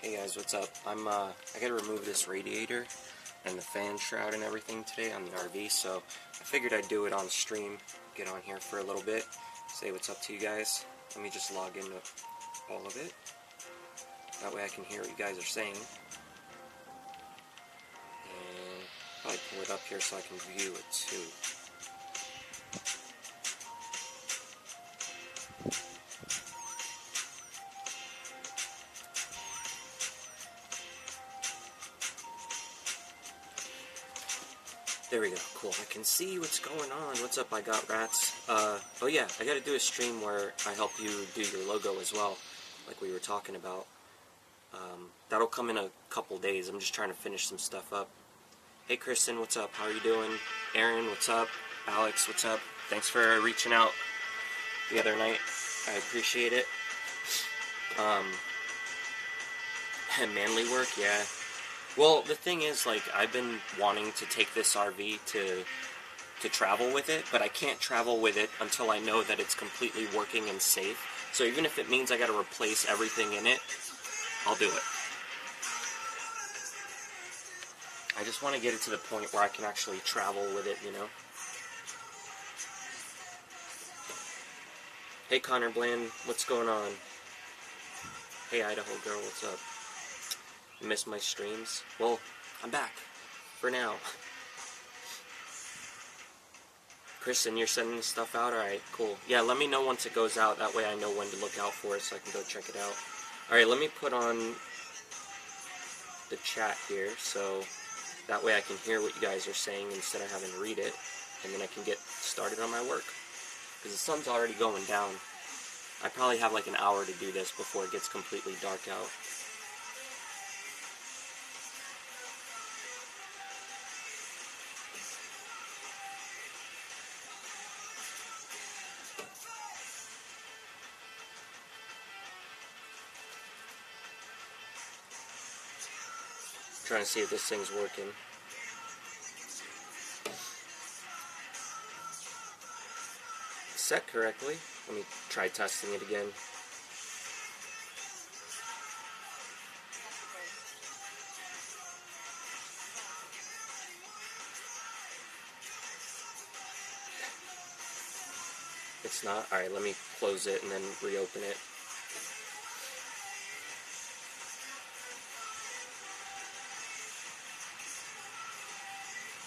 Hey guys, what's up? I gotta remove this radiator and the fan shroud and everything today on the RV, so I figured I'd do it on stream, get on here for a little bit, say what's up to you guys. Let me just log into all of it. That way I can hear what you guys are saying. And probably pull it up here so I can view it too. There we go, cool. I can see what's going on. What's up, I got rats. Oh yeah, I gotta do a stream where I help you do your logo as well, like we were talking about. That'll come in a couple days. I'm just trying to finish some stuff up. Hey Kristen, what's up? How are you doing? Aaron, what's up? Alex, what's up? Thanks for reaching out the other night. I appreciate it. Manly work, yeah. Well, the thing is, like, I've been wanting to take this RV to travel with it, but I can't travel with it until I know that it's completely working and safe. So even if it means I gotta replace everything in it, I'll do it. I just want to get it to the point where I can actually travel with it, you know? Hey Connor Bland, what's going on? Hey Idaho girl, what's up? You missed my streams? Well, I'm back. For now. Kristen, you're sending this stuff out? Alright, cool. Yeah, let me know once it goes out. That way I know when to look out for it so I can go check it out. Alright, let me put on the chat here so that way I can hear what you guys are saying instead of having to read it. And then I can get started on my work. Because the sun's already going down. I probably have like an hour to do this before it gets completely dark out. Trying to see if this thing's working. Set correctly. Let me try testing it again. It's not? Alright, let me close it and then reopen it.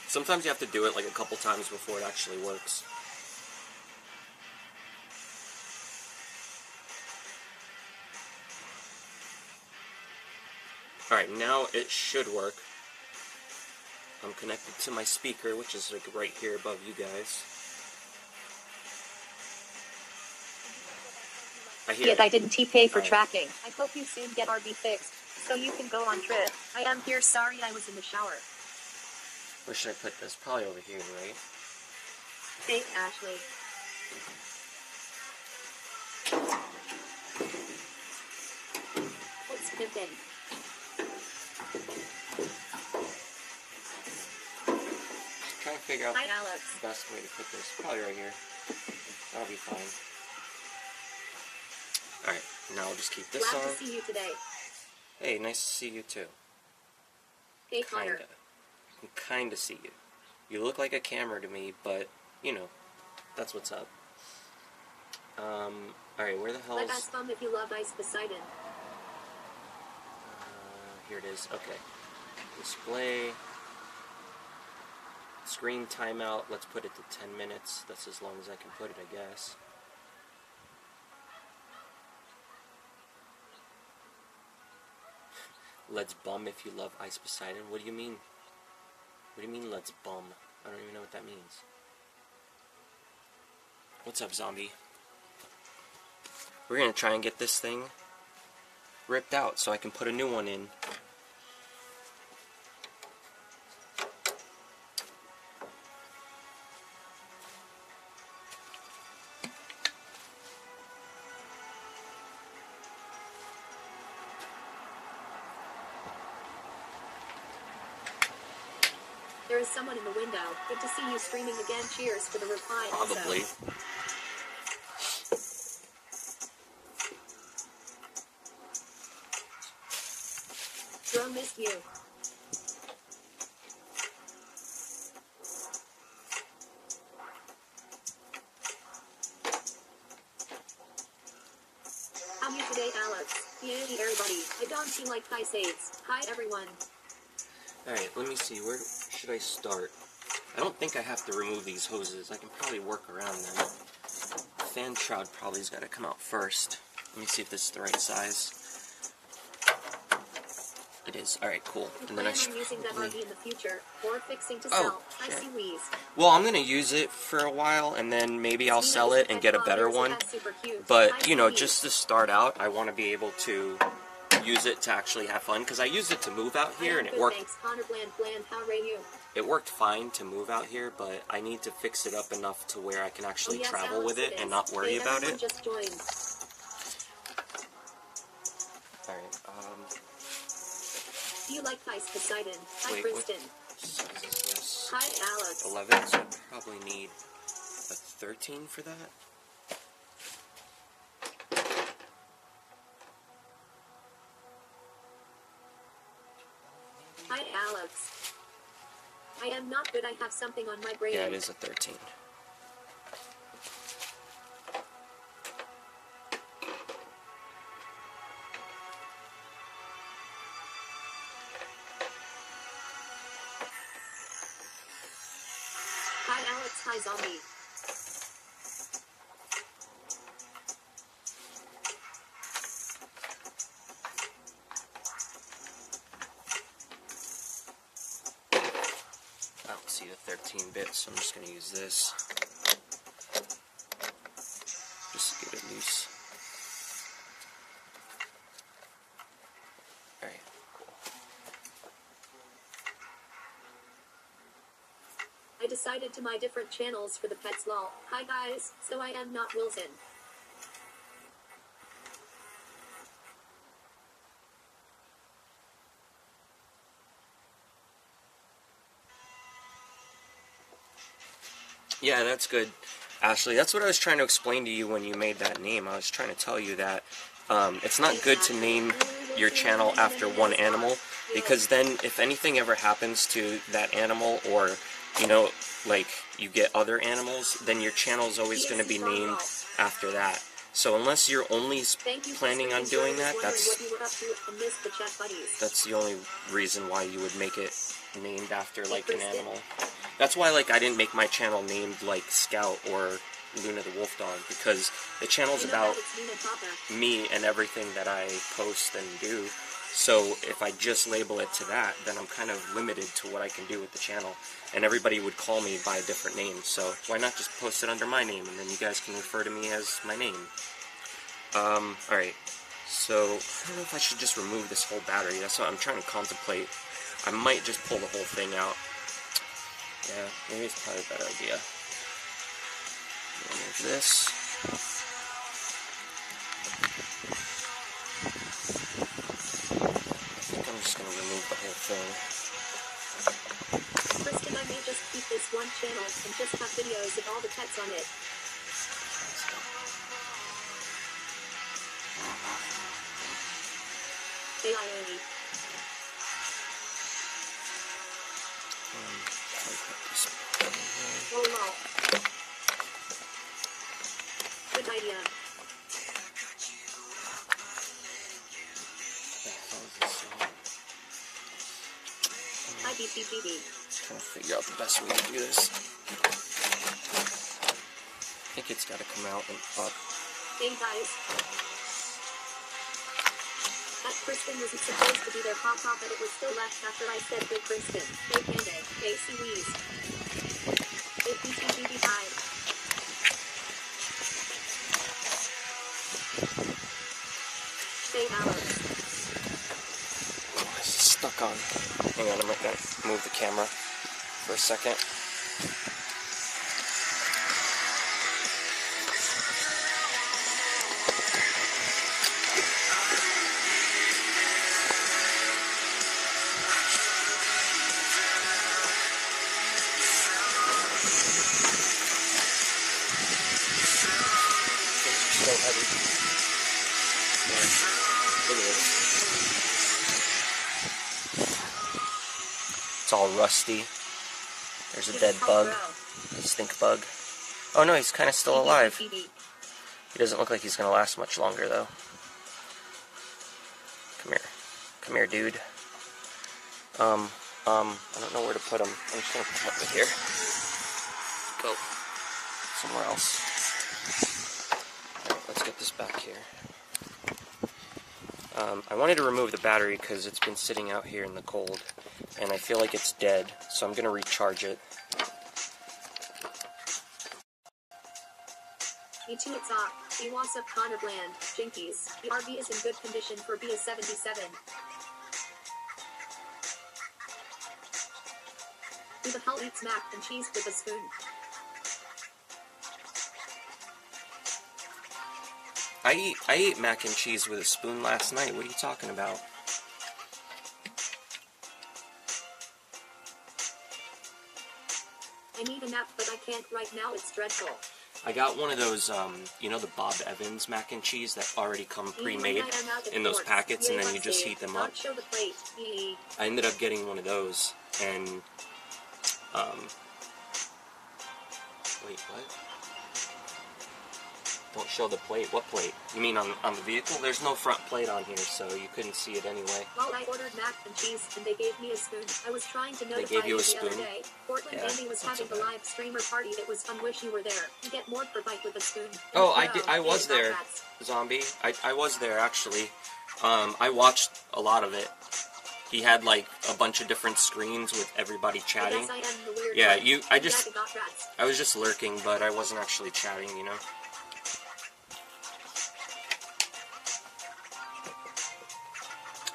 Sometimes you have to do it like a couple times before it actually works. Alright, now it should work. I'm connected to my speaker, which is like right here above you guys. I didn't pay for tracking. I hope you soon get RV fixed, so you can go on trip. I am here, sorry I was in the shower. Where should I put this? Probably over here, right? Thanks, Ashley. What's pimpin'? Trying to figure out Hi, Alex. the best way to put this. Probably right here. That'll be fine. Alright, now I'll just keep this Glad on. to see you today. Hey, nice to see you too. Hey, Connor. Kinda. I can kinda see you. You look like a camera to me, but, you know, that's what's up. Alright, where the hell is... Let us bum if you love Ice Poseidon. Here it is. Okay. Display. Screen timeout. Let's put it to 10 minutes. That's as long as I can put it, I guess. Let's bum if you love Ice Poseidon. What do you mean? What do you mean, let's bum? I don't even know what that means. What's up, zombie? We're gonna try and get this thing ripped out so I can put a new one in. There is someone in the window. Good to see you streaming again. Cheers for the reply. Probably. Also. missed you. How you today, Alex? Yay, everybody. I don't seem like I saves. Hi, everyone. Alright, let me see. Where should I start? I don't think I have to remove these hoses. I can probably work around them. Fan shroud probably's got to come out first. Let me see if this is the right size. It is. Alright, cool. And then I should using that RV in the future or fixing to sell. I see wheeze. Well, I'm going to use it for a while, and then maybe I'll sell it and get a better one. But, you know, just to start out, I want to be able to use it to actually have fun, because I used it to move out here, and it worked. It worked fine to move out here, but I need to fix it up enough to where I can actually travel with it and not worry about it. Alright, Do you like Ice Poseidon? Hi, Kristen. What size is this? Hi, Alex. 11, so I probably need a 13 for that. Hi, Alex. I am not good. I have something on my brain. Yeah, it is a 13. Hi, Alex. Hi, Zombie. I don't see the 13 bits, so I'm just going to use this. Just to get it loose. Alright, cool. I decided to my different channels for the pets lol. Hi guys, so I am not Wilson. Yeah, that's good, Ashley. That's what I was trying to explain to you when you made that name. I was trying to tell you that it's not good to name your channel after one animal, because then if anything ever happens to that animal, or, you know, like you get other animals, then your channel is always going to be named after that. So unless you're only planning on doing that, that's the only reason why you would make it named after like an animal. That's why, like, I didn't make my channel named like Scout or Luna the Wolf Dog, because the channel's about me and everything that I post and do. So if I just label it to that, then I'm kind of limited to what I can do with the channel, and everybody would call me by a different name. So why not just post it under my name, and then you guys can refer to me as my name. Alright, so I don't know if I should just remove this whole battery. That's what I'm trying to contemplate. I might just pull the whole thing out. Yeah, maybe it's probably a better idea. Remove this. I think I'm just going to remove the whole thing. Kristen, I may just keep this one channel and just have videos of all the pets on it. AIA. Oh no. Good idea. Hi, BCBB. Trying to figure out the best way to do this. I think it's got to come out and up. Hey guys. That Kristen wasn't supposed to be there, papa, but it was still left after I said good Kristen. Hey Panda. Hey Seawees. Hey BCBB. Hi. Hey Alex. Oh, it's stuck on. Hang on, I'm going to move the camera for a second. So heavy. Look at this. It's all rusty. There's a dead bug. A stink bug. Oh no, he's kind of still alive. He doesn't look like he's going to last much longer, though. Come here. Come here, dude. I don't know where to put him. I'm just going to put him up here. Go. Somewhere else. Alright, let's get this back here. I wanted to remove the battery because it's been sitting out here in the cold. And I feel like it's dead, so I'm going to recharge it. E2 it's up. Iwasuk Connor Bland, Jinkies. The RV is in good condition for BS77. Who the hell eats mac and cheese with a spoon? I ate mac and cheese with a spoon last night. What are you talking about? I need a nap, but I can't right now. It's dreadful. I got one of those, you know, the Bob Evans mac and cheese that already come pre-made in those packets, and then you just heat them up. I ended up getting one of those, and, wait, what? Don't show the plate. What plate? You mean on the vehicle? There's no front plate on here, so you couldn't see it anyway. Well, I ordered mac and cheese, and they gave me a spoon. I was trying to notify you the other day. Portland Andy was having a live streamer party. It was fun. Wish you were there. You get more per bite with a spoon. Oh, I was there, Zombie. I was there, actually. I watched a lot of it. He had, like, a bunch of different screens with everybody chatting. I am the weird Yeah, one. I was just lurking, but I wasn't actually chatting, you know?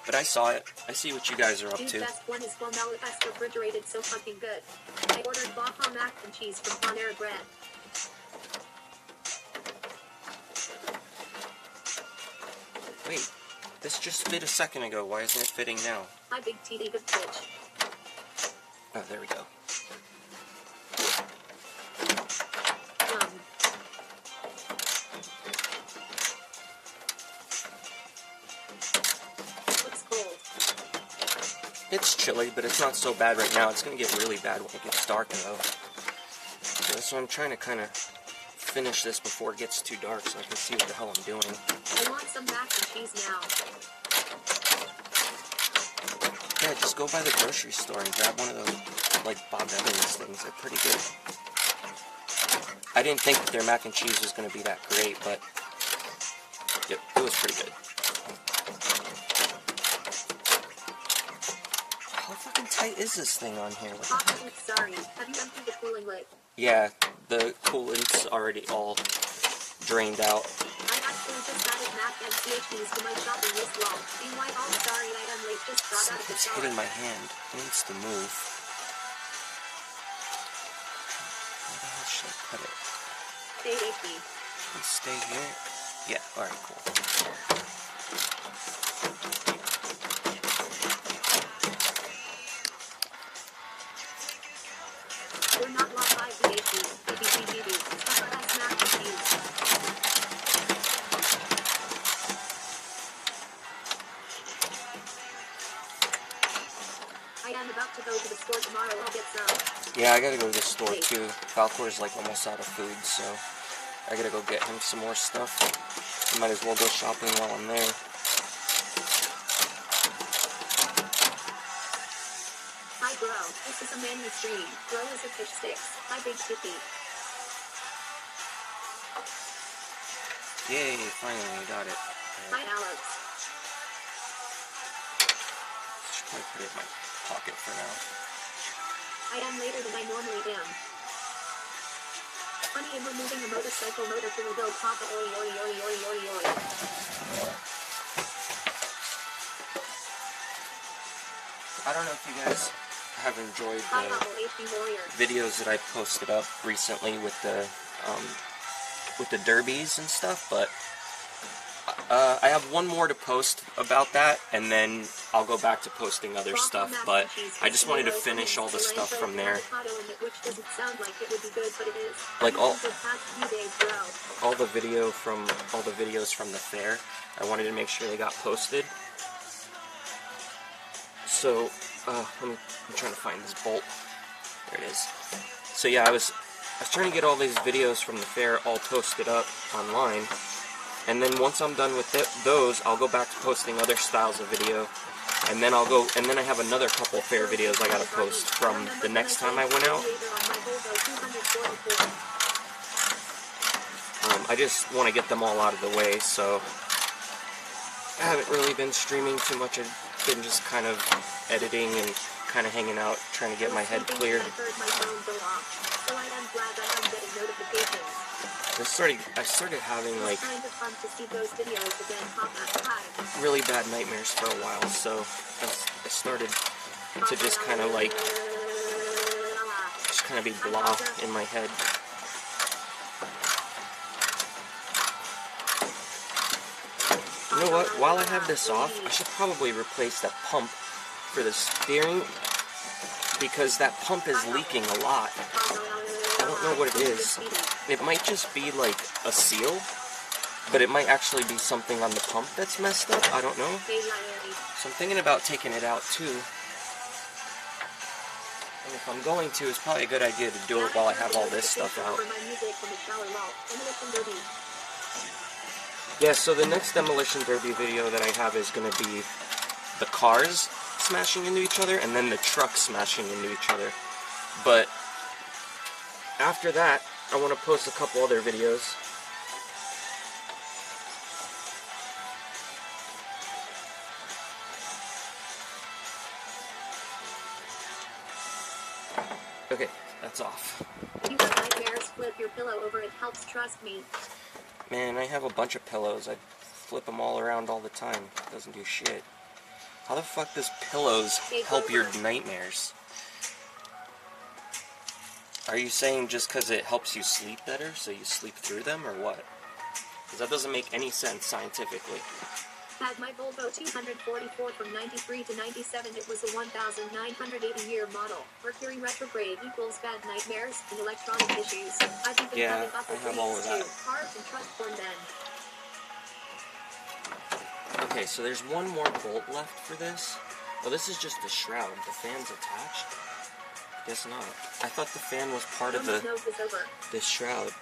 But I saw it. I see what you guys are up to. Best one is formula best refrigerated, so fucking good. I ordered Baja mac and cheese from On Air Bread. Wait, this just fit a second ago. Why isn't it fitting now? Hi, big TD, good pitch. Oh, there we go. It's chilly, but it's not so bad right now. It's going to get really bad when it gets dark, though. So I'm trying to kind of finish this before it gets too dark so I can see what the hell I'm doing. I want some mac and cheese now. Yeah, just go by the grocery store and grab one of those, like, Bob Evans things. They're pretty good. I didn't think that their mac and cheese was going to be that great, but yep, it was pretty good. How fucking tight is this thing on here? Sorry, have you emptied the cooling lid? Yeah, the coolant's already all drained out. I actually just added mac and CHPs to my shopping list log. Meanwhile, all sorry item late just got out of the It's shower. hitting my hand. It needs to move. Where the hell should I put it? Stay AP. Should it stay here? Yeah, alright, cool. We're not lot 5 VAP. BBBBB. That's mac and cheese. I am about to go to the store tomorrow. I'll get some. Yeah, I gotta go to the store too. Falcor's like almost out of food, so I gotta go get him some more stuff. I might as well go shopping while I'm there. Hi bro, this is a manly stream. Bro is a fish sticks. Hi big hippie. Yay, finally I got it. Hi Alex. Should probably put it in my pocket for now. I am later than I normally am. Funny in removing a motorcycle motor to go papa oi oi oi oi oi oi. I don't know if you guys have enjoyed Hi Apple HP Warrior. videos that I posted up recently with the derbies and stuff, but I have one more to post about that, and then I'll go back to posting other stuff, but I just wanted to finish all the stuff from there. Like all the videos from the fair, I wanted to make sure they got posted. So I'm trying to find this bolt. There it is. So yeah, I was trying to get all these videos from the fair all posted up online, and then once I'm done with those, I'll go back to posting other styles of video, and then I have another couple fair videos I gotta post from the next time I went out. I just want to get them all out of the way, so I haven't really been streaming too much. I've been just kind of editing and kind of hanging out, trying to get my head cleared. I started having like really bad nightmares for a while, so I started to just kind of like be blah in my head. You know what? While I have this off, I should probably replace that pump for the steering, because that pump is leaking a lot. I don't know what it is. It might just be like a seal, but it might actually be something on the pump that's messed up. I don't know. So I'm thinking about taking it out too. And if I'm going to, it's probably a good idea to do it while I have all this stuff out. Yeah, so the next Demolition Derby video that I have is going to be the cars smashing into each other and then the trucks smashing into each other. But after that, I want to post a couple other videos. Okay, that's off. If you have nightmares, flip your pillow over, it helps, trust me. Man, I have a bunch of pillows. I flip them all around all the time. It doesn't do shit. How the fuck does pillows help your nightmares? Are you saying just because it helps you sleep better, so you sleep through them, or what? Because that doesn't make any sense scientifically. Had my Volvo 244 from 93 to 97. It was a 1980-year model. Mercury retrograde equals bad nightmares and electronic issues. I've even Yeah, I have all of that. Cars and trust form then. Okay, so there's one more bolt left for this. Oh, this is just the shroud. The fan's attached? Guess not. I thought the fan was part of this shroud.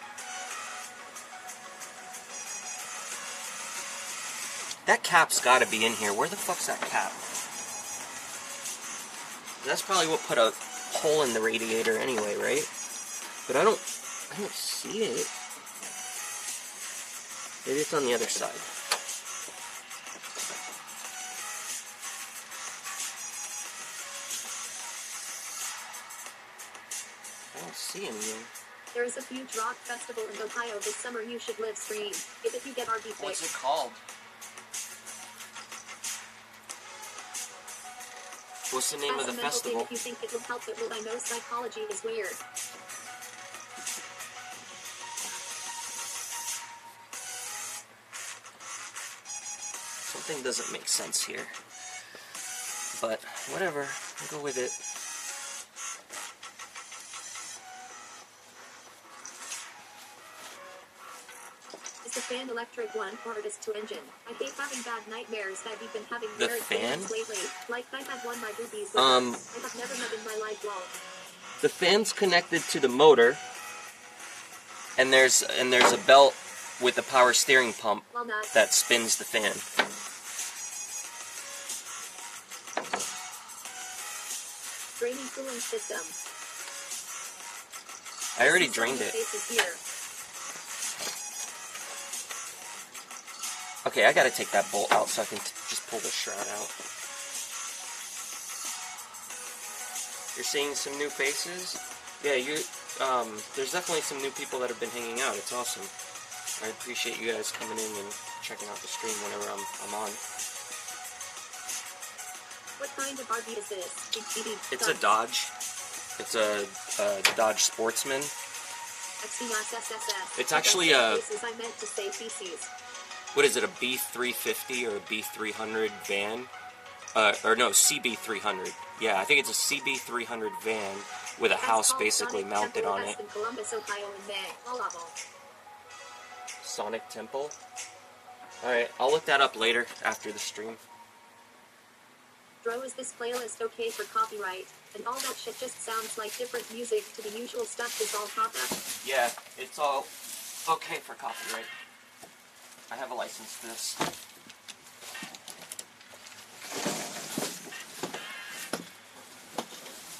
That cap's gotta be in here. Where the fuck's that cap? That's probably what put a hole in the radiator anyway, right? But I don't see it. Maybe it's on the other side. I don't see anything. There is a huge rock festival in Ohio this summer. You should live stream. If you get RV fixed. What's it called? What's the name of the festival? If you think it will help, it will. I know psychology is weird. Something doesn't make sense here. But whatever, I'll go with it. Is the fan electric one or is to engine? I hate having bad nightmares that we've been having the weird fan? Lately. Like I had one my boobies with I have never met in my life long. The fan's connected to the motor, and there's a belt with a power steering pump that spins the fan. Draining cooling system. I already drained it. Okay, I gotta take that bolt out so I can just pull the shroud out. You're seeing some new faces? Yeah, there's definitely some new people that have been hanging out. It's awesome. I appreciate you guys coming in and checking out the stream whenever I'm on. What kind of RV is this? It's a Dodge. It's a Dodge Sportsman. It's actually a... I meant to say feces. What is it, a B350 or a B300 van? Or no, CB300. Yeah, I think it's a CB300 van with a house basically mounted on it. Sonic Temple? Alright, I'll look that up later after the stream. Bro, is this playlist okay for copyright? And all that shit just sounds like different music to the usual stuff is all copy. Yeah, it's all okay for copyright. I have a license to this.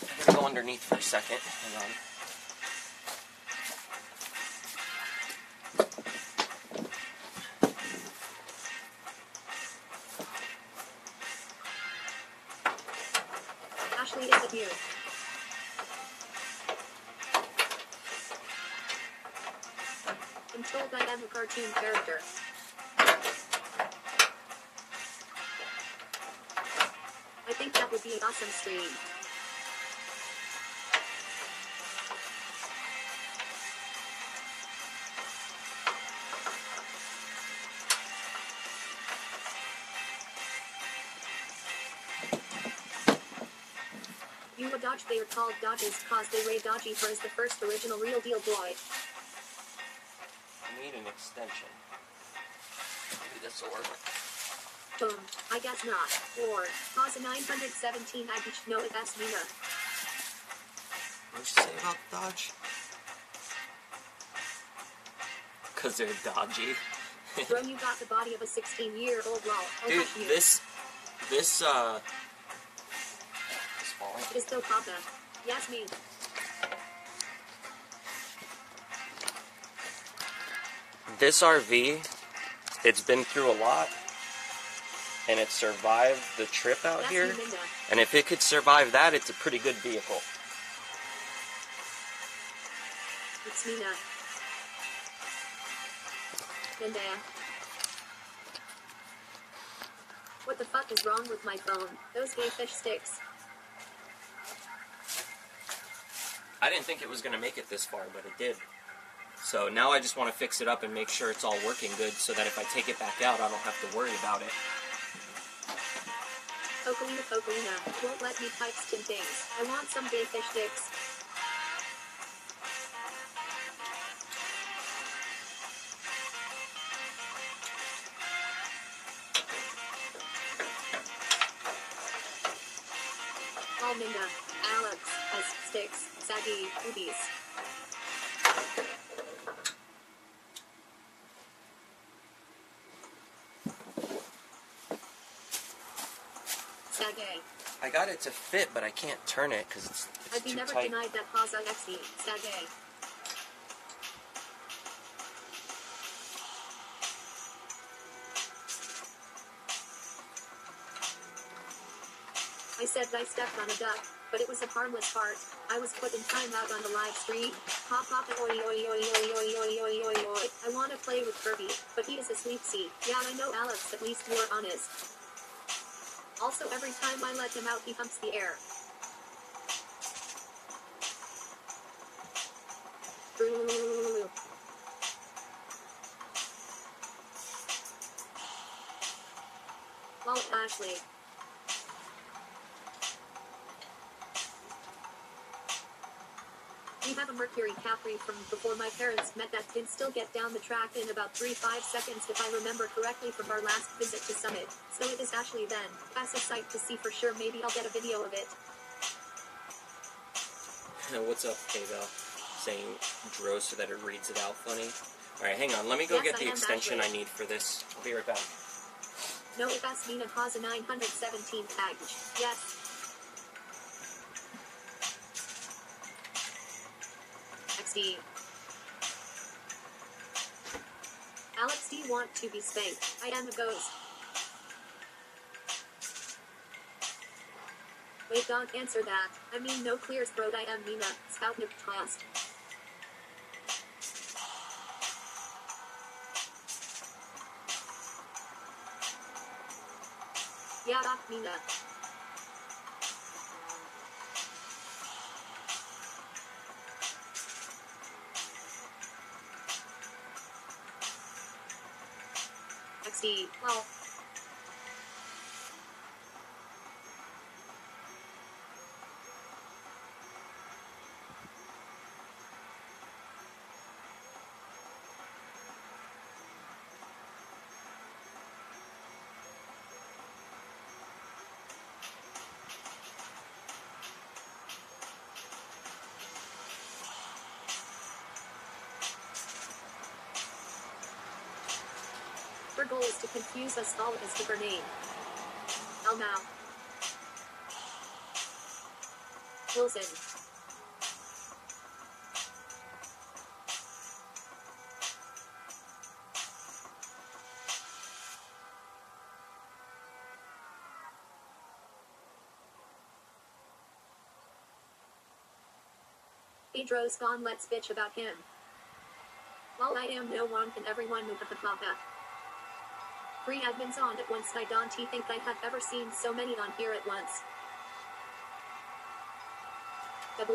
I'm gonna go underneath for a second. Hang on. Ashley, is it you? I'm told I am a cartoon character. I think that would be an awesome stream. You a dodge, they are called dodges cause they ray dodgy for is the first original real deal boy. I need an extension. Maybe this will work. Boom. I guess not. Or, cause a 917 I each know it as Mina. What did you say about Dodge? Because they're dodgy. Bro, you got the body of a 16-year-old lol. Oh, Dude, hush you. this is falling. Is still Papa. Yes, me. This RV, it's been through a lot, and it survived the trip out Yes, here. me, Linda. And if it could survive that, it's a pretty good vehicle. It's Mina. Linda. What the fuck is wrong with my phone? Those gay fish sticks. I didn't think it was going to make it this far, but it did. So now I just want to fix it up and make sure it's all working good so that if I take it back out, I don't have to worry about it. Pocolina, won't let me type skin things. I want some gay fish sticks. Alminda, Alex, as sticks, saggy, boobies. Sagay. I got it to fit, but I can't turn it because it's I've too never tight. denied that Haza XE, Sagay. I said I stepped on a duck, but it was a harmless fart. I was put in timeout on the live stream. Pop pop oi oi oi oi oi oi oi oi oi oi. I want to play with Kirby, but he is a sleepsy. Yeah, I know Alex, at least you're honest. Also, every time I let him out, he humps the air. Lol, Ashley. We have a Mercury Capri from before my parents met that can still get down the track in about 3-5 seconds if I remember correctly from our last visit to Summit. So it is Ashley then. That's a sight to see for sure. Maybe I'll get a video of it. What's up, K-Val? Saying Dro so that it reads it out funny. Alright, hang on. Let me go Yes, get I the am extension Ashley. I need for this. I'll be right back. No, if that's Mina cause a 917 package. Yes. XD. Alex, do you want to be spanked? I am a ghost. Wait, don't answer that. I mean, no clears, bro. I am Mina. Spout nip tossed. Yeah, that's Mina. XD. Well. Her goal is to confuse us all as to her name. El now. Wilson. Pedro's gone, let's bitch about him. While I am no one and everyone move the papa. 3 admins on at once. I don't think I have ever seen so many on here at once. I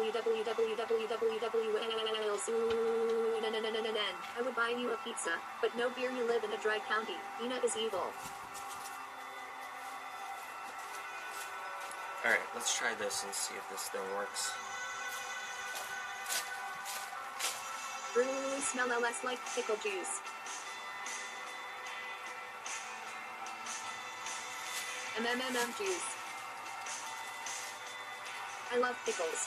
would buy you a pizza, but no beer. You live in a dry county. Nina is evil. Alright, let's try this and see if this thing works. Brew smell less like pickle juice. Juice. I love pickles.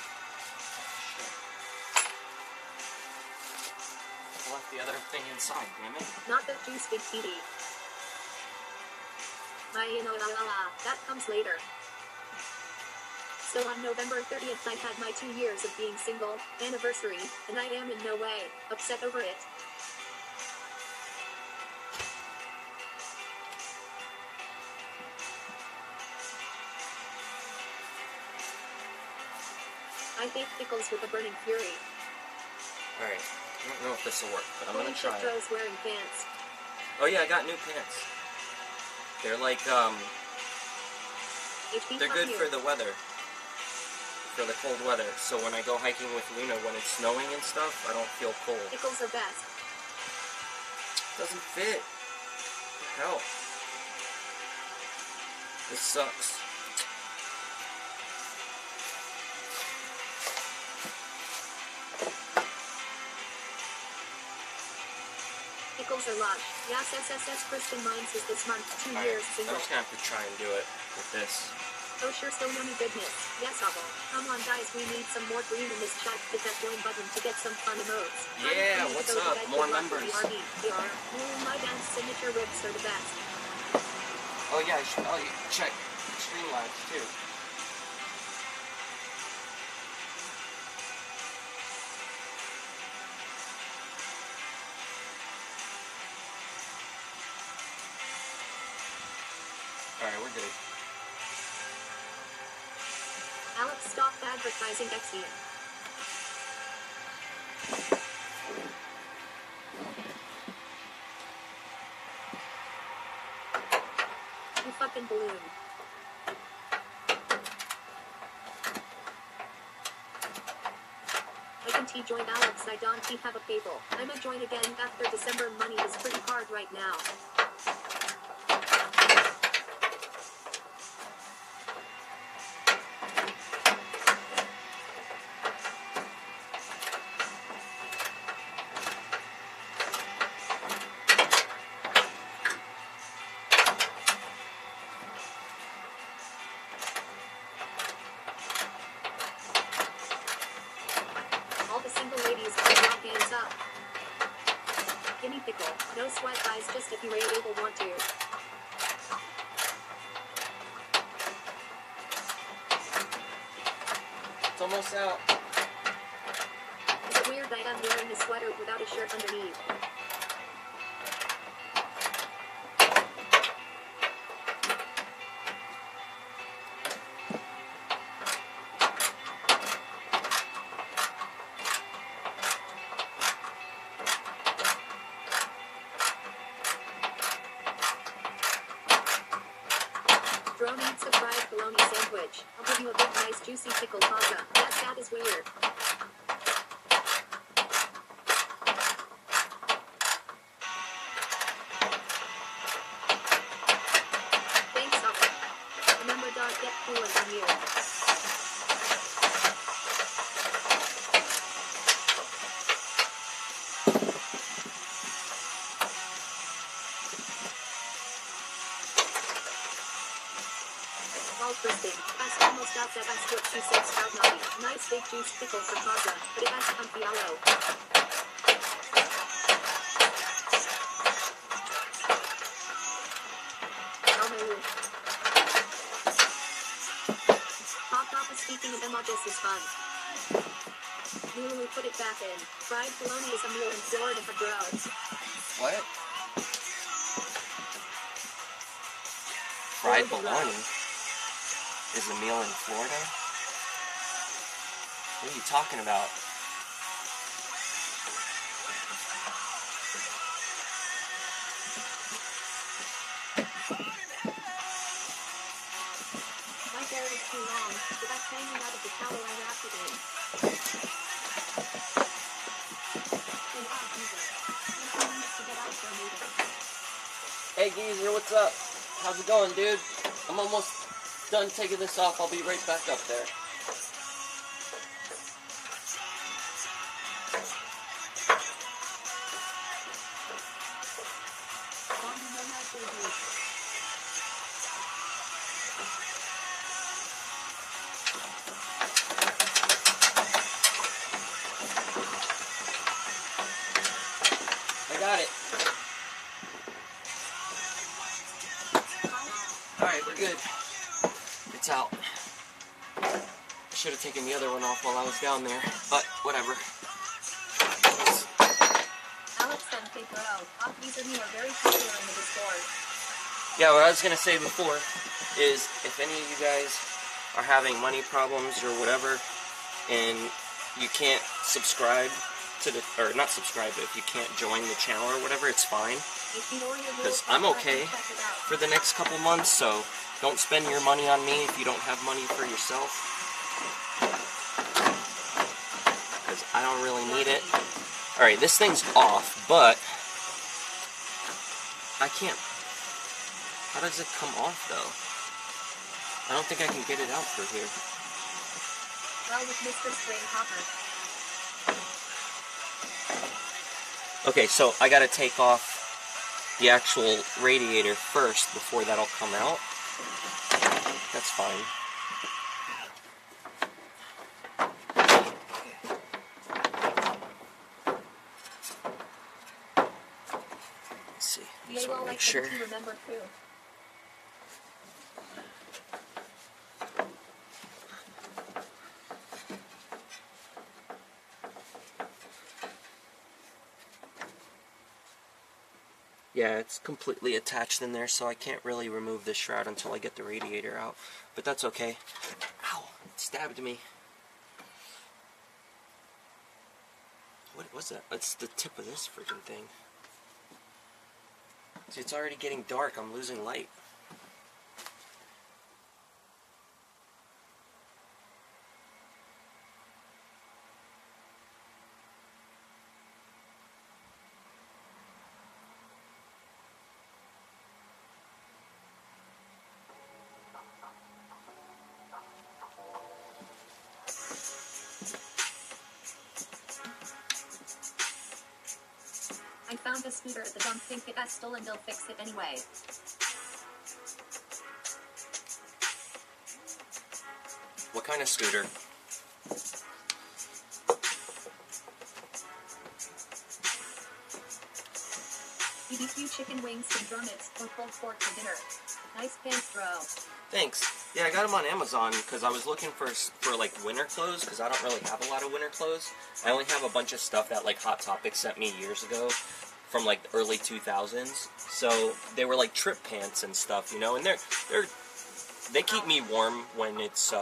I left the other thing inside, damn it. Not the juice, big TV. That comes later. So on November 30th I had my 2 years of being single anniversary, and I am in no way upset over it. I hate pickles with a burning fury. Alright, I don't know if this will work, but I'm gonna try it. Pedro's wearing pants. Oh yeah, I got new pants. They're like, they're good for the weather. For the cold weather. So when I go hiking with Luna when it's snowing and stuff, I don't feel cold. Pickles are best. Doesn't fit. What the hell? This sucks. Pickles are lush. Yes, SSS Kristen Mines is this month 2 years single. I'm just gonna have to try and do it with this. Oh sure, so many goodness. Yes, Avo. Come on guys, we need some more green in this chat. Hit that join button to get some fun emotes. Yeah, what's up? More members. They are. My dance signature ribs are the best. Oh yeah, I should probably check Streamlabs too. Alright, we're good. Alex, stop advertising Exian. You fucking balloon. I can join Alex, I don't have a cable. I'ma join again after December. Money is pretty hard right now. No sweat guys, just if you able want to. It's almost out. Is it weird that I'm wearing a sweater without a shirt underneath? Bro needs a fried bologna sandwich. I'll give you a big nice juicy pickle pasta. That is weird. Thanks, Alfred. Remember, dog, get cooler than you. Kristen, that's almost out that that's what she said. Scout naughty. Nice big juice pickle for pasta, but it has comfy aloe. God, this is fun. Lulu, put it back in. Fried bologna is a meal in Florida for bros. What? Fried bologna is a meal in Florida? What are you talking about? My hair is too long, so that's hanging out of the towel I wrapped it in. And Jesus. He needs to get out for a meeting. Hey Geezer, what's up? How's it going, dude? I'm almost done taking this off. I'll be right back up there. I got it. Alright, we're good. It's out. I should have taken the other one off while I was down there, but whatever. Alex and Big Bro, these of you are very popular in the Discord. Yeah, what I was going to say before is if any of you guys are having money problems or whatever, and you can't subscribe to the, or not subscribe, but if you can't join the channel or whatever, it's fine. Because I'm okay for the next couple months, so don't spend your money on me if you don't have money for yourself. Because I don't really need it. Alright, this thing's off, but I can't. How does it come off, though? I don't think I can get it out through here. Well, with Mr. Spring Hopper. Okay, so I gotta take off the actual radiator first before that'll come out. That's fine. Let's see. Just want to make sure. Remember too. Yeah, it's completely attached in there, so I can't really remove this shroud until I get the radiator out. But that's okay. Ow! It stabbed me. What was that? It's the tip of this freaking thing. See, it's already getting dark. I'm losing light. I found a scooter at the dump. Think it got stolen, they'll fix it anyway. What kind of scooter? BBQ chicken wings and drummets or pulled pork for dinner. Nice pants, bro. Thanks. Yeah, I got them on Amazon because I was looking for like winter clothes because I don't really have a lot of winter clothes. I only have a bunch of stuff that like Hot Topic sent me years ago from like the early 2000s. So they were like trip pants and stuff, you know, and they keep me warm when it's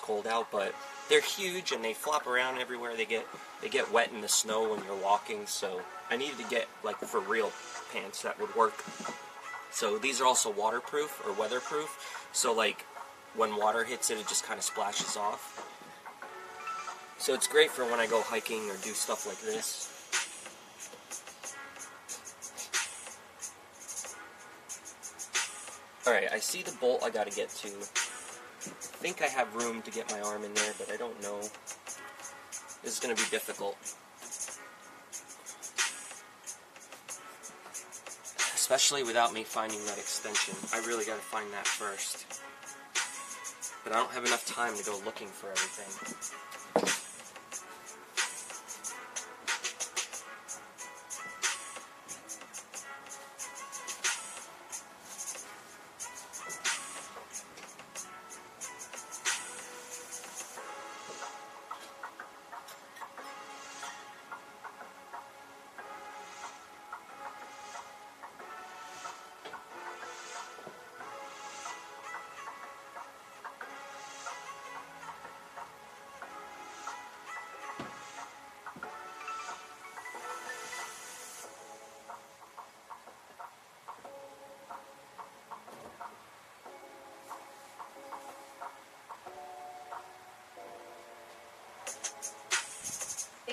cold out, but they're huge and they flop around everywhere. They get wet in the snow when you're walking, so I needed to get like for real pants that would work. So these are also waterproof or weatherproof, so like when water hits it, it just kind of splashes off. So it's great for when I go hiking or do stuff like this. Alright, I see the bolt I gotta get to. I think I have room to get my arm in there, but I don't know. This is gonna be difficult. Especially without me finding that extension. I really gotta find that first. But I don't have enough time to go looking for everything.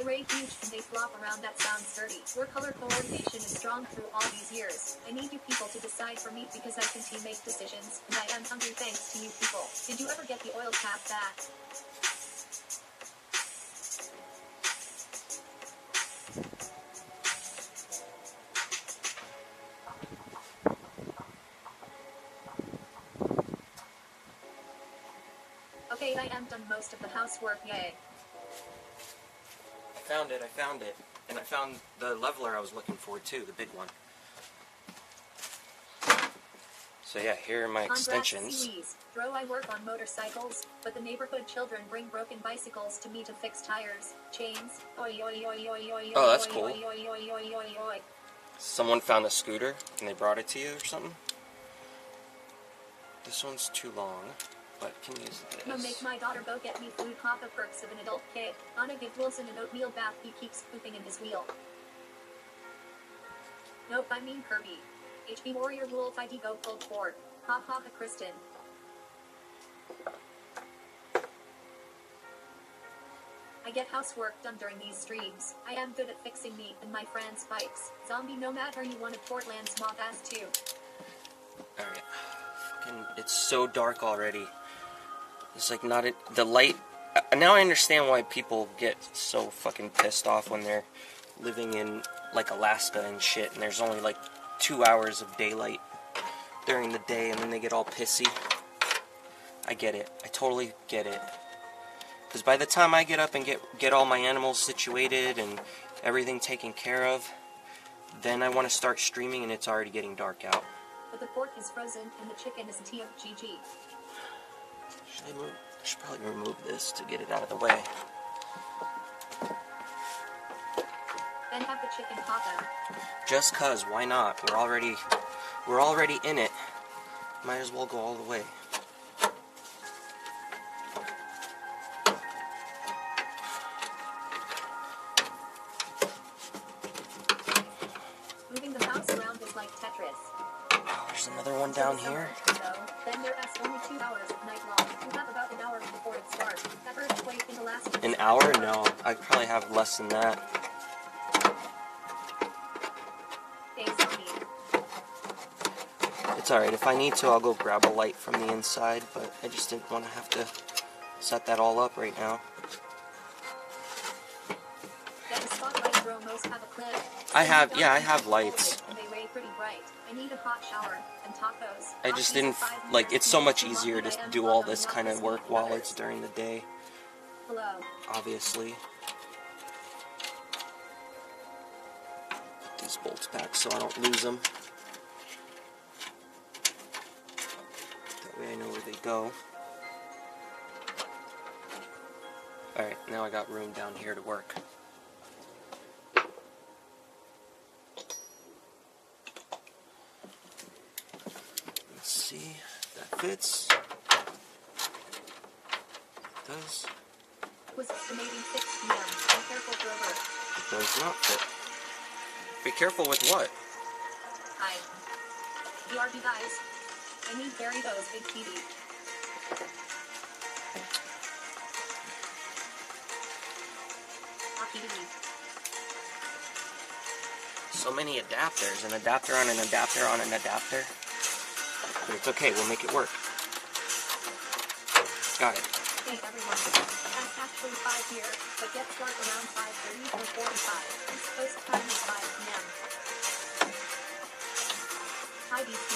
They weigh huge and they flop around. That sounds dirty. Your color coordination is strong through all these years. I need you people to decide for me because I can team make decisions, and I am hungry thanks to you people. Did you ever get the oil cap back? Okay, I am done most of the housework, yay. I found it. And I found the leveler I was looking for too, the big one. So yeah, here are my extensions. Congrats, Bro, I work on motorcycles, but the neighborhood children bring broken bicycles to me to fix tires, chains. Oi, oi, oi, oi, oi, Oh, that's oi, cool. oi, oi, oi, oi, oi, oi. Someone found a scooter and they brought it to you or something? This one's too long, but I can use this. No, make my daughter go get me food. Papa perks of an adult kid. Anna give Wilson an oatmeal bath. He keeps pooping in his wheel. Nope, I mean Kirby. HB Warrior Wolf ID go pulled forward. Ha ha ha Kristen. I get housework done during these streams. I am good at fixing me and my friends' bikes. Zombie nomad, are you one of Portland's mob ass too? Alright. Fucking, it's so dark already. It's like not the light. Now I understand why people get so fucking pissed off when they're living in like Alaska and shit, and there's only like 2 hours of daylight during the day, and then they get all pissy. I get it. I totally get it. Because by the time I get up and get all my animals situated and everything taken care of, then I want to start streaming, and it's already getting dark out. But the pork is frozen and the chicken is TFGG. I should probably remove this to get it out of the way. Then have the chicken pop out. Just cause, why not? We're already in it. Might as well go all the way. Moving the house around is like Tetris. Oh, there's another one down here. Then there is only 2 hours of night long. You have about an hour before it starts. That earthquake in Alaska. An hour? No, I probably have less than that. Hey, zombie. It's alright, if I need to, I'll go grab a light from the inside, but I just didn't want to have to set that all up right now. Yeah, the spotlight row most have a clip. I have lights. And they ray pretty bright. I need a hot shower and tacos. I just didn't, like, it's so much easier to do all this kind of work while it's during the day. Hello. Obviously. Put these bolts back so I don't lose them. That way I know where they go. Alright, now I got room down here to work. Let's see if that fits. It does. Was estimating 6 p.m. Be careful, Grover. It does not fit. Be careful with what? Hi. BRB guys. I need Barry-O's big TV. Hockey TV. So many adapters. An adapter on an adapter on an adapter. But it's okay, we'll make it work. Got it. Hey everyone. That's actually 5 here, but get start around 5:30 or 45. East Coast time is 5 p.m. Hi DC.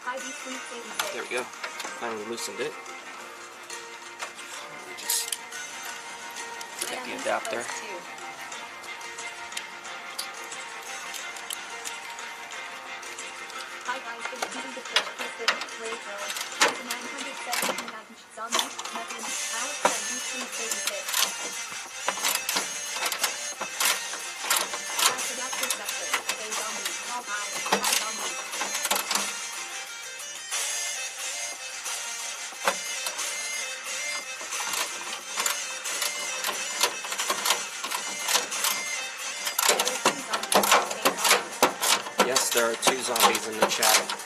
Hi DC. There we go. Finally loosened it. Let me just get the adapter. Hi guys, it's Judy the Flip, Kristen, Rachel, 917 Magnus, Zombie, Megan, Alex, and D336. I forgot this sector. Hey zombie, all hi, hi zombie. Yes, there are 2 zombies in the chat.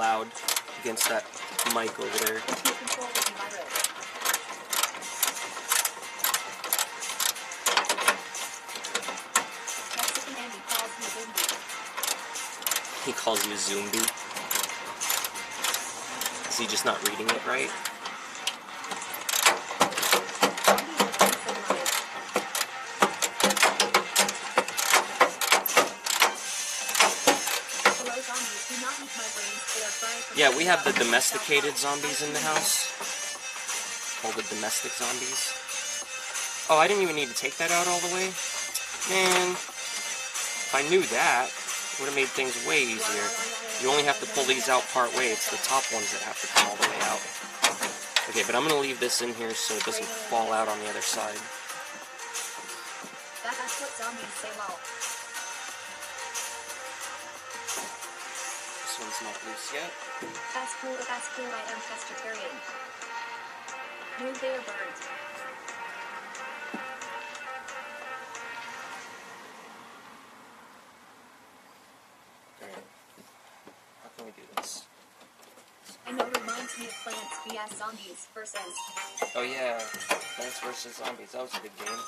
loud against that mic over there. He calls you Zombie. Is he just not reading it right? Yeah, we have the domesticated zombies in the house. All the domestic zombies. Oh, I didn't even need to take that out all the way? Man, if I knew that, it would have made things way easier. You only have to pull these out part way. It's the top ones that have to come all the way out. Okay, but I'm going to leave this in here so it doesn't fall out on the other side. That's what zombies say, lol. This one's not loose yet. That's cool, I am pescatarian. No, they are birds. Alright. How can we do this? I know, reminds me of Plants vs. Zombies versus... Oh yeah, Plants vs. Zombies. That was a good game.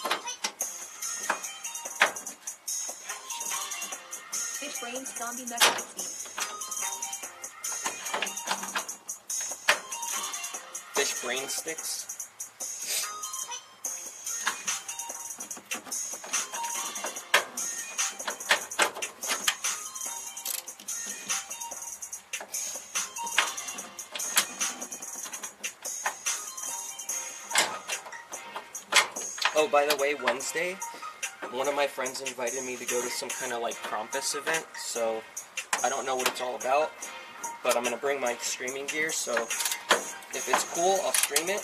Fish brains zombie mechanism. Fish brain sticks. Oh, by the way, Wednesday, one of my friends invited me to go to some kind of like Krampus event, so I don't know what it's all about, but I'm going to bring my streaming gear, so if it's cool, I'll stream it.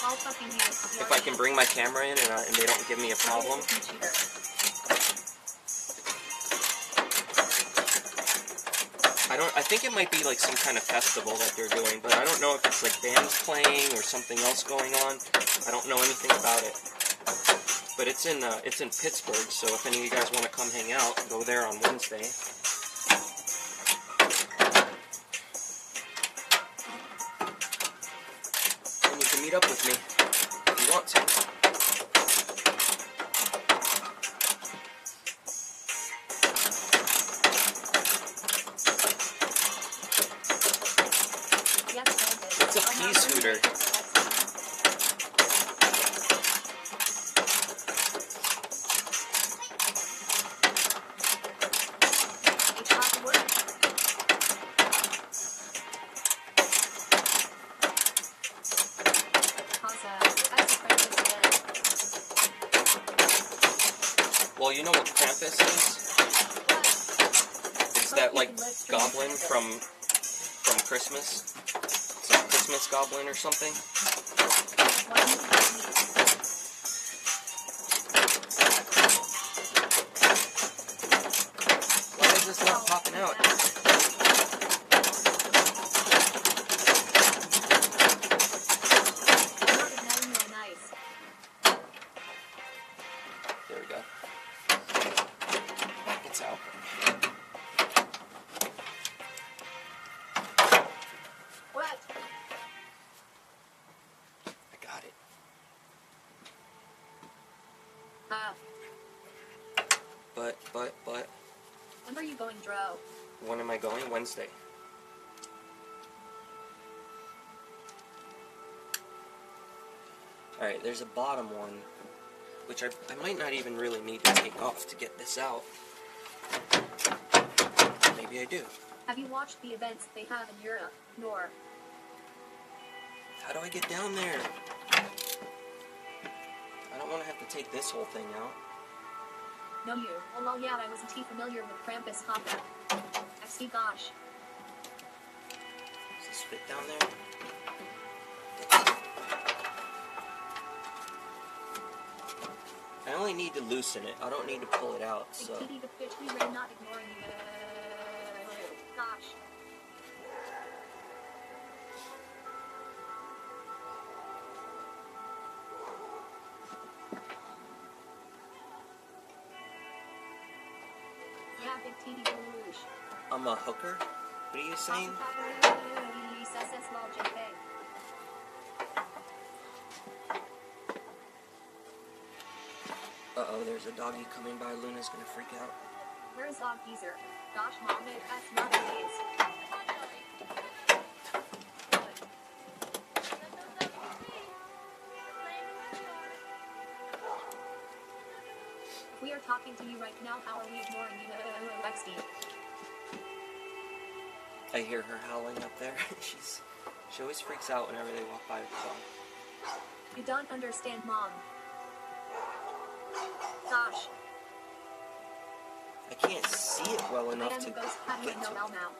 I'll fucking hear. If I can bring my camera in and they don't give me a problem. I think it might be like some kind of festival that they're doing, but I don't know if it's like bands playing or something else going on. I don't know anything about it. But it's in Pittsburgh, so if any of you guys want to come hang out, go there on Wednesday. And you can meet up with me if you want to. It's a pea scooter. Well, you know what Krampus is? It's that, like, goblin from Christmas. It's like Christmas goblin or something. Why is this not popping out? There we go. It's out. What? I got it. But. When are you going, Dro? When am I going? Wednesday. Alright, there's a bottom one, which I might not even really need to take off to get this out. Maybe I do. Have you watched the events they have in Europe, Nor? How do I get down there? I don't want to have to take this whole thing out. No, you. Oh, well, yeah, I wasn't too familiar with Krampus Hopper. I see, gosh. Does this fit down there? I only need to loosen it. I don't need to pull it out, so... Big Titty the fish, we were not ignoring you. Gosh. Yeah, Big Titty Rouge. I'm a hooker? What are you saying? Uh-oh, there's a doggy coming by. Luna's gonna freak out. Where's Dog Geezer? Gosh, Mom, that's not days. We are talking to you right now. How are we ignoring you, Lexi? I hear her howling up there. She always freaks out whenever they walk by the car. You don't understand, Mom. Gosh. I can't see it well enough to ghost get to it. now.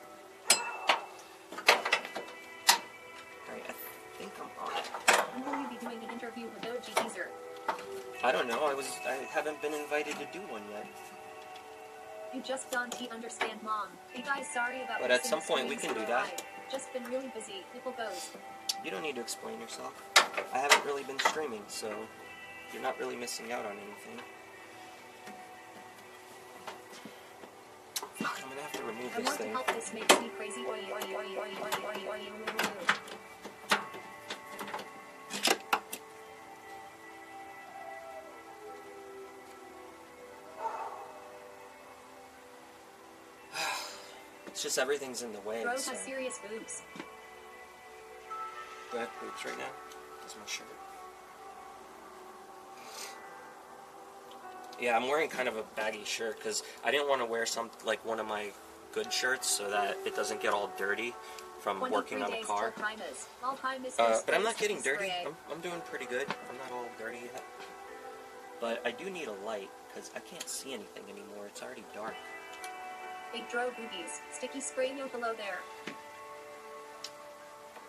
Alright, I think I'm on it. When will you be doing an interview with OG Geezer? I don't know. I haven't been invited to do one yet. You just don't understand, Mom. Hey guys, sorry about. But at some point we can do that. Just been really busy. Nipple goes. You don't need to explain yourself. I haven't really been streaming, so you're not really missing out on anything. Fuck, I'm gonna have to remove this thing. I want to help. This makes me crazy. It's just everything's in the way. Rose so. has serious boobs. Do I have boobs right now? That's my shirt. Yeah, I'm wearing kind of a baggy shirt because I didn't want to wear like one of my good shirts so that it doesn't get all dirty from working on a car. But I'm not getting dirty. I'm doing pretty good. I'm not all dirty yet. But I do need a light because I can't see anything anymore. It's already dark. Hey, Dro boobies. Sticky spray no below there.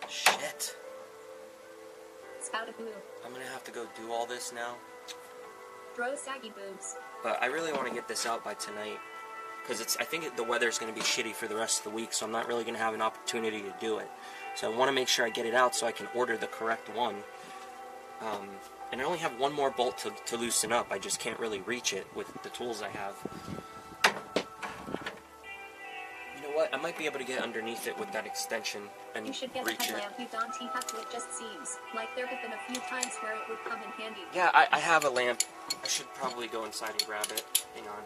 Shit. Spout a boo. I'm gonna have to go do all this now. Dro saggy boobs. But I really want to get this out by tonight. Because I think the weather's going to be shitty for the rest of the week, so I'm not really going to have an opportunity to do it. So I want to make sure I get it out so I can order the correct one. And I only have one more bolt to loosen up. I just can't really reach it with the tools I have. You know what? I might be able to get underneath it with that extension and you should get reach a it. headlamp. You don't have to. It just seems like there have been a few times where it would come in handy. Yeah, I have a lamp. I should probably go inside and grab it. Hang on.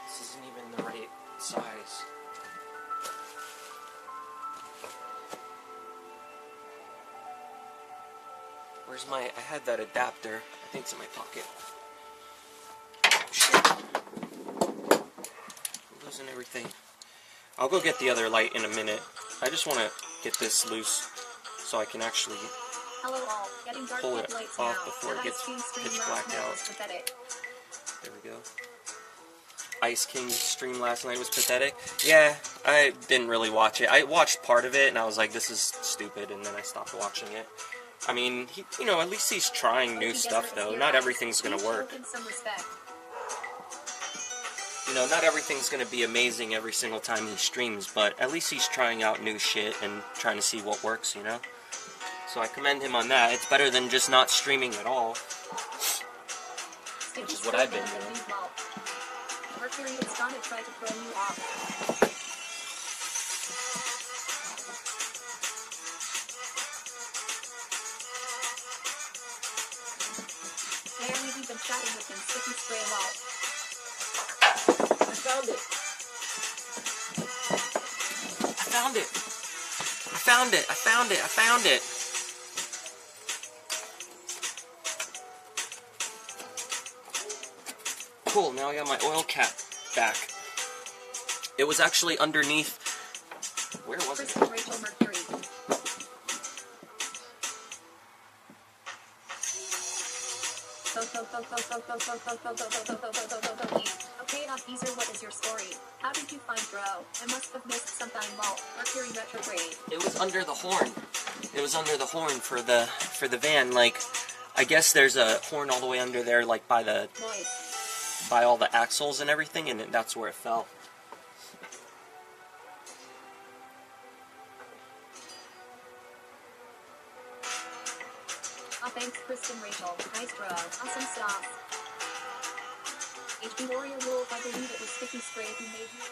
This isn't even the right size. Where's my... I had that adapter. I think it's in my pocket. Shit. I'm losing everything. I'll go get the other light in a minute. I just want to get this loose so I can actually pull it off before it gets pitch blacked out. There we go. Ice King's stream last night was pathetic. Yeah, I didn't really watch it. I watched part of it and I was like, this is stupid, and then I stopped watching it. I mean, at least he's trying new stuff, though. Not everything's gonna work. Not everything's gonna be amazing every single time he streams, but at least he's trying out new shit and trying to see what works, So I commend him on that. It's better than just not streaming at all, which is what I've been doing. Mercury is gonna try to throw you off. We've been chatting with him. Sticky spray wall. I found it. I found it. I found it. I found it. I found it. Cool. Now I got my oil cap back. It was actually underneath. Where was it? Rachel Mercury. Okay, Geezer, what is your story? How did you find Dro? I must have missed some time. Mercury retrograde. It was under the horn. It was under the horn for the van. Like, I guess there's a horn all the way under there, like by all the axles and everything, and that's where it fell. Oh, thanks, Kristen Rachel. Nice Dro. Awesome stuff. HB Warrior Wolf, I believe it was Sticky Spray who made you.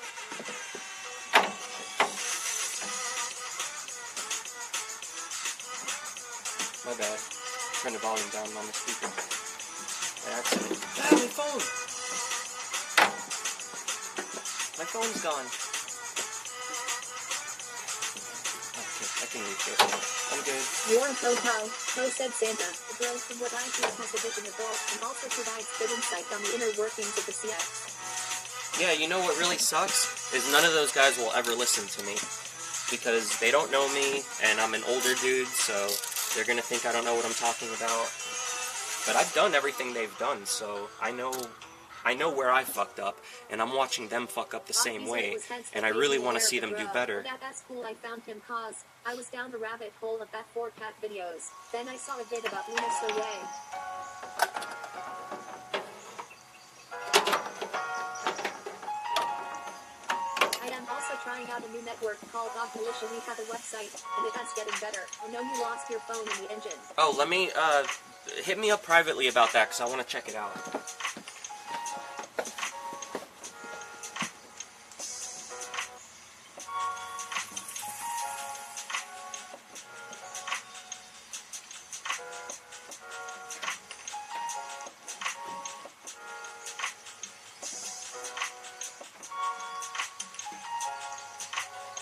My bad. Turn the volume down on the speaker. By accident. Ah, my phone! My phone's gone. Okay, I can reach it. I'm good. You're a Pro said Santa. The girl from what I hear has a vision of both and also provides good insight on the inner workings of the CX. Yeah, you know what really sucks? Is none of those guys will ever listen to me. Because they don't know me, and I'm an older dude, so they're gonna think I don't know what I'm talking about. But I've done everything they've done, so I know where I fucked up, and I'm watching them fuck up the same way, and I really want to see them do better. That's cool. I found him cause I was down the rabbit hole of that 4-cat videos. Then I saw a vid about Luna Soye. I am also trying out a new network called Dog Militia. We have a website, and it is getting better. I know you lost your phone in the engine. Oh, let me, hit me up privately about that, because I want to check it out.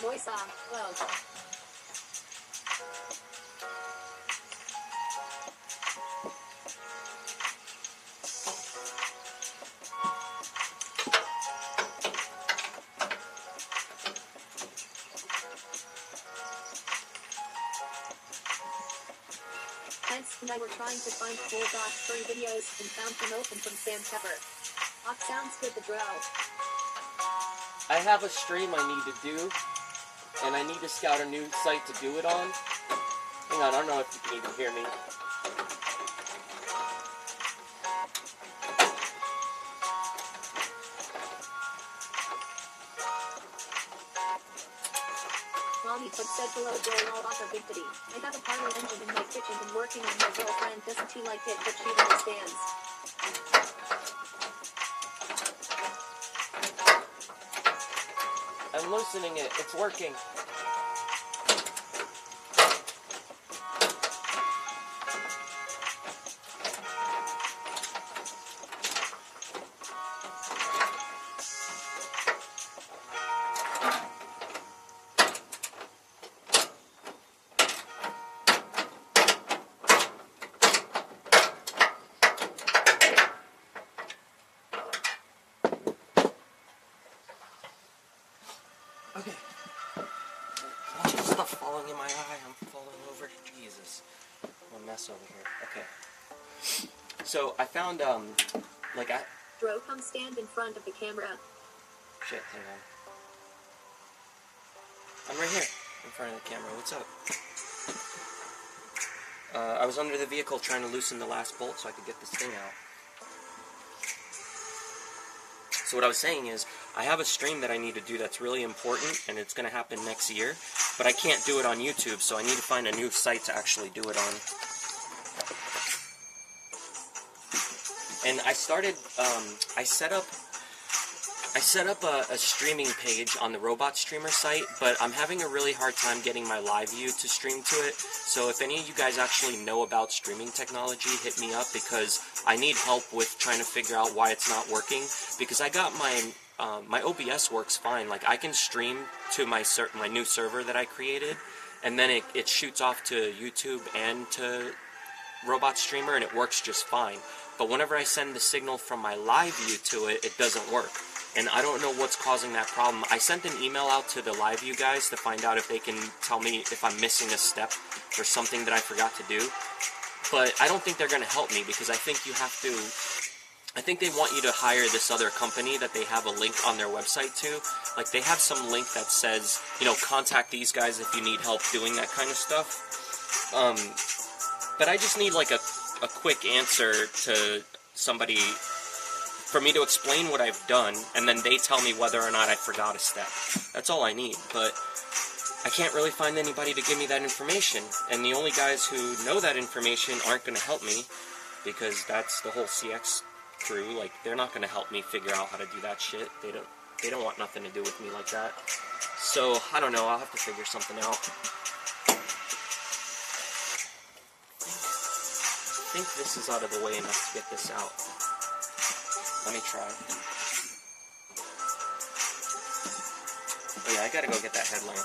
Voice on. Well. Hence, and I were trying to find cool furry videos and found him open from Sam Pepper. Sounds good, the drill. I have a stream I need to do, and I need to scout a new site to do it on. Hang on, I don't know if you can even hear me. Mommy put said below Joel all off her big titty. I have a parlor engine in my kitchen and working on my girlfriend. Doesn't she like it, but she understands. I'm loosening it. It's working. Okay. Oh, stuff falling in my eye. I'm falling over. Jesus. I'm a mess over here. Okay. So, I found, Dro, come stand in front of the camera. Shit, hang on. I'm right here, in front of the camera. What's up? I was under the vehicle trying to loosen the last bolt so I could get this thing out. So what I was saying is, I have a stream that I need to do that's really important, and it's going to happen next year, but I can't do it on YouTube, so I need to find a new site to actually do it on. And I started, I set up a streaming page on the Robot Streamer site, but I'm having a really hard time getting my live view to stream to it. So if any of you guys actually know about streaming technology, hit me up, because I need help with trying to figure out why it's not working. Because I got my OBS works fine. Like, I can stream to my new server that I created, and then it shoots off to YouTube and to Robot Streamer, and it works just fine. But whenever I send the signal from my live view to it, it doesn't work. And I don't know what's causing that problem. I sent an email out to the live view guys to find out if they can tell me if I'm missing a step or something that I forgot to do. But I don't think they're going to help me, because I think you have to... I think they want you to hire this other company that they have a link on their website to. Like, they have some link that says, you know, contact these guys if you need help doing that kind of stuff. But I just need, like, a quick answer to somebody for me to explain what I've done, and then they tell me whether or not I forgot a step. That's all I need, but I can't really find anybody to give me that information, and the only guys who know that information aren't going to help me, because that's the whole CX through. Like, they're not gonna help me figure out how to do that shit. They don't want nothing to do with me like that. So, I don't know, I'll have to figure something out. I think this is out of the way enough to get this out. Let me try. Oh yeah, I gotta go get that headlamp.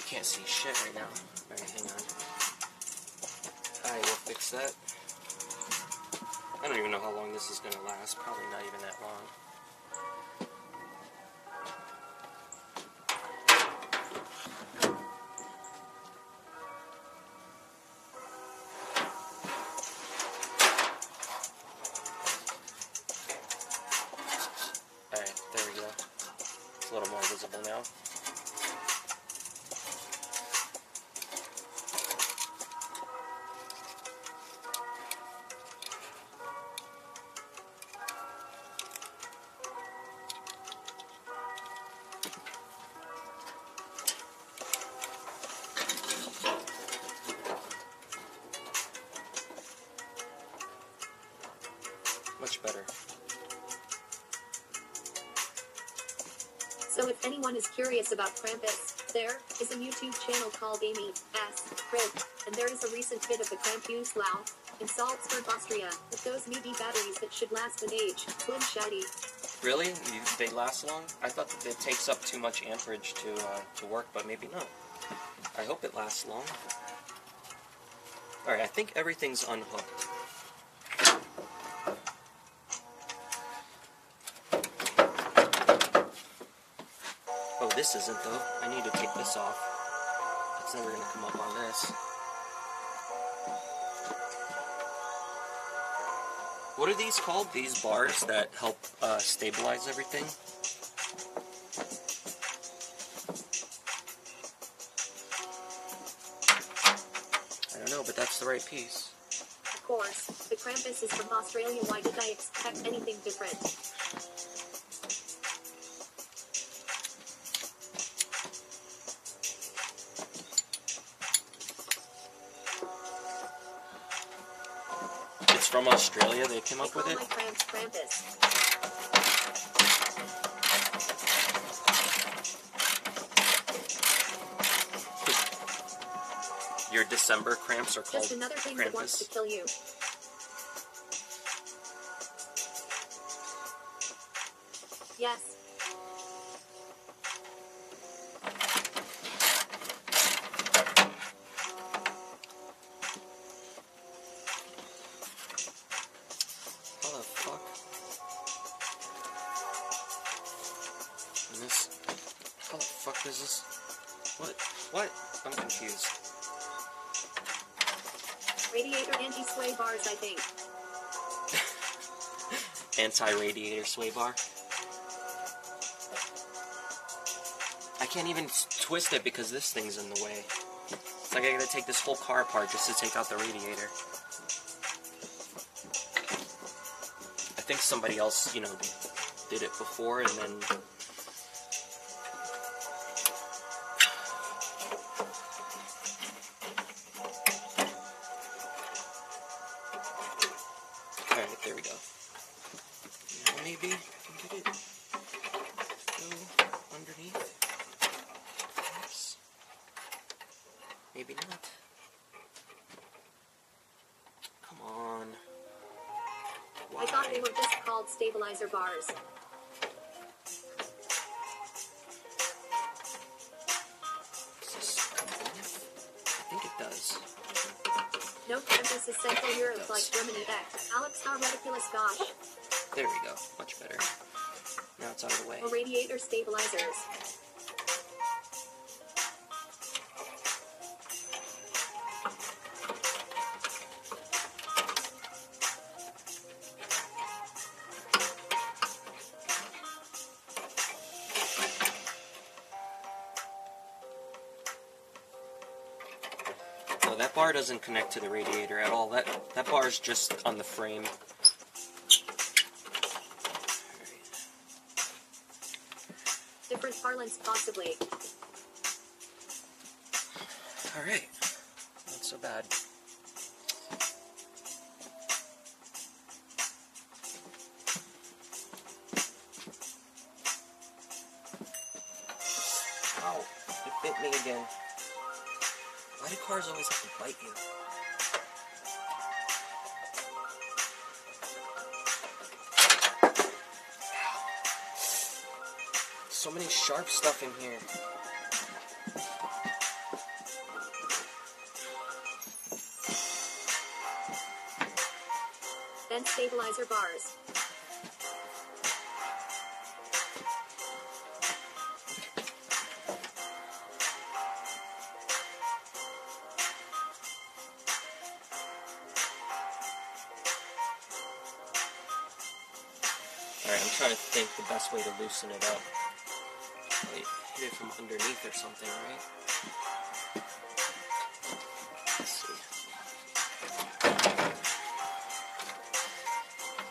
Can't see shit right now. Alright, hang on. I will fix that. I don't even know how long this is going to last. Probably not even that long. Alright, there we go. It's a little more visible now. Much better. So if anyone is curious about Krampus, there is a YouTube channel called Amy S. Crit, and there is a recent vid of the Krampus Lauf in Salzburg, Austria, with those meaty batteries that should last an age. Slim shady. Really? They last long? I thought that it takes up too much amperage to work, but maybe not. I hope it lasts long. Alright, I think everything's unhooked. Oh, this isn't though. I need to take this off. It's never gonna come up on this. What are these called? These bars that help stabilize everything? I don't know, but that's the right piece. Of course, the Krampus is from Australia. Why did I expect anything different? It's from Australia, they came up with it? My Krampus. Your December cramps are called Just another thing Krampus. that wants to kill you. Yes. How the fuck? And this... How the fuck is this? What? What? I'm confused. Radiator anti-sway bars, I think. Anti-radiator sway bar. I can't even twist it because this thing's in the way. It's like I gotta take this whole car apart just to take out the radiator. I think somebody else, you know, did it before and then... Alright, there we go. Now maybe I can get it go underneath. Perhaps. Maybe not. Come on. Why? I thought they were just called stabilizer bars. Does this come off? I think it does. Nope, emphasis Central Europe like Germany X. Alex, how ridiculous, gosh. There we go. Much better. Now it's out of the way. Or radiator stabilizers. No, that bar doesn't connect to the radiator at all. That bar is just on the frame. Different parlance, possibly. Alright. Not so bad. Ow. It bit me again. Why do cars always have to bite you? So many sharp stuff in here. Then stabilizer bars. Alright, I'm trying to think the best way to loosen it up. Like, hit it from underneath or something, right? Let's see.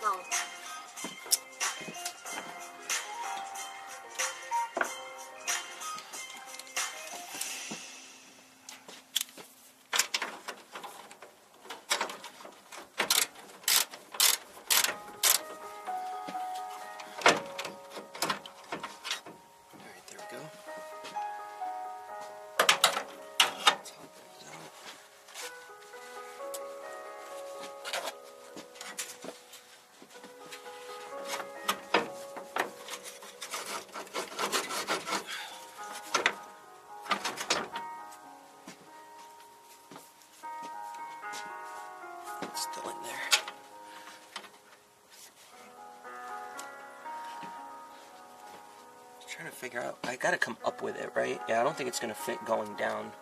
Well, Alright, there we go. Top those out. It's still in there. Trying to figure out. I gotta come up with it, right? Yeah, I don't think it's gonna fit going down.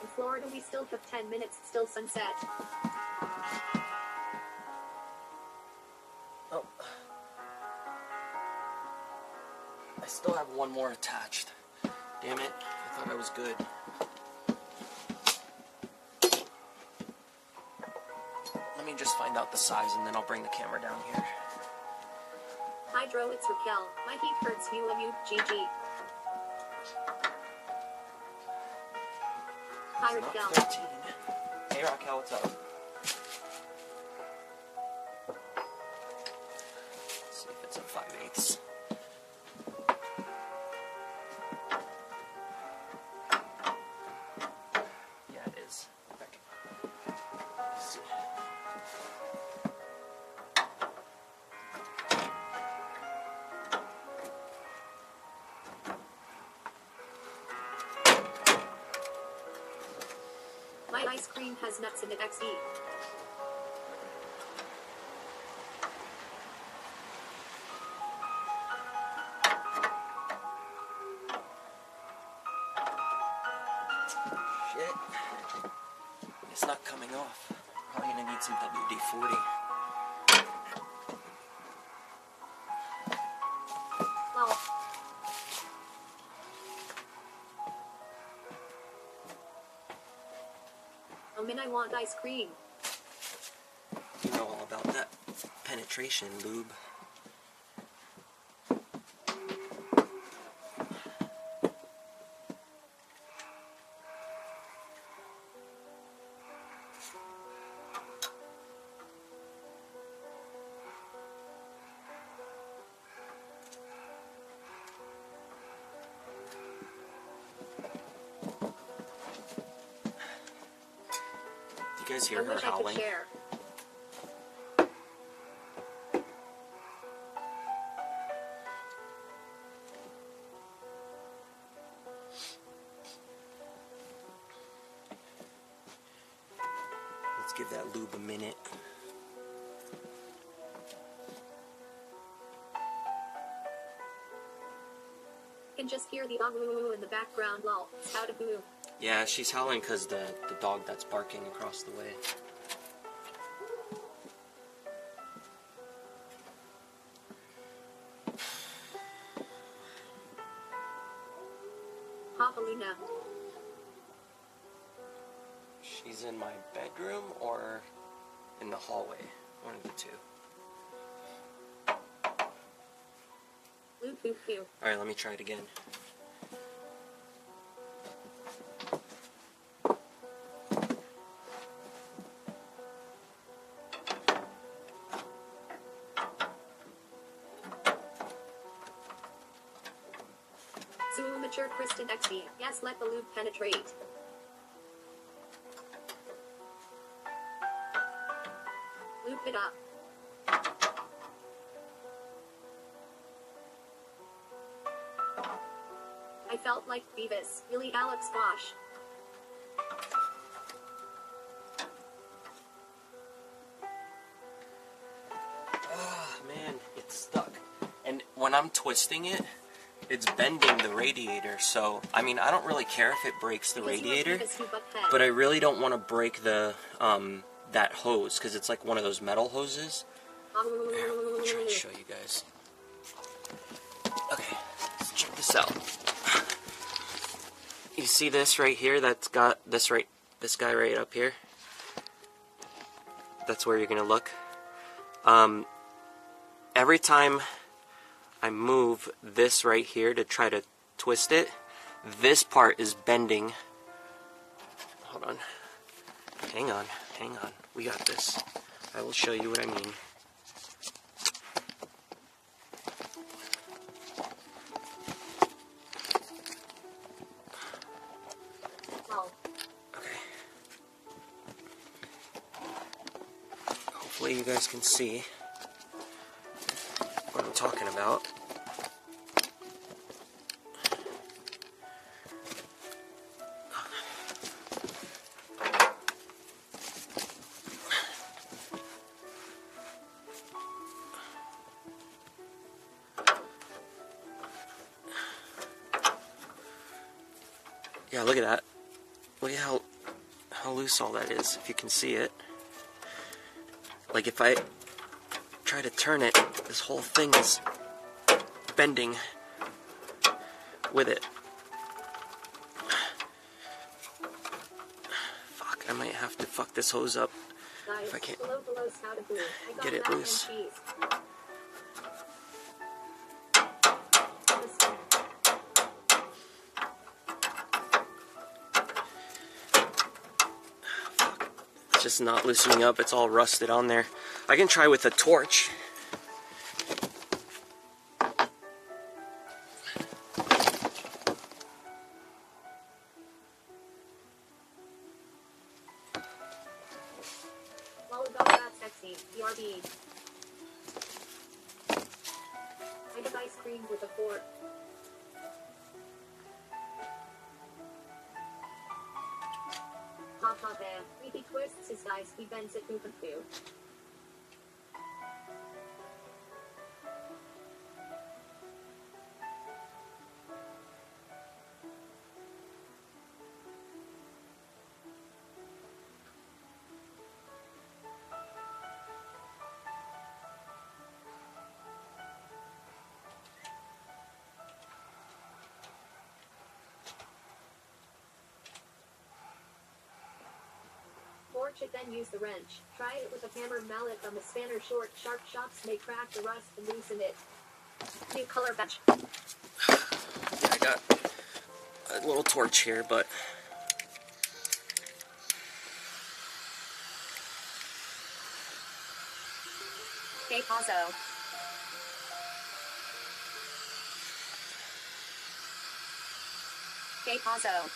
in Florida we still have 10 minutes till sunset. Oh. I still have one more attached. Damn it. I thought I was good. Let me just find out the size and then I'll bring the camera down here. Hydro, it's Raquel. My heat hurts, you, GG. Hi, It's not Raquel. 13. Hey Raquel, what's up? Let's see if it's a 5/8. Yeah, it is. Okay. Let's see. My ice cream has nuts in it, XD. Shit. It's not coming off. Probably gonna need some WD-40. Well, Min, I want ice cream. You know all about that penetration lube. You guys hear I her wish howling? I could share. Let's give that lube a minute. Can just hear the dog in the background. Lol. How to boo. Yeah, she's howling because the dog that's barking across the way. Papalina. She's in my bedroom or in the hallway. One of the two. Loo poo poo. Alright, let me try it again. Zoom mature Kristen XD. Yes, let the lube penetrate. Loop it up. I felt like Beavis. Really, Alex Wash. Oh man, it's stuck. And when I'm twisting it, it's bending the radiator. So, I mean, I don't really care if it breaks the Because you are radiator, Beavis, you butthead. but I really don't want to break the that hose because it's like one of those metal hoses. Here, I'll try and show you guys. Okay, let's check this out. You see this right here? That's got this guy right up here. That's where you're gonna look. Every time I move this right here to try to twist it, this part is bending. Hold on. Hang on. We got this. I will show you what I mean. Well, Okay. Hopefully you guys can see what I'm talking about. Yeah, look at that. Look at how loose all that is, if you can see it. Like if I try to turn it, this whole thing is bending with it. Fuck, I might have to fuck this hose up guys, if I can't below how to boo. I got get it mac and loose. cheese. It's just not loosening up, it's all rusted on there. I can try with a torch. Lollipop that's sexy. BRB. I have ice cream with a fork. Papa Bear. He twists his dice, he bends it poop and poo. torch it, then use the wrench. Try it with a hammer mallet on the spanner. Short, sharp shocks may crack the rust and loosen it. New color bench. Yeah, I got a little torch here, but Hey, Pazzo. Hey, Pazzo.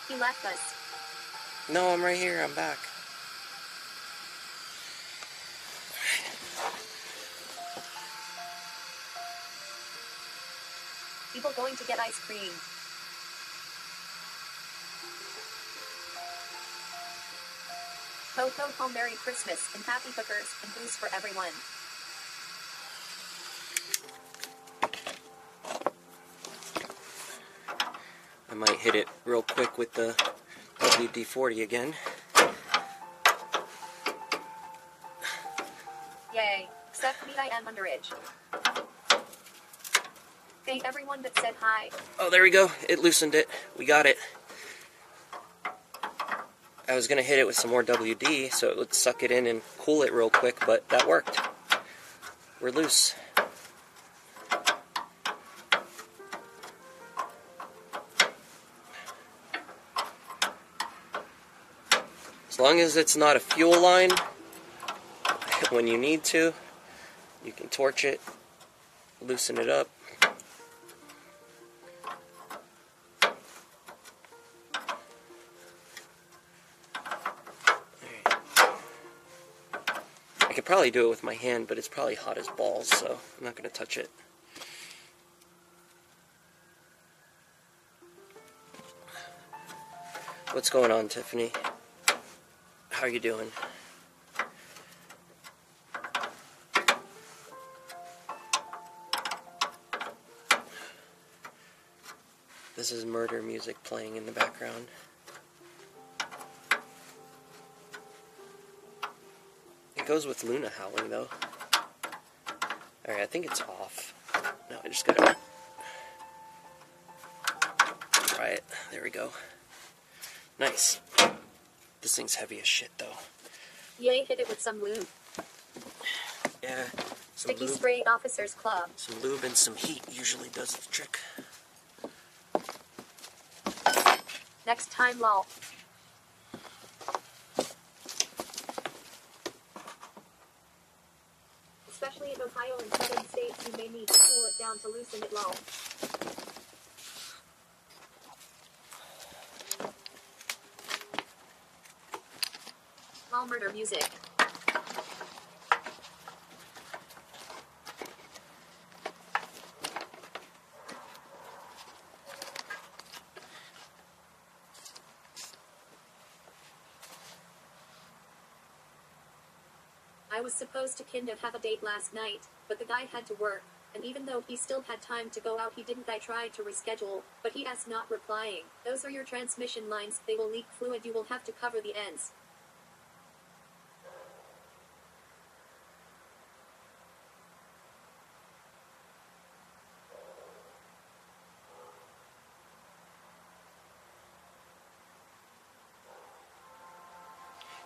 He left us. no, I'm right here. I'm back. People going to get ice cream. Ho ho ho, Merry Christmas and happy hookers and booze for everyone. I might hit it real quick with the WD-40 again. Yay, except me, I am underage. Thank everyone that said hi. Oh, there we go. It loosened it. We got it. I was going to hit it with some more WD so it would suck it in and cool it real quick, but that worked. We're loose. As long as it's not a fuel line, when you need to, you can torch it, loosen it up. I could probably do it with my hand, but it's probably hot as balls, so I'm not going to touch it. What's going on, Tiffany? How are you doing? This is murder music playing in the background. It goes with Luna howling, though. Alright, I think it's off. No, I just gotta try it. There we go. Nice. This thing's heavy as shit, though. Yay, hit it with some lube. Yeah. Sticky lube, Spray Officers Club. some lube and some heat usually does the trick. Next time, lol. Especially in Ohio and southern states, you may need to cool it down to loosen it, lol. Lol murder music. I was supposed to kind of have a date last night, but the guy had to work, and even though he still had time to go out, he didn't. I tried to reschedule, but he asked, not replying. Those are your transmission lines, they will leak fluid, you will have to cover the ends.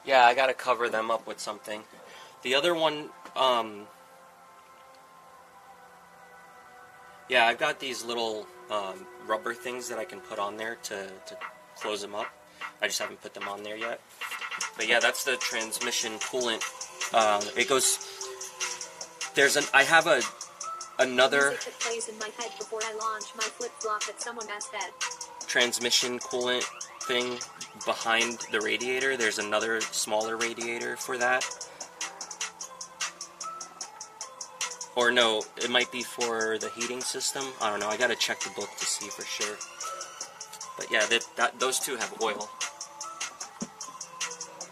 Yeah, I gotta cover them up with something. The other one, yeah, I've got these little rubber things that I can put on there to close them up. I just haven't put them on there yet. But yeah, that's the transmission coolant. It goes. I have another Music that plays in my head before I launch my flip-flop that someone asked that. transmission coolant thing behind the radiator. There's another smaller radiator for that. Or no, it might be for the heating system. I don't know. I gotta check the book to see for sure. But yeah, those two have oil.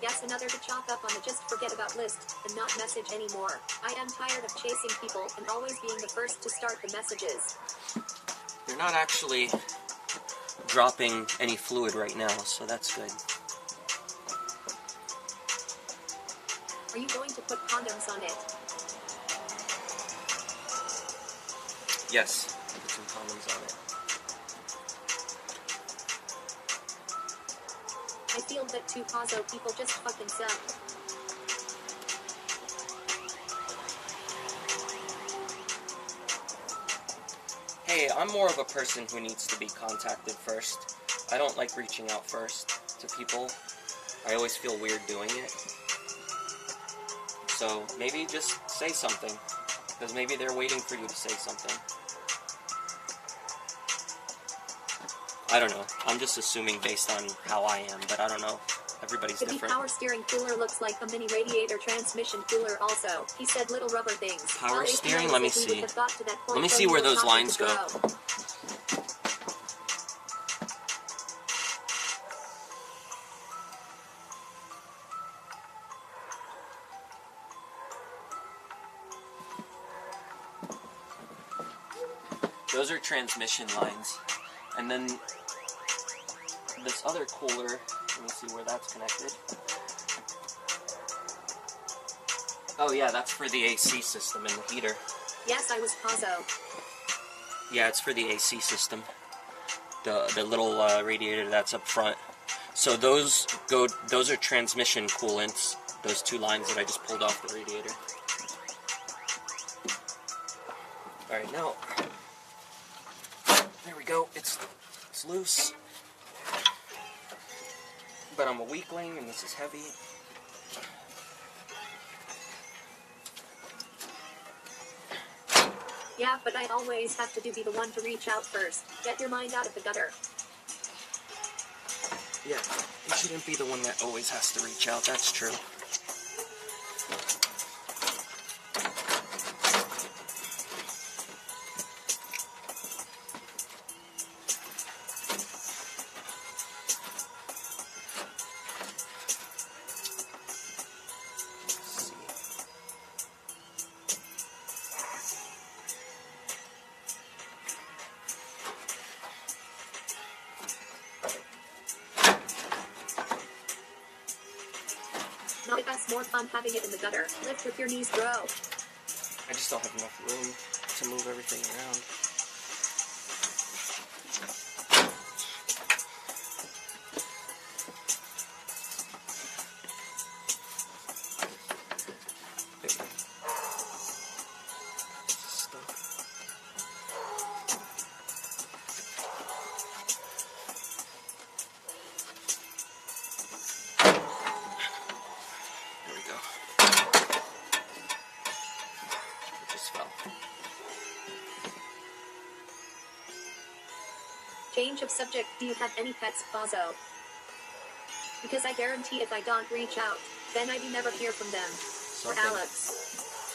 Yes, another to chalk up on the just forget about list and not message anymore. I am tired of chasing people and always being the first to start the messages. You're not actually dropping any fluid right now, so that's good. Are you going to put condoms on it? Yes, put some condoms on it. I feel that two Pazo people just fucking suck. Hey, I'm more of a person who needs to be contacted first. I don't like reaching out first to people. I always feel weird doing it. So maybe just say something, because maybe they're waiting for you to say something. I don't know. I'm just assuming based on how I am, but I don't know. Everybody's The different. power steering cooler looks like a mini radiator transmission cooler also. He said little rubber things. Power steering? Let me see. Let me Let see where those lines go. Those are transmission lines. And then this other cooler, let me see where that's connected. Oh yeah, that's for the AC system and the heater. Yes, I was Pazo. Yeah, it's for the AC system. The little radiator that's up front. So those are transmission coolants. Those two lines that I just pulled off the radiator. All right, now there we go. It's loose. But I'm a weakling, and this is heavy. Yeah, but I always have to be the one to reach out first. Get your mind out of the gutter. Yeah, you shouldn't be the one that always has to reach out. That's true. No, it's more fun having it in the gutter. Lift with your knees, bro. I just don't have enough room to move everything around. Change of subject. Do you have any pets, Pazo? Because I guarantee if I don't reach out, then I do never hear from them. Or Alex.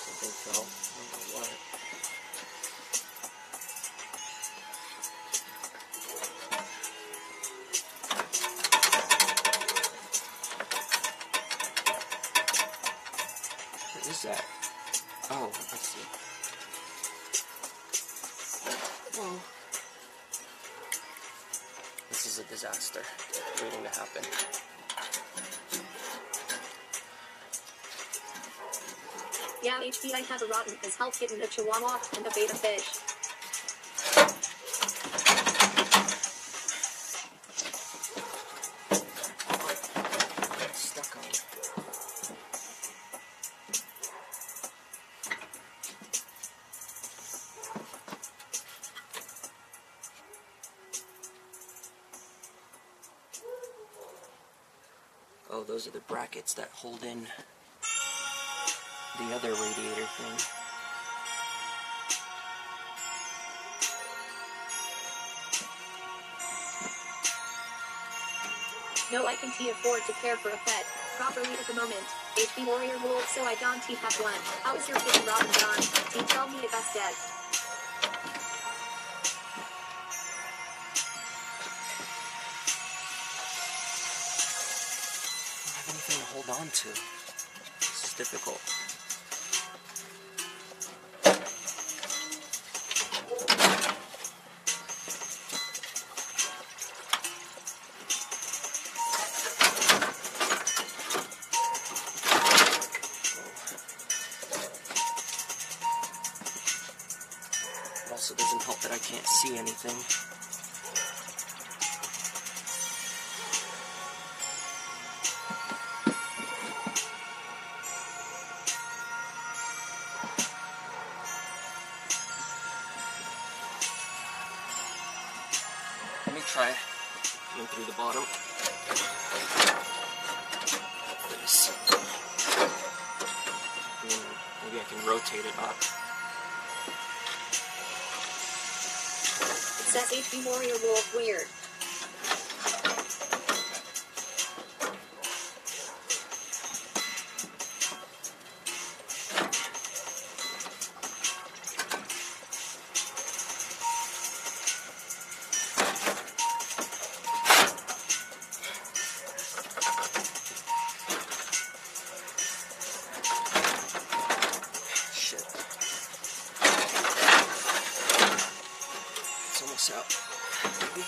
Something fell. I don't know what. What is that? Oh, I see. Whoa. This is a disaster waiting to happen. Yeah, HP, I have a rotten as hell kitten, a chihuahua, and a beta fish. I'm stuck on it. Oh, those are the brackets that hold in the other radiator thing. No, I can't afford to care for a pet properly at the moment. HP warrior rule, so I don't have one. How is your kitten Robin gone? Team, tell me if that's dead. I don't have anything to hold on to. This is difficult. Also, there's can't see anything. Let me try going through the bottom. This. And then maybe I can rotate it up. It says HP Warrior Wolf weird. Out. Maybe.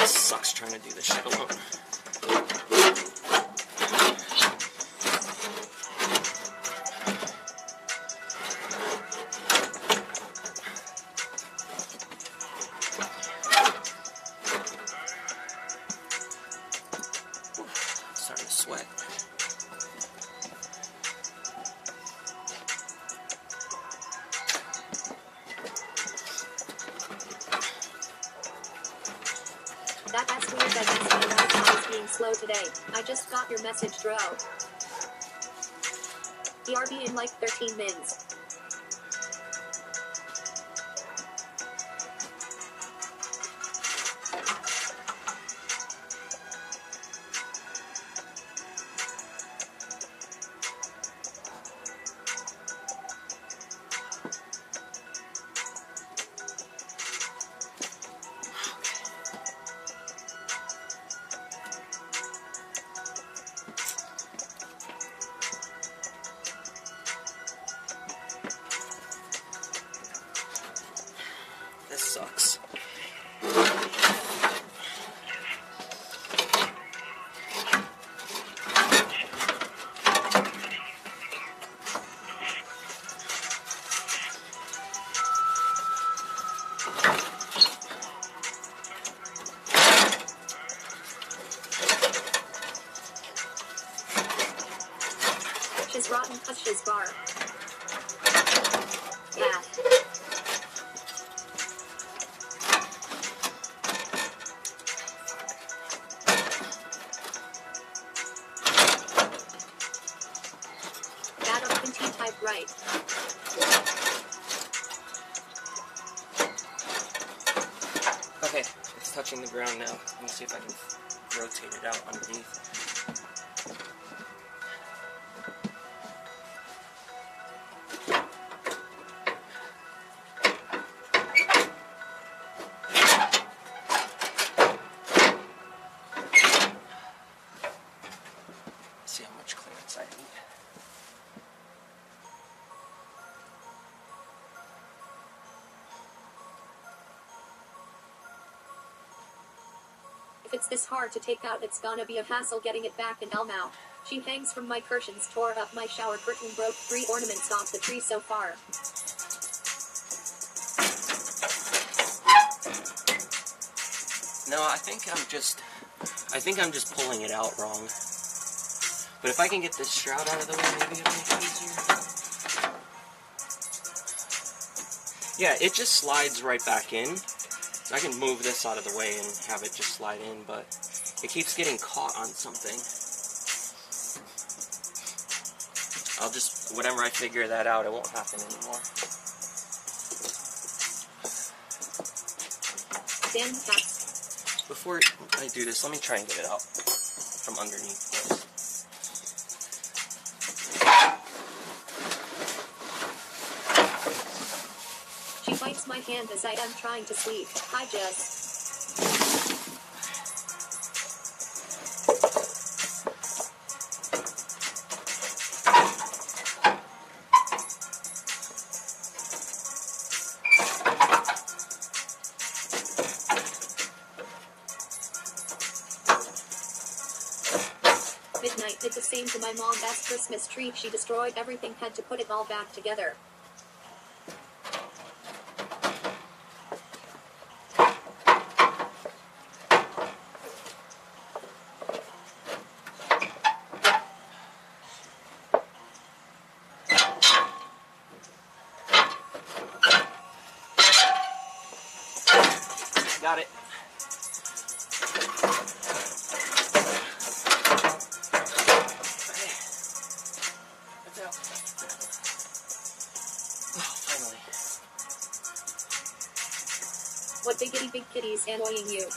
Sucks trying to do this shit alone. Starting to sweat. That's weird that my Wi-Fi is being slow today. I just got your message, Dro. BRB in like 13 mins. This sucks. She's rotten cause she's bar. Yeah. Type right. Okay, it's touching the ground now. Let me see if I can rotate it out underneath. See how much clearance I need. If it's this hard to take out, it's gonna be a hassle getting it back in Elmau. She hangs from my curtains, tore up my shower curtain, broke 3 ornaments off the tree so far. No, I think I'm just pulling it out wrong. But if I can get this shroud out of the way, maybe it'll make it easier. Yeah, it just slides right back in. So I can move this out of the way and have it just slide in, but it keeps getting caught on something. I'll just, whenever I figure that out, it won't happen anymore. Damn cats. Before I do this, let me try and get it out from underneath this. She bites my hand as I am trying to sleep. Hi, Jess. Midnight did the same to my mom's Christmas tree. She destroyed everything, had to put it all back together. Got it. Finally. What biggity big kitties annoying you?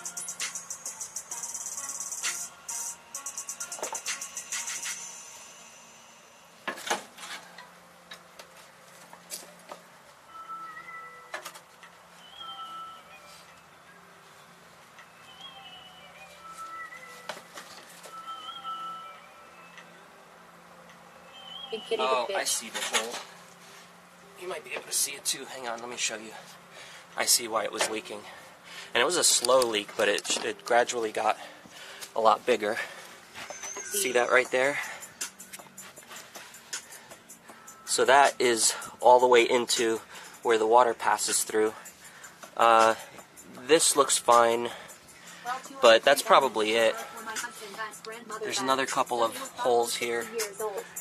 Big kitty, Oh, big I bitch. see the hole. You might be able to see it too. Hang on, let me show you. I see why it was leaking. And it was a slow leak, but it gradually got a lot bigger. See that right there? So that is all the way into where the water passes through. This looks fine, but that's probably it. There's another couple of holes here.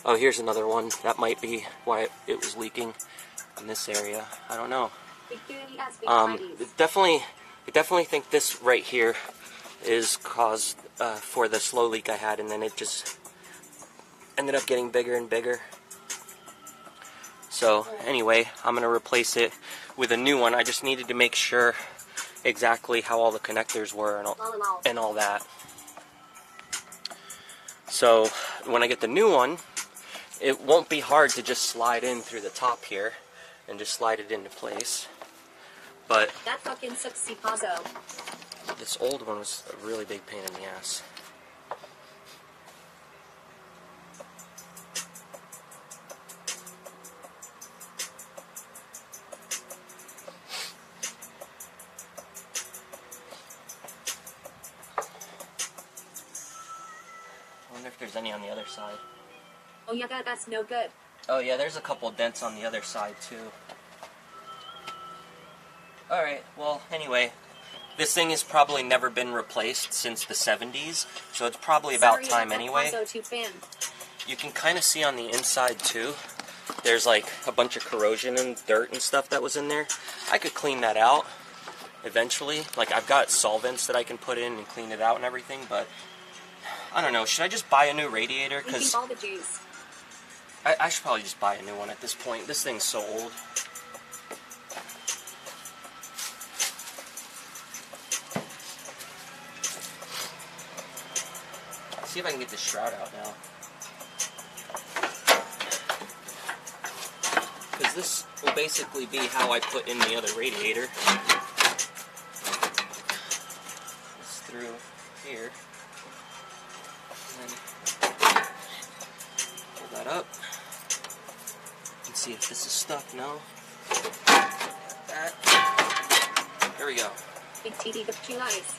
Oh, here's another one. That might be why it was leaking in this area. I don't know. I definitely think this right here is caused for the slow leak I had, and then it just ended up getting bigger and bigger. So anyway, I'm going to replace it with a new one. I just needed to make sure exactly how all the connectors were and all that. So when I get the new one, it won't be hard to just slide in through the top here and just slide it into place. But that fucking sucks, Pazo. This old one was a really big pain in the ass. I wonder if there's any on the other side. Oh yeah, that's no good. Oh yeah, there's a couple dents on the other side too. Alright, well, anyway, this thing has probably never been replaced since the 70s, so it's probably about time anyway. You can kind of see on the inside too, there's like a bunch of corrosion and dirt and stuff that was in there. I could clean that out eventually. Like, I've got solvents that I can put in and clean it out and everything, but I don't know, should I just buy a new radiator? Because I should probably just buy a new one at this point. This thing's so old. See if I can get this shroud out now. Because this will basically be how I put in the other radiator. It's through here. And then pull that up. And see if this is stuck. No. That. There we go. Big TD with 2 eyes.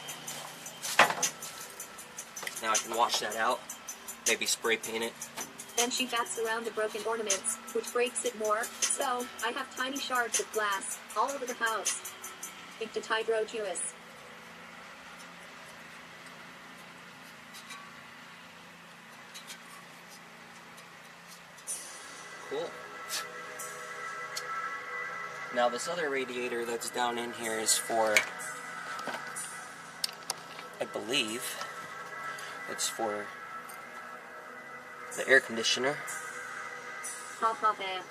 Now I can wash that out, maybe spray paint it. Then she bats around the broken ornaments, which breaks it more, so I have tiny shards of glass all over the house. Big hydrojuice. Cool. Now this other radiator that's down in here is for, I believe, it's for the air conditioner. Ha ha ha.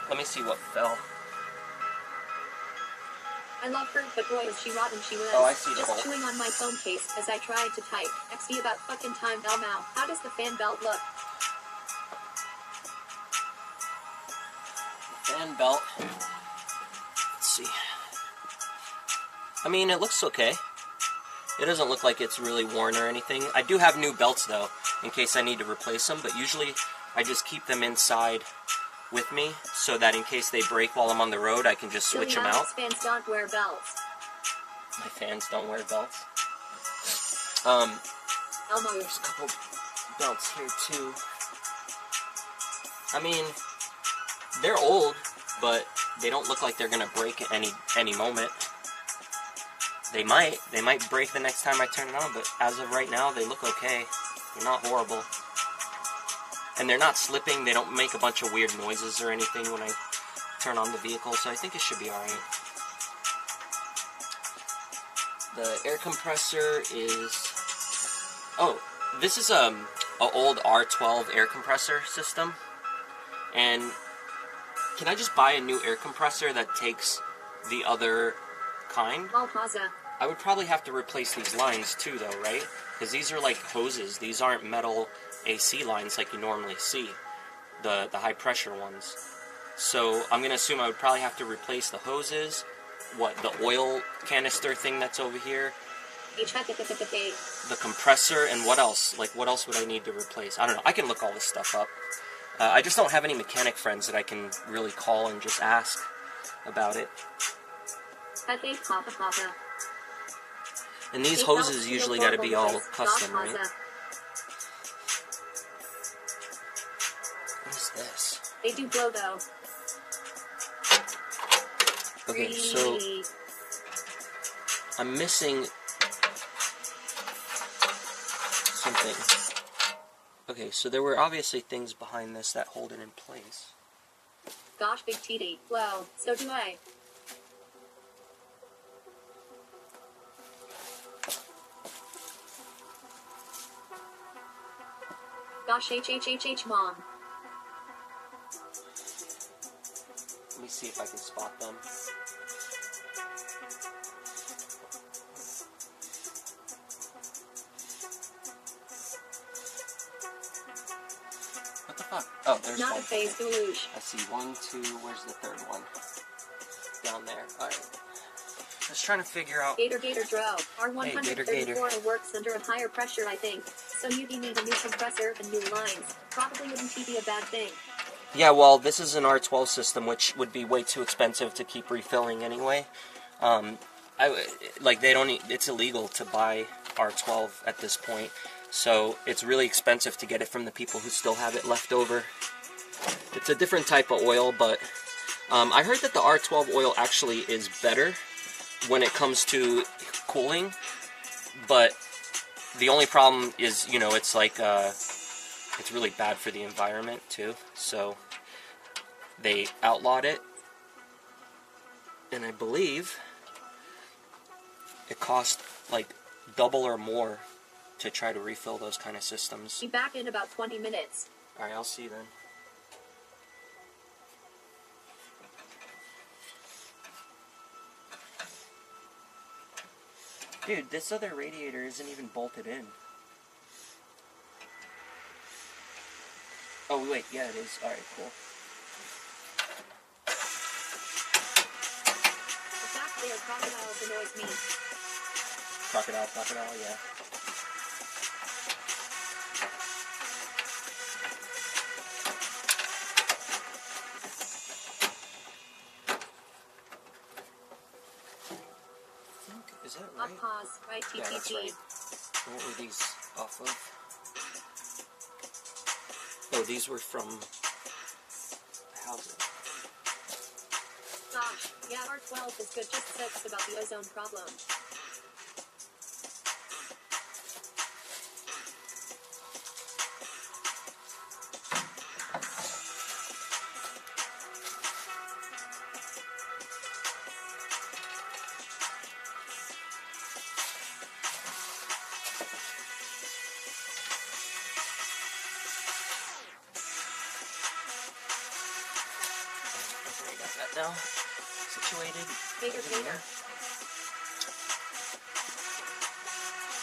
Let me see what fell. I love her, but boy is she rotten. She was Oh, I see the just hole. chewing on my phone case as I tried to type. XD about fucking time. Now. How does the fan belt look? Fan belt. Let's see. I mean, it looks okay. It doesn't look like it's really worn or anything. I do have new belts, though, in case I need to replace them, but usually I just keep them inside with me so that in case they break while I'm on the road, I can just switch them out. Fans don't wear belts. My fans don't wear belts. Elmo. There's a couple belts here, too. I mean, they're old, but they don't look like they're going to break at any moment. They might break the next time I turn it on, but as of right now, they look okay. They're not horrible. And they're not slipping, they don't make a bunch of weird noises or anything when I turn on the vehicle, so I think it should be alright. The air compressor is... Oh, this is a old R12 air compressor system. And can I just buy a new air compressor that takes the other kind? Malpaza. I would probably have to replace these lines too, though, right? Because these are like hoses. These aren't metal AC lines like you normally see, the high pressure ones. So I'm going to assume I would probably have to replace the hoses, the oil canister thing that's over here, the compressor, and what else? Like, what else would I need to replace? I don't know. I can look all this stuff up. I just don't have any mechanic friends that I can really call and just ask about it. And these hoses usually got to be all custom, right? What is this? They do blow, though. Okay, so I'm missing something. Okay, so there were obviously things behind this that hold it in place. Gosh, big TD. Well, so do I. Gosh, mom. Let me see if I can spot them. What the fuck? Oh, there's Not one. a phase deluge. I see 1, 2, where's the third one? Down there. Alright. I was trying to figure out... Gator Dro. R134 Gator. Works under a higher pressure, I think. So you'd need a new compressor and new lines. Probably wouldn't be a bad thing. Yeah, well, this is an R12 system, which would be way too expensive to keep refilling anyway. It's illegal to buy R12 at this point, so it's really expensive to get it from the people who still have it left over. It's a different type of oil, but I heard that the R12 oil actually is better when it comes to cooling, but the only problem is, it's like, it's really bad for the environment, too, so they outlawed it, and I believe it cost, like, double or more to try to refill those kind of systems. Be back in about 20 minutes. Alright, I'll see you then. Dude, this other radiator isn't even bolted in. Oh, wait, yeah, it is. Alright, cool. The fact they are crocodiles annoys me. Crocodile, yeah. Is that right? Pause, right, TTT. Yeah, that's right. What were these off of? Oh, these were from the housing. Gosh, yeah, R12 is good, just sucks about the ozone problem. that now situated. Tater.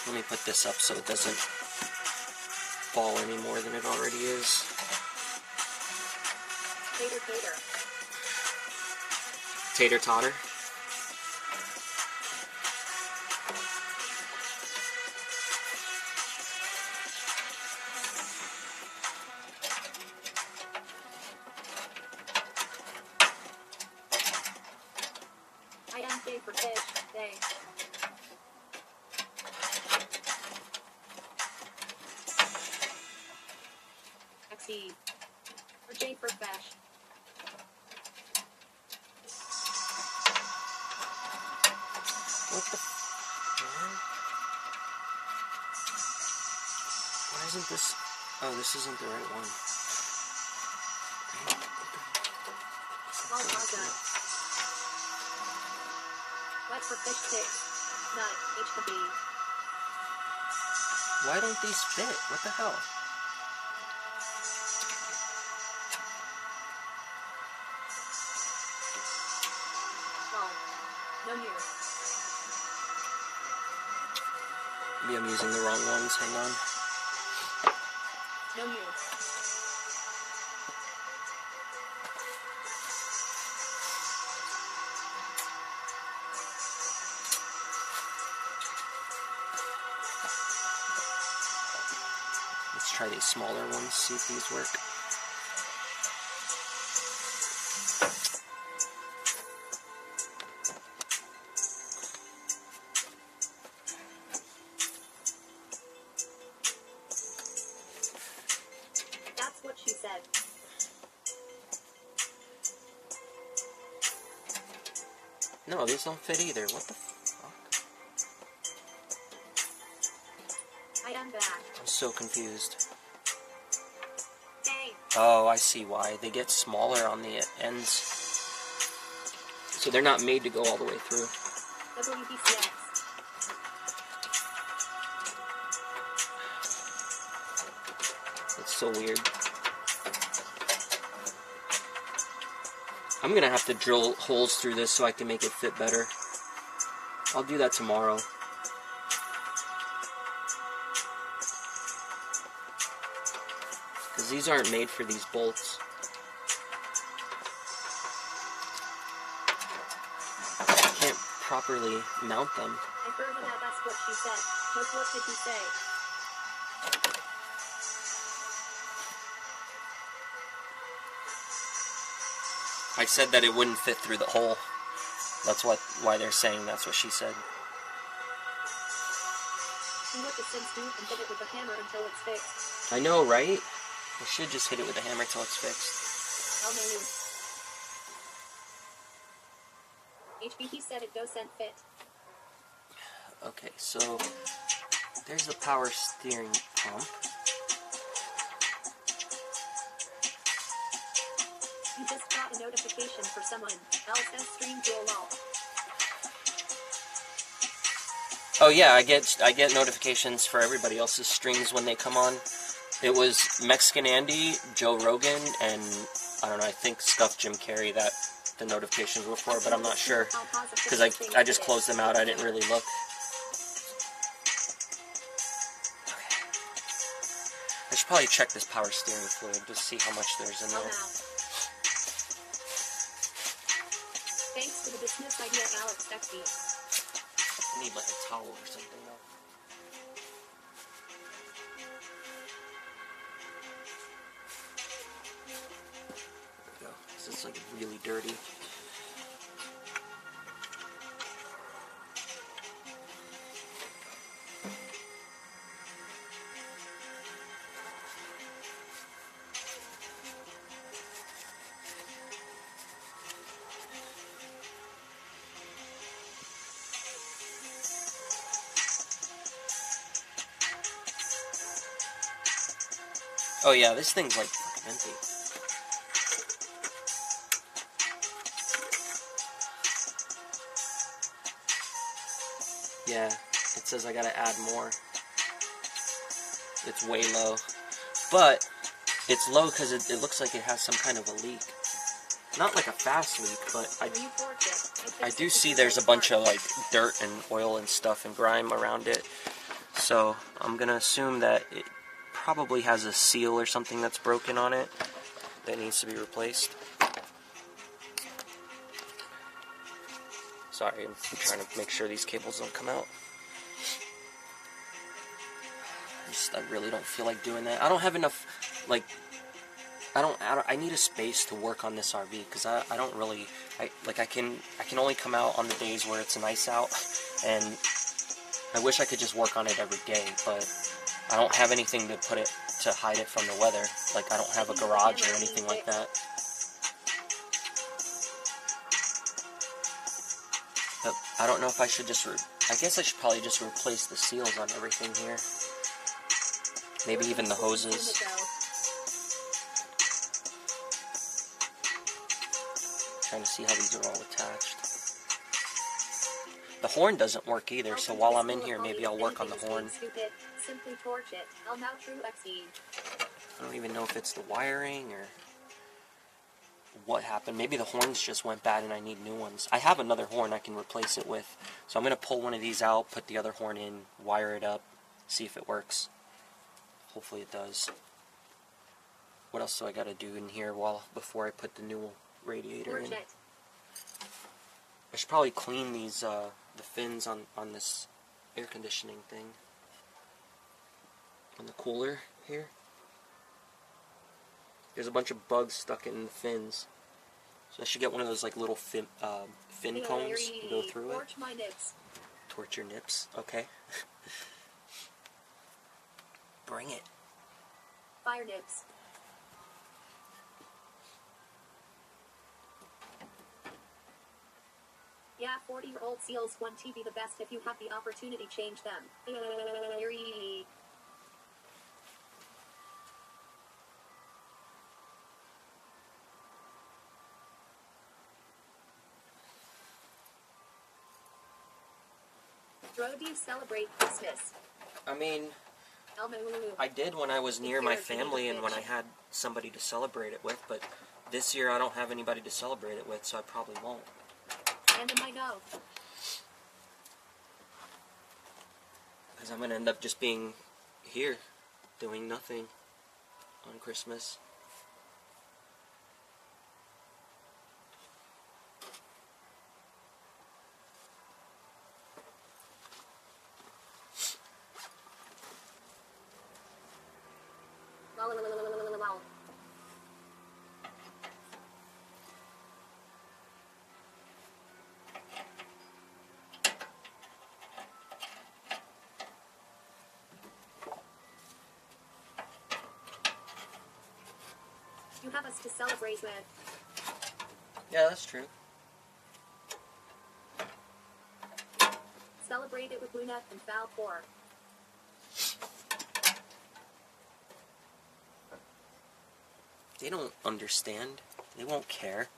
Let me put this up so it doesn't fall any more than it already is. Tater. Tater totter. I am J for fish, they. XE. Or J for fish. What the man? Why isn't this? Oh, this isn't the right one. What for fish sticks? Nut, H for B. Why don't these fit? What the hell? Well, no news. Maybe I'm using the wrong ones. Hang on. No news. Let's try these smaller ones, see if these work. That's what she said. No, these don't fit either. What the fuck? I am back. I'm so confused. Dang. Oh, I see why. They get smaller on the ends. So they're not made to go all the way through. WBCX. It's so weird. I'm gonna have to drill holes through this so I can make it fit better. I'll do that tomorrow. Because these aren't made for these bolts. I can't properly mount them. I heard that that's what she said. Just what did he say? I said that it wouldn't fit through the hole. That's why they're saying that's what she said. Do what the Sims do and hit it with a hammer until it's fixed. I know, right? I should just hit it with a hammer till it's fixed. Oh no. HBP said it doesn't fit. Okay, so there's the power steering pump. You just got a notification for someone else's stream to lol. Oh yeah, I get notifications for everybody else's streams when they come on. It was Mexican Andy, Joe Rogan, and I don't know, I think Scuff Jim Carrey that the notifications were for, but I'm not sure. Because I just closed them out, I didn't really look. Okay. I should probably check this power steering fluid to see how much there's in there. Thanks for the business idea, Alex Dexy. I need like a towel or something though. There we go. This is like really dirty. Oh yeah, this thing's like fucking empty. Yeah, it says I gotta add more. It's way low. But it's low because it looks like it has some kind of a leak. not like a fast leak, but You torch it. I do see there's a bunch of like dirt and oil and stuff and grime around it. So I'm gonna assume that it probably has a seal or something that's broken on it that needs to be replaced. Sorry, I'm trying to make sure these cables don't come out. I really don't feel like doing that. I don't have enough, like, I need a space to work on this RV, because I don't really, I can only come out on the days where it's nice out, and I wish I could just work on it every day, but I don't have anything to put it, to hide it from the weather. Like, I don't have a garage or anything like that. But I don't know if I should just, I guess I should probably just replace the seals on everything here. Maybe even the hoses. Trying to see how these are all attached. The horn doesn't work either, so while I'm in here, maybe I'll work on the horn. Simply torch it. I'll now true XE. I don't even know if it's the wiring or what happened. Maybe the horns just went bad and I need new ones. I have another horn I can replace it with. So I'm going to pull one of these out, put the other horn in, wire it up, see if it works. Hopefully it does. What else do I got to do in here before I put the new radiator in? I should probably clean these the fins on this air conditioning thing. On the cooler here. There's a bunch of bugs stuck in the fins. So I should get one of those like little fin combs and go through it. Torch my nips. Torch your nips? Okay. Bring it. Fire nips. Yeah, 40-year-old seals want to be the best if you have the opportunity. Change them. How do you celebrate Christmas? I mean, I did when I was near my family and when I had somebody to celebrate it with, but this year I don't have anybody to celebrate it with, so I probably won't. And then I know. Because I'm going to end up just being here, doing nothing on Christmas. You have us to celebrate with. Yeah, that's true. Celebrate it with Luna and Foul 4. They don't understand. They won't care.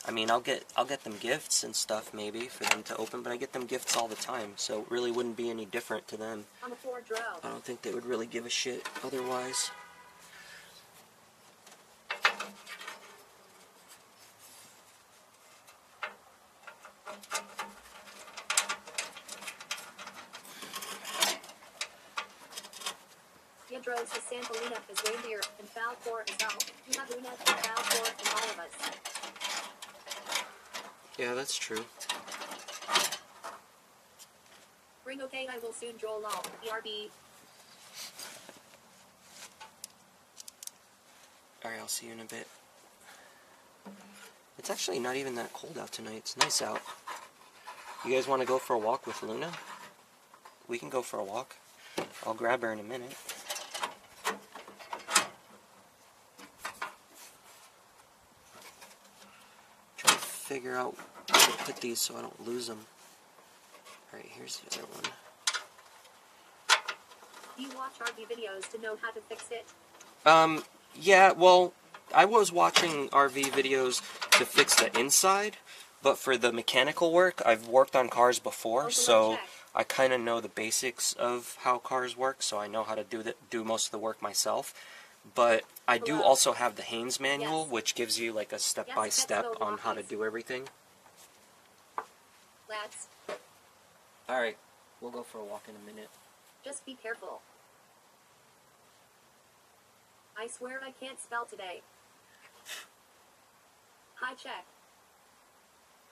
I mean, I'll get them gifts and stuff maybe for them to open, but I get them gifts all the time, so it really wouldn't be any different to them. On the floor, Dro. I don't think they would really give a shit otherwise. Yadros is Santa Luna is reindeer and Foul 4 is elf. You have Luna and Foul 4 and all of us. Yeah, that's true. Ring okay, I will soon Joel lol. ERB. Alright, I'll see you in a bit. It's actually not even that cold out tonight. It's nice out. You guys want to go for a walk with Luna? We can go for a walk. I'll grab her in a minute. Trying to figure out where to put these so I don't lose them. Alright, here's the other one. Do you watch RV videos to know how to fix it? Yeah, well, I was watching RV videos to fix the inside, but for the mechanical work, I've worked on cars before, so I kind of know the basics of how cars work, so I know how to do most of the work myself. But I do Hello. also have the Haynes manual, Yes. which gives you like a Yes, step-by-step let's go on how to walkies. do everything. Lads, Alright, we'll go for a walk in a minute. just be careful. I swear I can't spell today. Hi, check.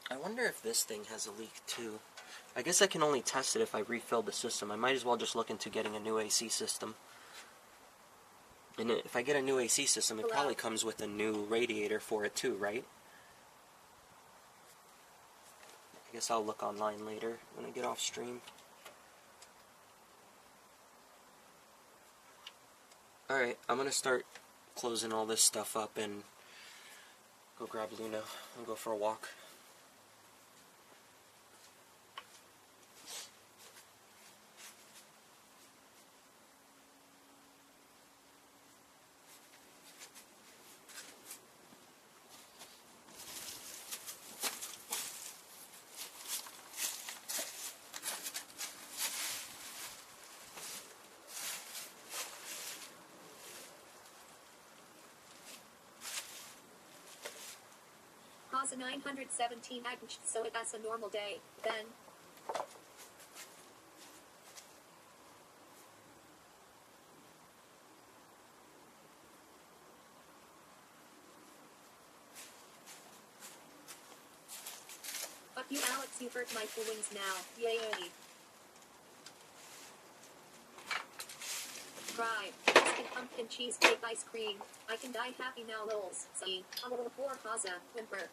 I wonder if this thing has a leak too. I guess I can only test it if I refill the system. I might as well just look into getting a new AC system. And if I get a new AC system, it Hello. probably comes with a new radiator for it too, right? I guess I'll look online later when I get off stream. Alright, I'm gonna start closing all this stuff up and go grab Luna and go for a walk. Cause a 917 average, so it has a normal day. Then, fuck you, Alex, you hurt my feelings now. Yay. Cry. Biscuit pumpkin cheesecake ice cream. I can die happy now, lols. See. A little poor Haza. Whimper.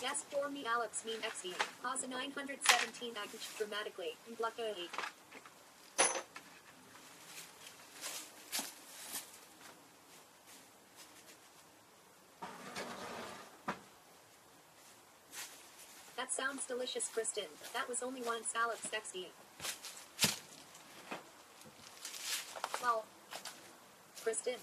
Yes, for me, Alex, mean XD. Haza 917 average dramatically. Luckily. That sounds delicious, Kristen. That was only once, Alex XD. Well, Kristen.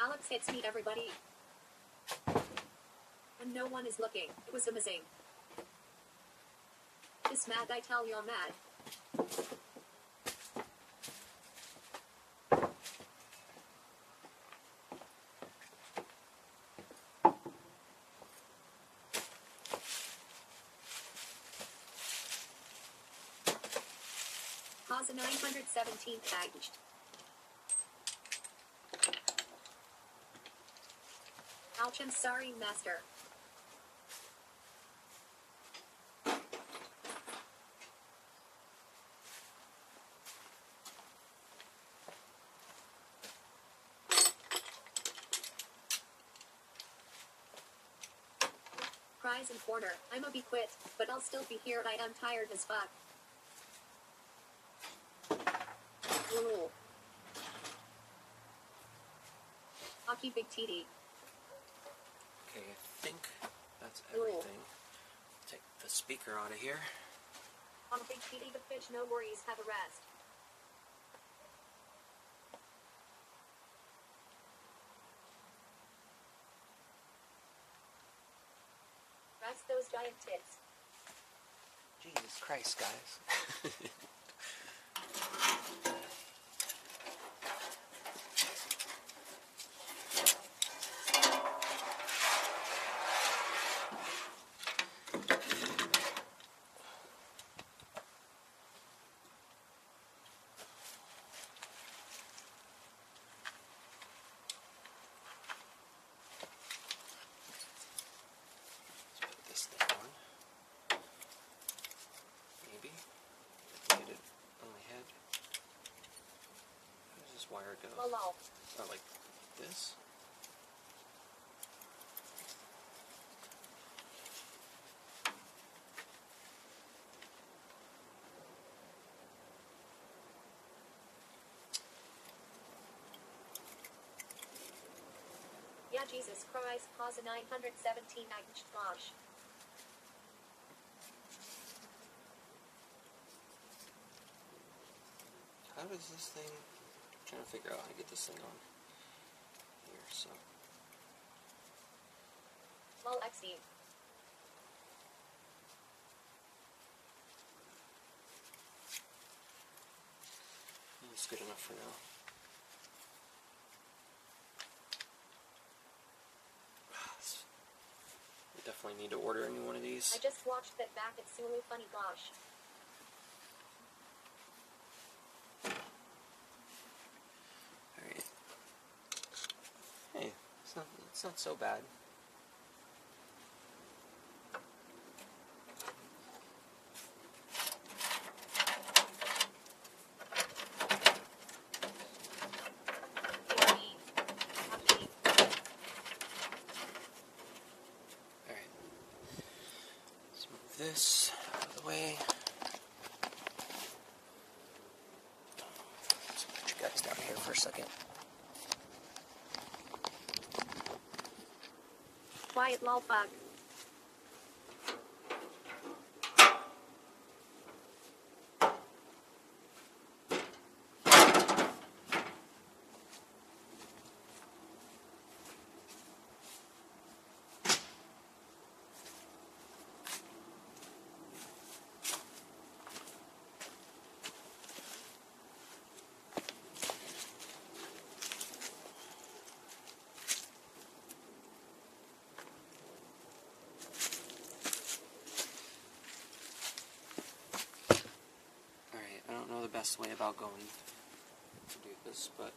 Alex hits me, everybody. When no one is looking. It was amazing. This mad, I tell you're mad. Cause a 917 package. Ouch, I'm sorry, master. Cries in corner. I'ma be quit, but I'll still be here. I am tired as fuck. Rule. Hockey big TD. Okay, I think that's Cool. everything. Take the speaker out of here. On big TD the fish, no worries, have a rest. Rest those giant tits. Jesus Christ, guys. Let's put this thing on. Maybe. Get it on my head. Where does this wire go? Lol. Oh, like this? Jesus Christ, pause a 917 gosh. How does this thing... I'm trying to figure out how to get this thing on here, so... Lol XD. It's good enough for now. We definitely need to order a new one of these. I just watched that back at Sulu funny gosh. Alright. Hey, it's not so bad. This out of the way. Let's put you guys down here for a second. Quiet lol bug. I don't know the best way about going to do this, but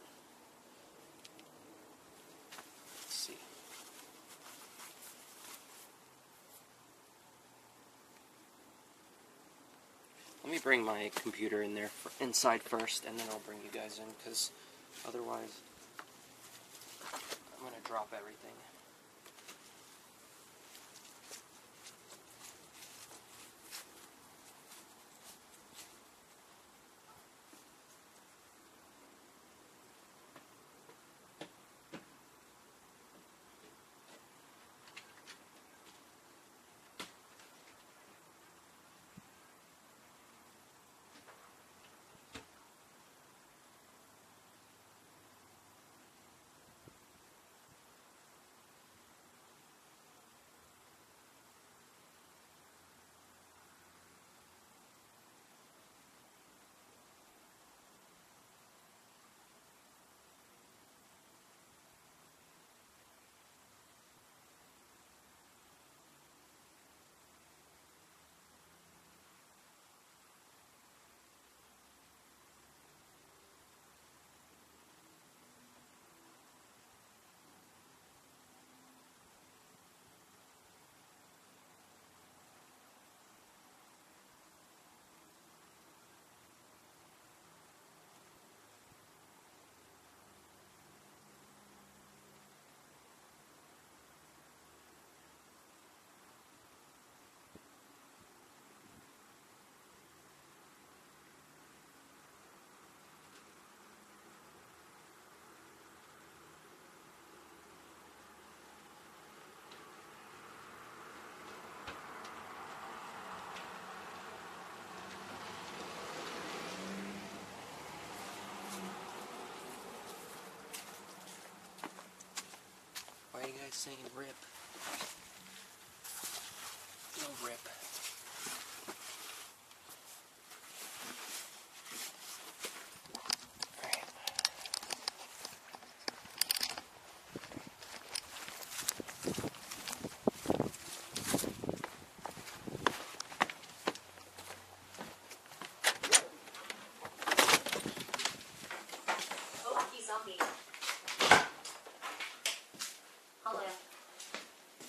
let's see. Let me bring my computer in there inside first, and then I'll bring you guys in, because otherwise I'm going to drop everything. Why are you guys saying rip? No rip. Alright. Oh, he's on me. Hello.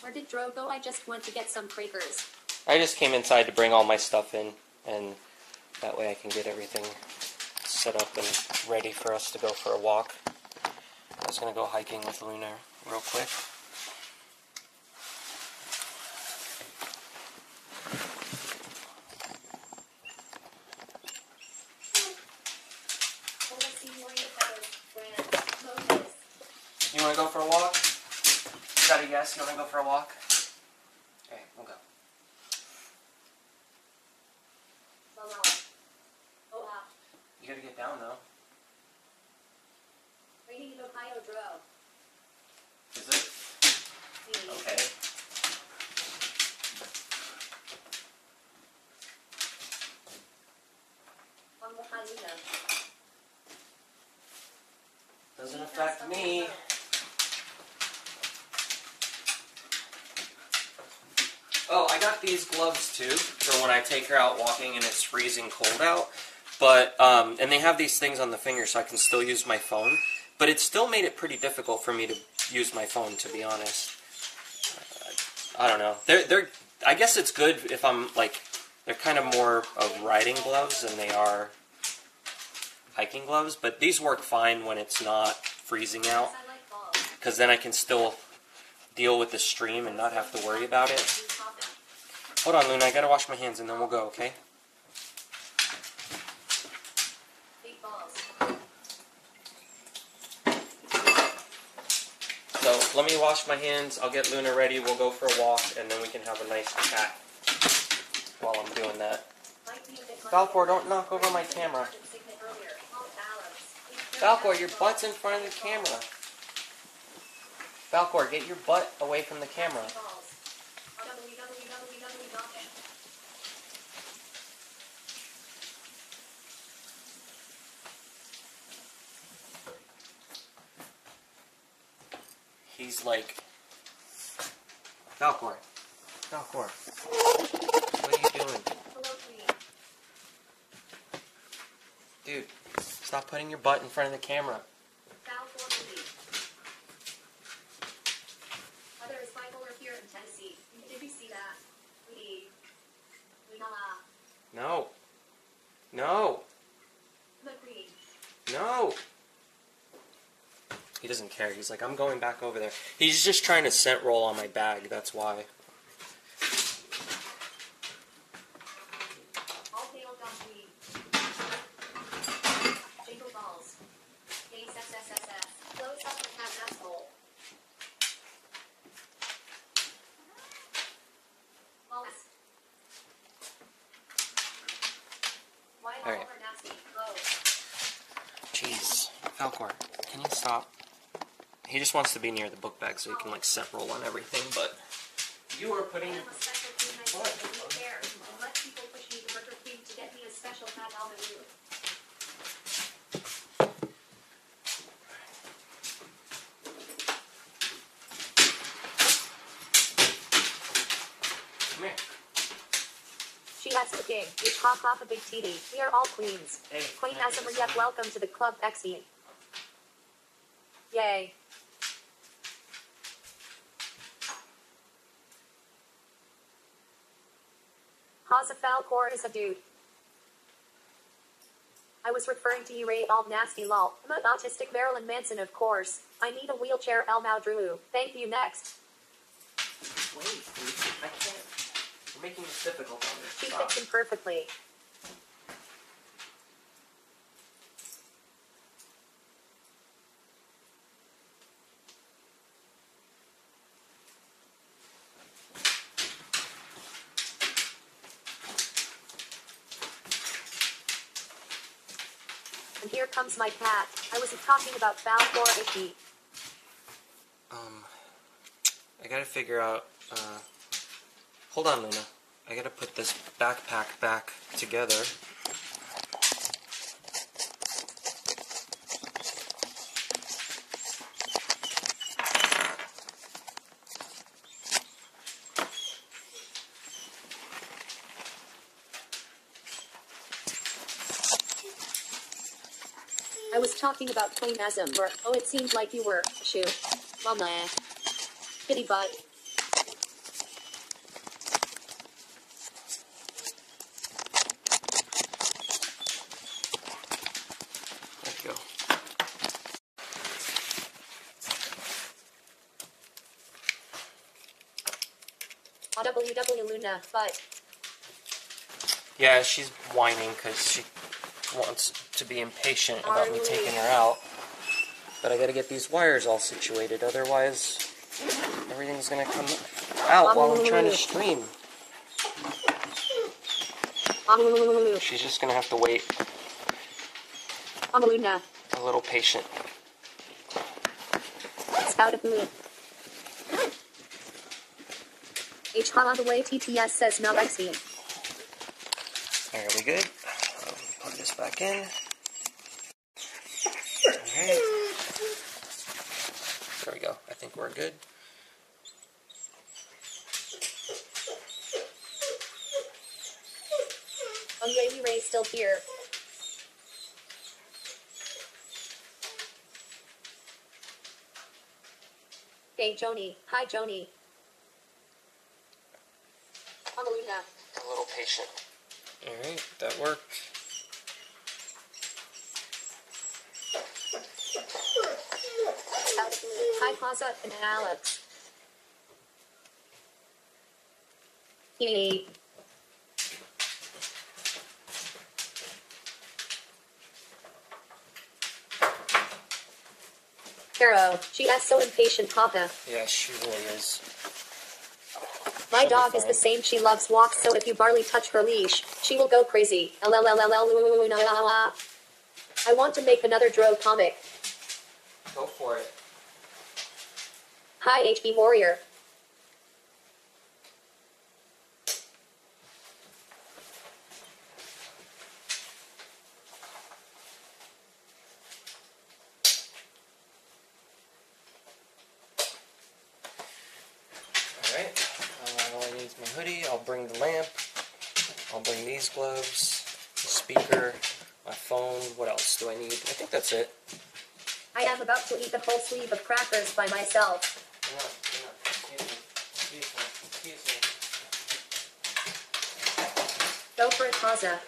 Where did Dro go? I just went to get some crackers. I just came inside to bring all my stuff in, and that way I can get everything set up and ready for us to go for a walk. I was going to go hiking with Luna real quick. You want to go for a walk? Max, you want to go for a walk? Okay, we'll go. You gotta get down, though. Raining in Ohio, Dro. Is it? Okay. Doesn't affect me. Oh, I got these gloves too for when I take her out walking and it's freezing cold out. But and they have these things on the finger so I can still use my phone. But it still made it pretty difficult for me to use my phone, to be honest. I don't know. They're I guess it's good if I'm like, they're kind of more of riding gloves than they are hiking gloves. But these work fine when it's not freezing out, because then I can still deal with the stream and not have to worry about it. Hold on, Luna, I gotta wash my hands and then we'll go, okay? So, let me wash my hands, I'll get Luna ready, we'll go for a walk, and then we can have a nice chat while I'm doing that. Falcor, don't knock over my camera. Falcor, your butt's in front of the camera. Falcor, get your butt away from the camera. He's like, Falcor, Falcor, what are you doing? Dude, stop putting your butt in front of the camera. There is bipolar here in Tennessee. Did you see that? No. No. No. He doesn't care. He's like, I'm going back over there. He's just trying to scent roll on my bag. That's why. Alright. Jeez. Falcor, can you stop? He just wants to be near the book bag so he can like scent roll on everything, but you are putting what? Come here. She has the king. You pop off a big TD. We are all queens. Hey, Queen Asmr, yet welcome to the club XE. Yay. Haza Falcor is a dude. I was referring to you, Ray, all nasty lol. I'm an autistic Marilyn Manson, of course. I need a wheelchair, El Maudru. Thank you, next. Wait, dude. I can't. You're making this difficult on me. She fits him perfectly. And here comes my cat. I wasn't talking about Falcor, is he? I gotta figure out, hold on, Luna. I gotta put this backpack back together. I was talking about Queen Asmr. Oh, it seemed like you were. Shoo. Mama. Kitty butt. There you go. WW Luna, but. Yeah, she's whining because she wants to be impatient about me taking her out. But I gotta get these wires all situated, otherwise everything's Nothing's gonna come out while I'm trying to stream. She's just gonna have to wait. A little patient. On the way, TTS says no vaccine. Alright, we good? Plug this back in. Alright. There we go. I think we're good. Yay, Ray's still here. Hey, Joni. Hi, Joni. A little patient. Alright, that worked. Hi, Plaza and Alex. Hey. Caro, she is so impatient, Papa. Yeah, she really is. My dog is the same. She loves walks, so if you barely touch her leash, she will go crazy. I want to make another Dro comic. Go for it. Hi, HB Warrior. Alright, all I need is my hoodie. I'll bring the lamp. I'll bring these gloves, the speaker, my phone. What else do I need? I think that's it. I am about to eat the whole sleeve of crackers by myself. Excuse me. Go for it, Plaza.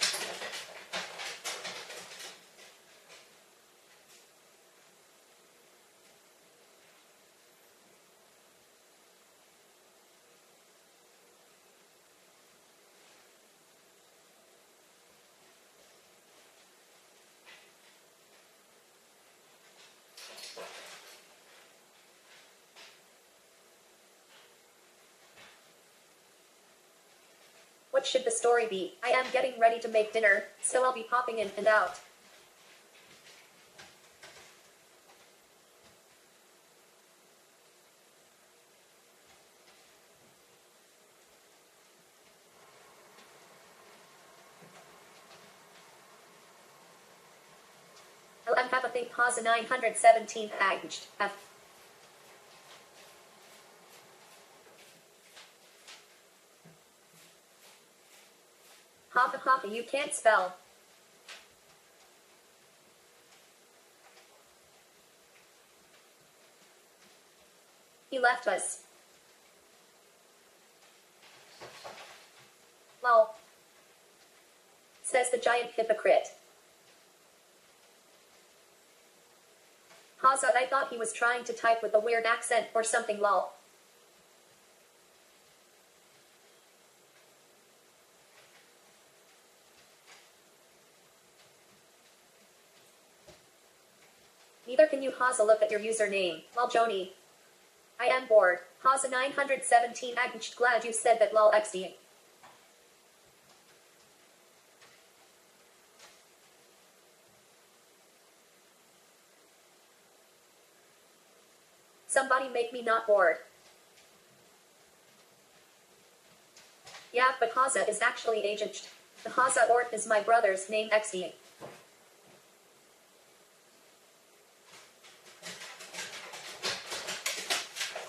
What should the story be? I am getting ready to make dinner, so I'll be popping in and out. I'm have a thing pause 917 packaged. Hoppa, you can't spell. He left us. Lol. Says the giant hypocrite. Hazard, I thought he was trying to type with a weird accent or something, lol. Neither can you, Haza. Look at your username. Lol Joni. I am bored. Haza 917 Agnched. Glad you said that, lol XD. Somebody make me not bored. Yeah, but Haza is actually Agnched. The Haza Ort is my brother's name XD.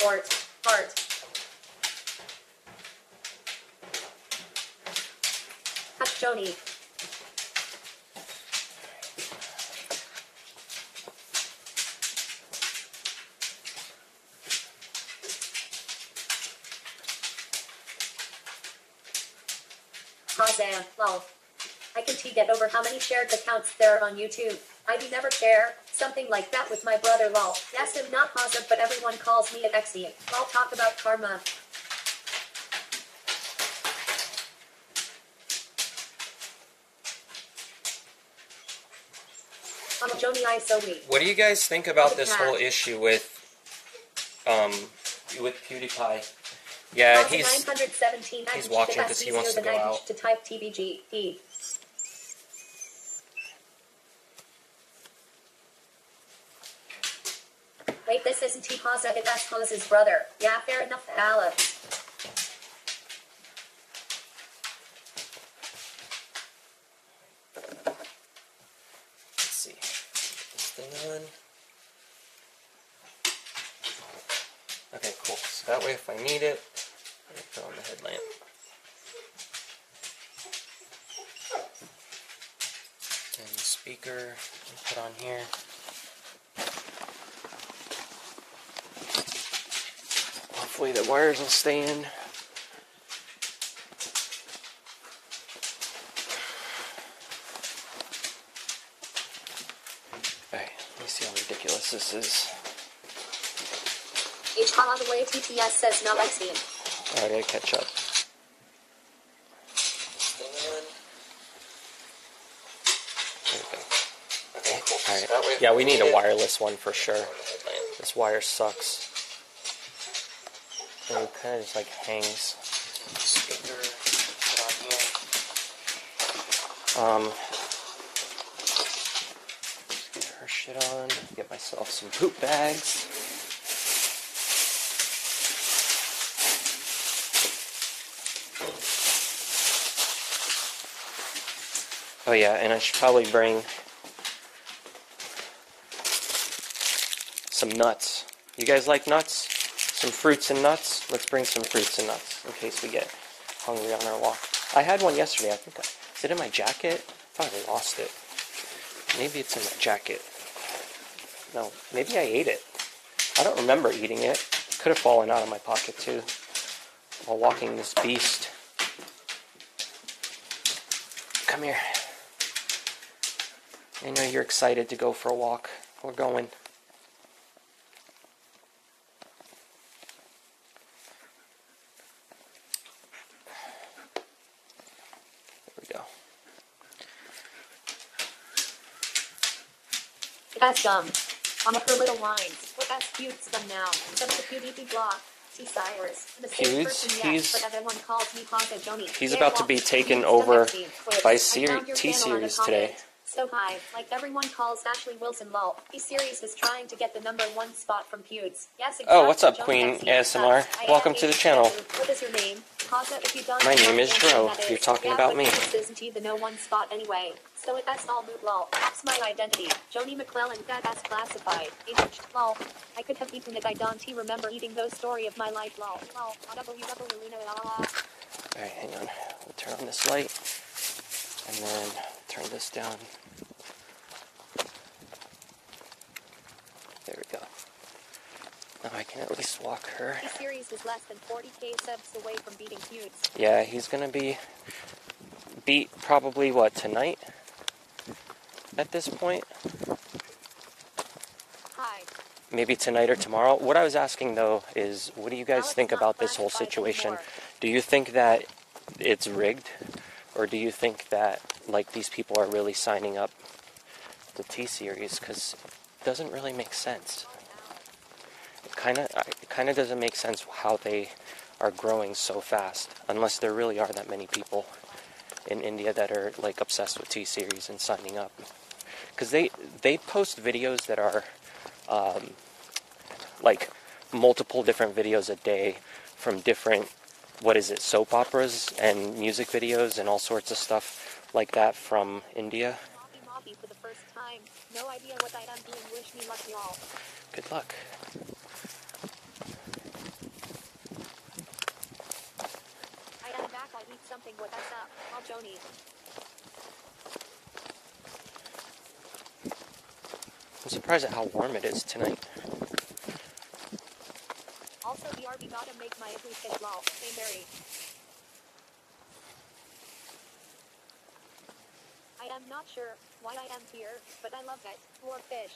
Ort. Heart. Hush Joni. Kazan, lol. I can get over how many shared accounts there are on YouTube. I do never share something like that with my brother, lol. Yes, I'm not positive, but everyone calls me an XD. Lol, talk about karma. Joni, I so weak. What do you guys think about this whole issue with with PewDiePie. Yeah, he's 917. he's watching because he wants to go out. To type TBG. Wait, this isn't T-positive, that's Hose's brother. Yeah, fair enough, Alex. Let's see. Put this thing on. Okay, cool. So that way if I need it, I can put on the headlamp. And the speaker, I'll put on here. Hopefully the wires will stay in. Alright, let me see how ridiculous this is. H. By the way, TTS says no vaccine. Alright, I catch up. Alright, yeah, we need a wireless one for sure. This wire sucks. And it kind of just like hangs. Speaker, put on here. Get her shit on. Get myself some poop bags. Oh yeah, and I should probably bring some nuts. You guys like nuts? Some fruits and nuts? Let's bring some fruits and nuts in case we get hungry on our walk. I had one yesterday. I think is it in my jacket? I thought I lost it. Maybe it's in my jacket. No, maybe I ate it. I don't remember eating it. Could have fallen out of my pocket too while walking this beast. Come here. I know you're excited to go for a walk. We're going. That's dumb. On her little lines. What that's cute them now. Instead of the PewDiePie block. See Cyrus. The same person yet, but everyone calls me Papa Joni. He's about to be taken over by T-Series today. So hi, like everyone calls Ashley Wilson lol. T-Series was trying to get the #1 spot from Pewds. Yes, exactly. Oh, what's up, Queen ASMR? Welcome to the channel. What is your name? My name is Dro. You're talking about me. This isn't the #1 spot anyway. So that's all moot lol. That's my identity. Joni McClellan, that's classified. Lol. I could have eaten it. I don't remember eating those story of my life lol. Lol. Alright, hang on. We'll turn on this light. And then turn this down. There we go. Now I can at least walk her. T-Series is less than 40k subs away from beating Pewds. Yeah, he's gonna be beat probably, what, tonight? At this point? Hi. Maybe tonight or tomorrow. What I was asking, though, is what do you guys think about this whole situation? Do you think that it's rigged? Or do you think that, like, these people are really signing up to T-Series? Because it doesn't really make sense. It kind of doesn't make sense how they are growing so fast, unless there really are that many people in India that are, like, obsessed with T-Series and signing up. Because they post videos that are, like, multiple different videos a day from different, what is it, soap operas and music videos and all sorts of stuff like that from India. For the first time. No idea what I am doing. Wish me luck, y'all. Good luck. I am back. I need something. What that's up? I'll Joni. I'm surprised at how warm it is tonight. Also, the RB gotta make my ugly fish lol. Hey, Mary. I am not sure why I am here, but I love it. More fish.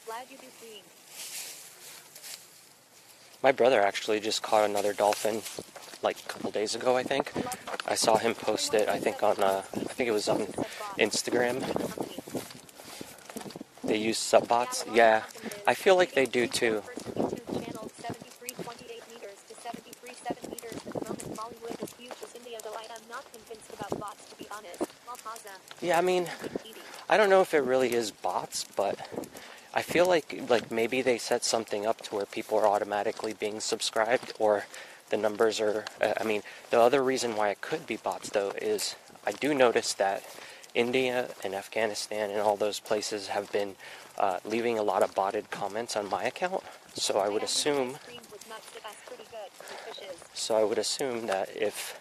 Glad you do clean. My brother actually just caught another dolphin like a couple days ago, I think. I saw him post it, I think it was on Instagram. They use sub-bots? Yeah, I feel like they do too. Yeah, I mean, I don't know if it really is bots, but I feel like maybe they set something up to where people are automatically being subscribed, or the numbers are, I mean, the other reason why it could be bots, though, is I do notice that India and Afghanistan and all those places have been leaving a lot of botted comments on my account, so I would assume that if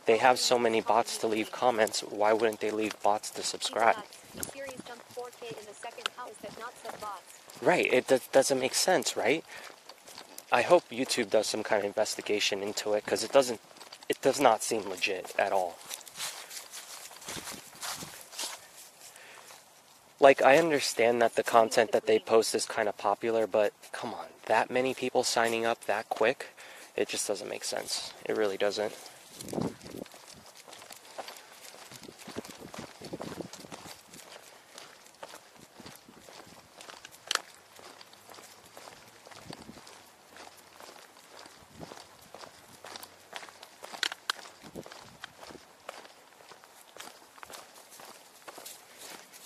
they have so many bots to leave comments, why wouldn't they leave bots to subscribe? Right, it doesn't make sense, right? I hope YouTube does some kind of investigation into it, because it does not seem legit at all. Like, I understand that the content that they post is kind of popular, but come on, that many people signing up that quick, it just doesn't make sense. It really doesn't.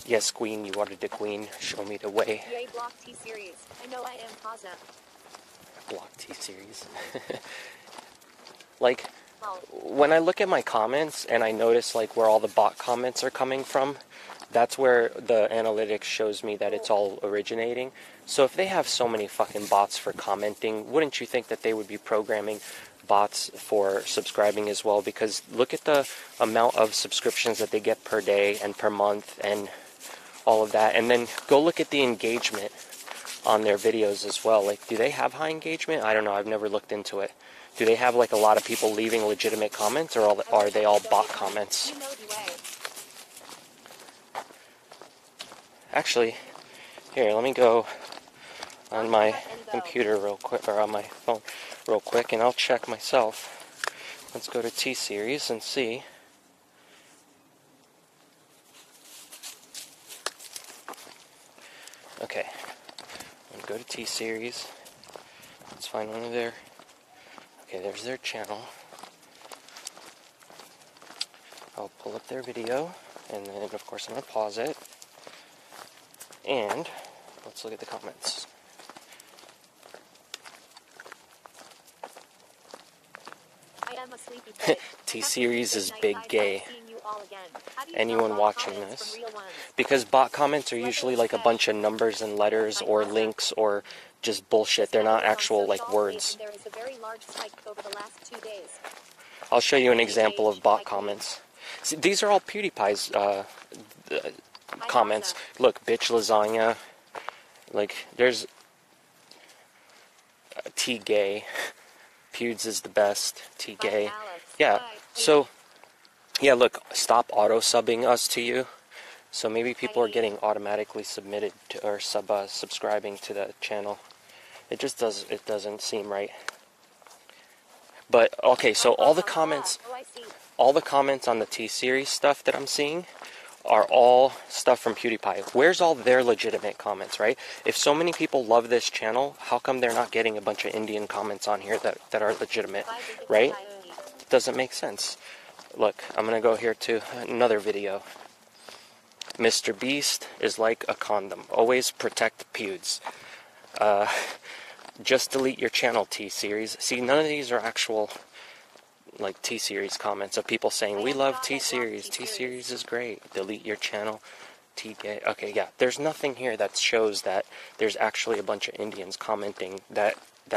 Yes, Queen, you wanted to Queen. Show me the way. Yay, block T-Series. I know I am Paza. Block T-Series. Like, when I look at my comments and I notice, like, where all the bot comments are coming from, that's where the analytics shows me that it's all originating. So if they have so many fucking bots for commenting, wouldn't you think that they would be programming bots for subscribing as well? Because look at the amount of subscriptions that they get per day and per month and all of that, and then go look at the engagement on their videos as well. Like, do they have high engagement? I don't know, I've never looked into it. Do they have like a lot of people leaving legitimate comments, or are they all bot comments? Actually, here, let me go on my computer real quick, or on my phone real quick, and I'll check myself. Let's go to T-Series and see. Okay, I'm gonna go to T-Series. Let's find one of their... Okay, there's their channel. I'll pull up their video, and then, of course, I'm gonna pause it. And let's look at the comments. T-Series is big gay. Anyone watching this? Because bot comments are usually like a bunch of numbers and letters or links or just bullshit. They're not actual like words. I'll show you an example of bot comments. See, these are all PewDiePie's comments. Look, bitch lasagna. Like, there's T-gay. Pewds is the best. T-gay. Yeah, so, yeah, look, stop auto-subbing us to you. So maybe people are getting automatically submitted to, or subscribing to the channel. It just doesn't seem right. But, okay, so all the comments on the T-Series stuff that I'm seeing are all stuff from PewDiePie. Where's all their legitimate comments, right? If so many people love this channel, how come they're not getting a bunch of Indian comments on here that are legitimate, right? Doesn't make sense. Look, I'm gonna go here to another video. Mr. Beast is like a condom. Always protect pewds. Just delete your channel, T-Series. See, none of these are actual, like, T-Series comments of people saying, we love T-Series. T-Series is great. Delete your channel. T-gay. Okay, yeah. There's nothing here that shows that there's actually a bunch of Indians commenting that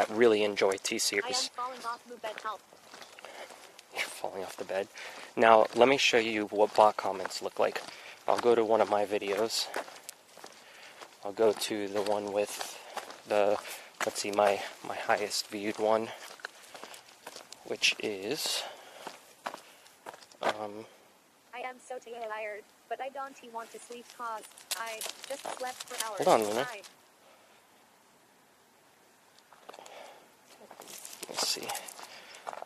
really enjoy T-Series. You're falling off the bed. Now, let me show you what bot comments look like. I'll go to one of my videos. I'll go to the one with the, let's see, my highest viewed one, which is, I am so tired, but I don't want to sleep cause I just slept for hours. Hold on, Luna. Let's see.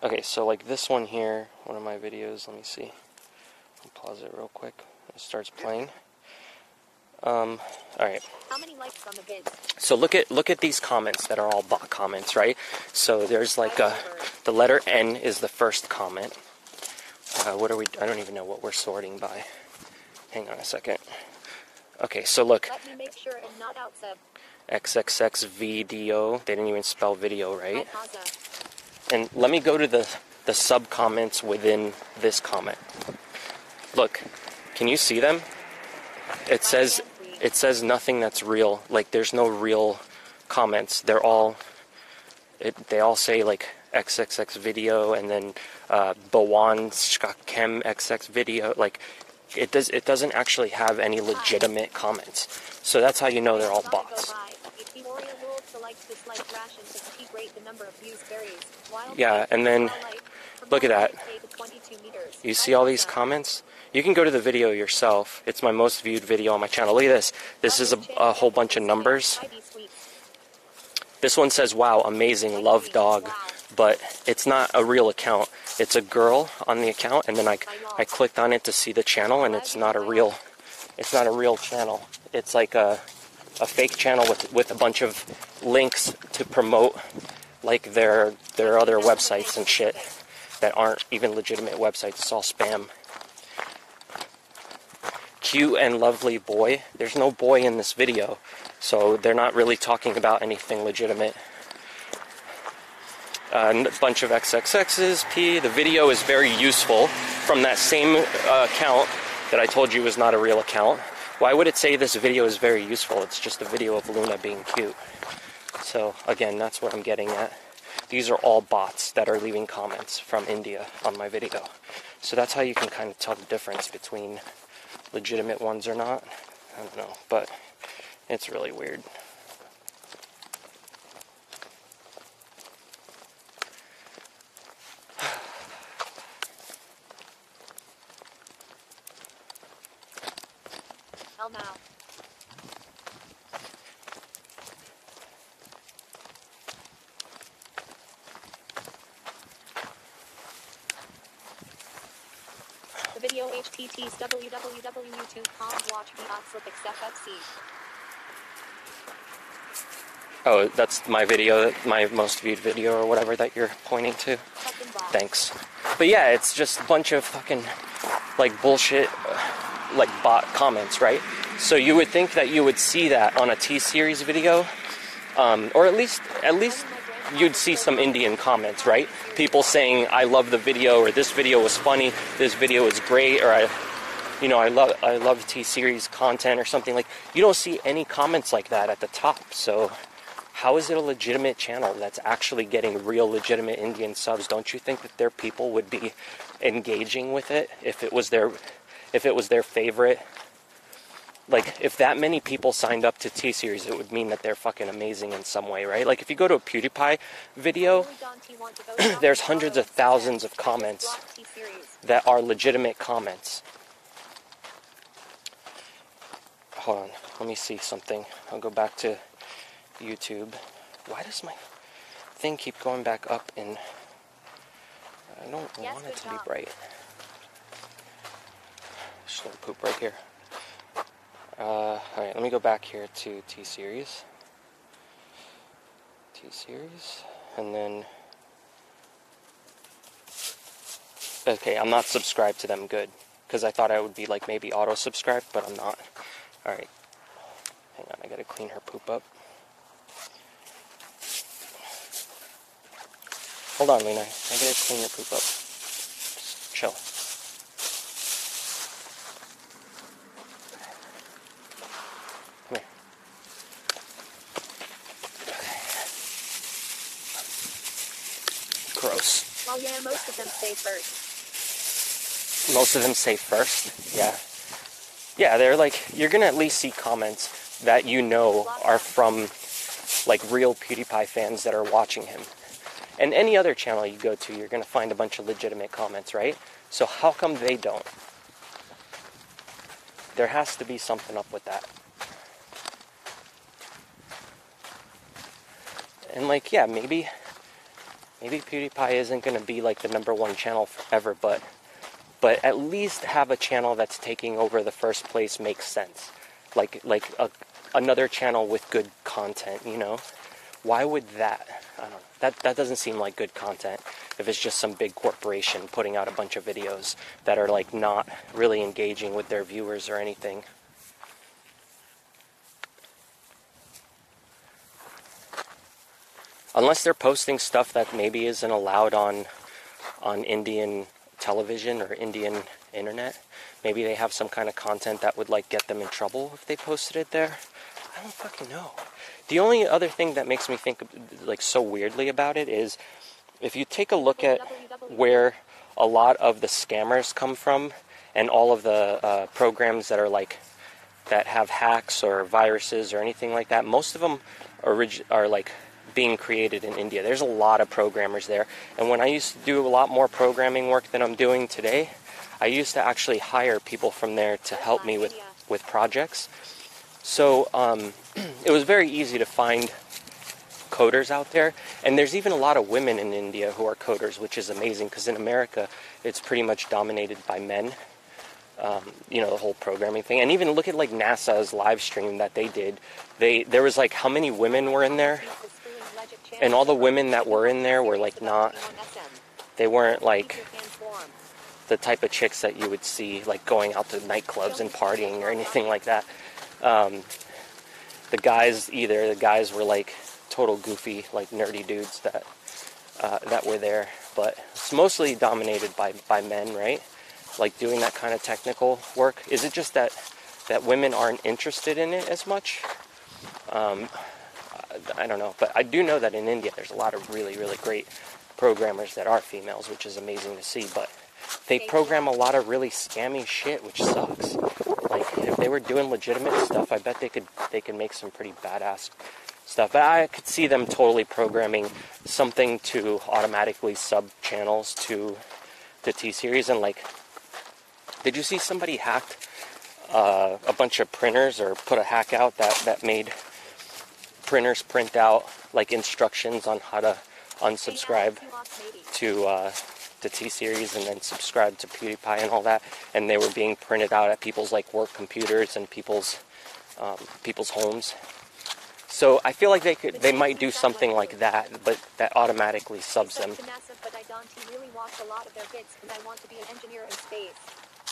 Okay, so like this one here, one of my videos, let me see. I'll pause it real quick. It starts playing. Alright. How many likes on the vid? So look at these comments that are all bot comments, right? So there's like the letter N is the first comment. What are we, I don't even know what we're sorting by. Hang on a second. Okay, so look. Let me make sure I'm not out sub. XXX video. They didn't even spell video right. And let me go to the sub comments within this comment. Look, can you see them? It says nothing that's real. Like there's no real comments. They all say like XXX video and then Bawan Shkakem XX video. Like it doesn't actually have any legitimate comments. So that's how you know they're all bots. Yeah, and then look at that. You see all these comments? You can go to the video yourself. It's my most viewed video on my channel. Look at this. This is a whole bunch of numbers. This one says, wow, amazing, love dog. But it's not a real account. It's a girl on the account, and then I clicked on it to see the channel, and it's not a real channel. It's like a fake channel with a bunch of links to promote like their other websites and shit that aren't even legitimate websites. It's all spam. Cute and lovely boy. There's no boy in this video, so they're not really talking about anything legitimate. A bunch of XXXs, P. The video is very useful from that same account that I told you was not a real account. Why would it say this video is very useful? It's just a video of Luna being cute. So again, that's what I'm getting at. These are all bots that are leaving comments from India on my video. So that's how you can kind of tell the difference between legitimate ones or not. I don't know, but it's really weird. Hell no. The video https www.youtube.com/watch.slipxffc. Oh, that's my video, my most viewed video or whatever that you're pointing to. Thanks. But yeah, it's just a bunch of fucking like bullshit like bot comments, right? So you would think that you would see that on a T-Series video, or at least you'd see some Indian comments, right? People saying, I love the video, or this video was funny, this video is great, or I love T-Series content or something. Like, you don't see any comments like that at the top. So how is it a legitimate channel that's actually getting real legitimate Indian subs? Don't you think that their people would be engaging with it if it was their favorite? Like, if that many people signed up to T-Series, it would mean that they're fucking amazing in some way, right? Like, if you go to a PewDiePie video, there's hundreds of thousands of comments that are legitimate comments. Hold on, let me see something. I'll go back to YouTube. Why does my thing keep going back up in... I don't want it to be bright. Just gonna poop right here. Alright, let me go back here to T-Series. T-Series, and then... Okay, I'm not subscribed to them, good. Because I thought I would be, like, maybe auto-subscribed, but I'm not. Alright. Hang on, I gotta clean her poop up. Hold on, Lena. I gotta clean your poop up. Just chill. Come here. Gross. Well, yeah, most of them say first. Most of them say first? Yeah. Yeah, they're like, you're gonna at least see comments that you know are from, like, real PewDiePie fans that are watching him. And any other channel you go to, you're gonna find a bunch of legitimate comments, right? So how come they don't? There has to be something up with that. And, like, yeah, maybe maybe PewDiePie isn't going to be like the #1 channel forever, but at least have a channel that's taking over the first place makes sense. Like another channel with good content, you know? Why would that? I don't know. That doesn't seem like good content if it's just some big corporation putting out a bunch of videos that are like not really engaging with their viewers or anything. Unless they're posting stuff that maybe isn't allowed on Indian television or Indian internet. Maybe they have some kind of content that would like get them in trouble if they posted it there. I don't fucking know. The only other thing that makes me think like so weirdly about it is if you take a look at where a lot of the scammers come from and all of the programs that are like that have hacks or viruses or anything like that, most of them are like being created in India. There's a lot of programmers there, and when I used to do a lot more programming work than I'm doing today, I used to actually hire people from there to help me with projects. So it was very easy to find coders out there, and there's even a lot of women in India who are coders, which is amazing because in America it's pretty much dominated by men. You know, the whole programming thing. And even look at like NASA's live stream that they did. There was like how many women were in there? And all the women that were in there were like they weren't like the type of chicks that you would see like going out to nightclubs and partying or anything like that. The guys were like total goofy, like nerdy dudes that were there. But it's mostly dominated by men, right? Like doing that kind of technical work. Is it just that women aren't interested in it as much? I don't know, but I do know that in India there's a lot of really, really great programmers that are females, which is amazing to see, but they program a lot of really scammy shit, which sucks. Like, if they were doing legitimate stuff, I bet they could make some pretty badass stuff. But I could see them totally programming something to automatically sub channels to the T-Series, and like, did you see somebody hacked a bunch of printers or put a hack out that made printers print out like instructions on how to unsubscribe to the T-Series and then subscribe to PewDiePie and all that, and they were being printed out at people's like work computers and people's homes. So I feel like they might do something like that, but that automatically subs them.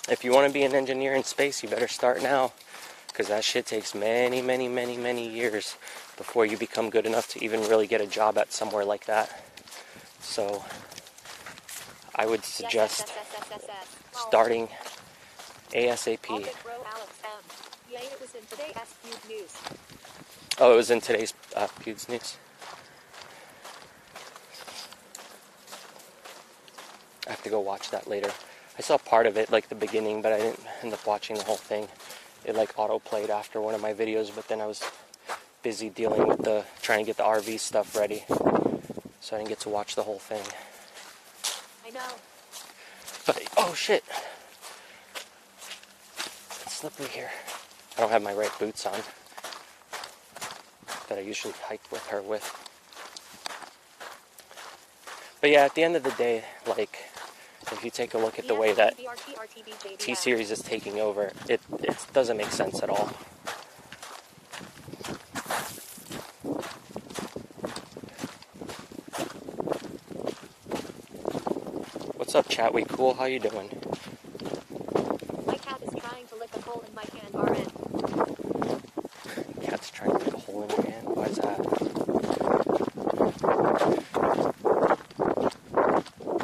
If you want to be an engineer in space, you better start now, because that shit takes many, many, many, many years before you become good enough to even really get a job at somewhere like that. So I would suggest starting ASAP. Oh, it was in today's Pewds News. I have to go watch that later. I saw part of it, like the beginning, but I didn't end up watching the whole thing. It like auto-played after one of my videos, but then I was busy dealing with trying to get the RV stuff ready, so I didn't get to watch the whole thing. I know. But, oh shit. It's slippery here. I don't have my right boots on that I usually hike with her with. But yeah, at the end of the day, like, if you take a look at the way that T-Series is taking over, it doesn't make sense at all. What's up, chat? We cool? How you doing? My cat is trying to lick a hole in my hand, RN. Cat's trying to lick a hole in your hand? Why is that?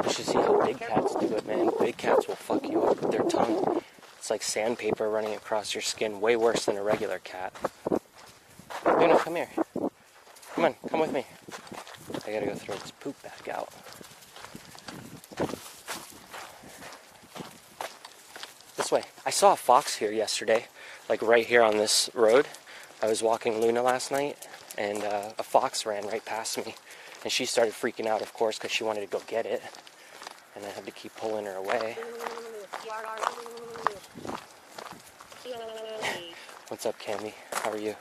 You should see how big cats do it, man. Big cats will fuck you up with their tongue. It's like sandpaper running across your skin, way worse than a regular cat. Luna, come here. Come on, come with me. I gotta go throw this poop back out. This way. I saw a fox here yesterday, like right here on this road. I was walking Luna last night, and a fox ran right past me. And she started freaking out, of course, because she wanted to go get it. And I had to keep pulling her away. What's up, Cammy? How are you?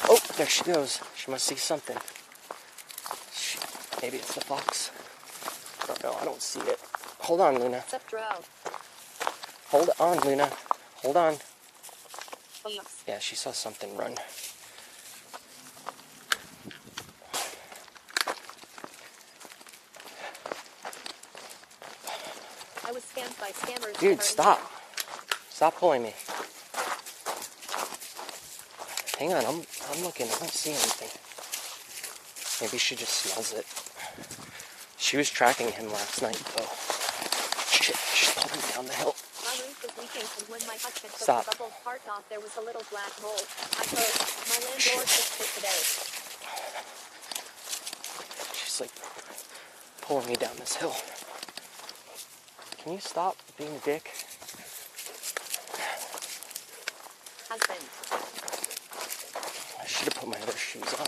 Oh, there she goes. She must see something. Shit. Maybe it's the fox. I don't know. I don't see it. Hold on, Luna. What's up, Dro? Hold on, Luna. Hold on. Oh, yes. Yeah, she saw something run. I was scammed by scammers. Dude, stop. Stop pulling me. Hang on, I'm looking. I don't see anything. Maybe she just smells it. She was tracking him last night, though. Shit, she's pulling me down the hill. My roof was leaking, and when my husband took Stop. the bubble part off, there was a little black hole. I closed. My landlord fixed it today. She's like pulling me down this hill. Can you stop being a dick? Husband. I should have put my other shoes on.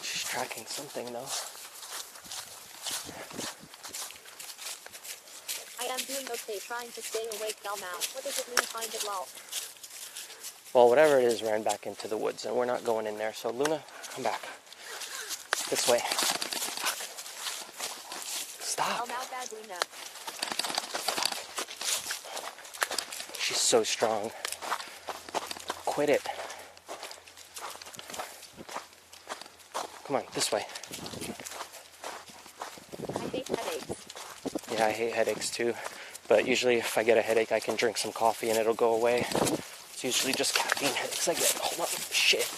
She's tracking something, though. I am doing okay, trying to stay awake now. What does it mean, find it lol? Well, whatever it is ran back into the woods, and we're not going in there. So, Luna, come back. This way. Stop. Oh, now bad Luna. She's so strong. Quit it. Come on, this way. I hate headaches. Yeah, I hate headaches too. But usually if I get a headache, I can drink some coffee and it'll go away. It's usually just caffeine headaches I get. Hold on. Shit.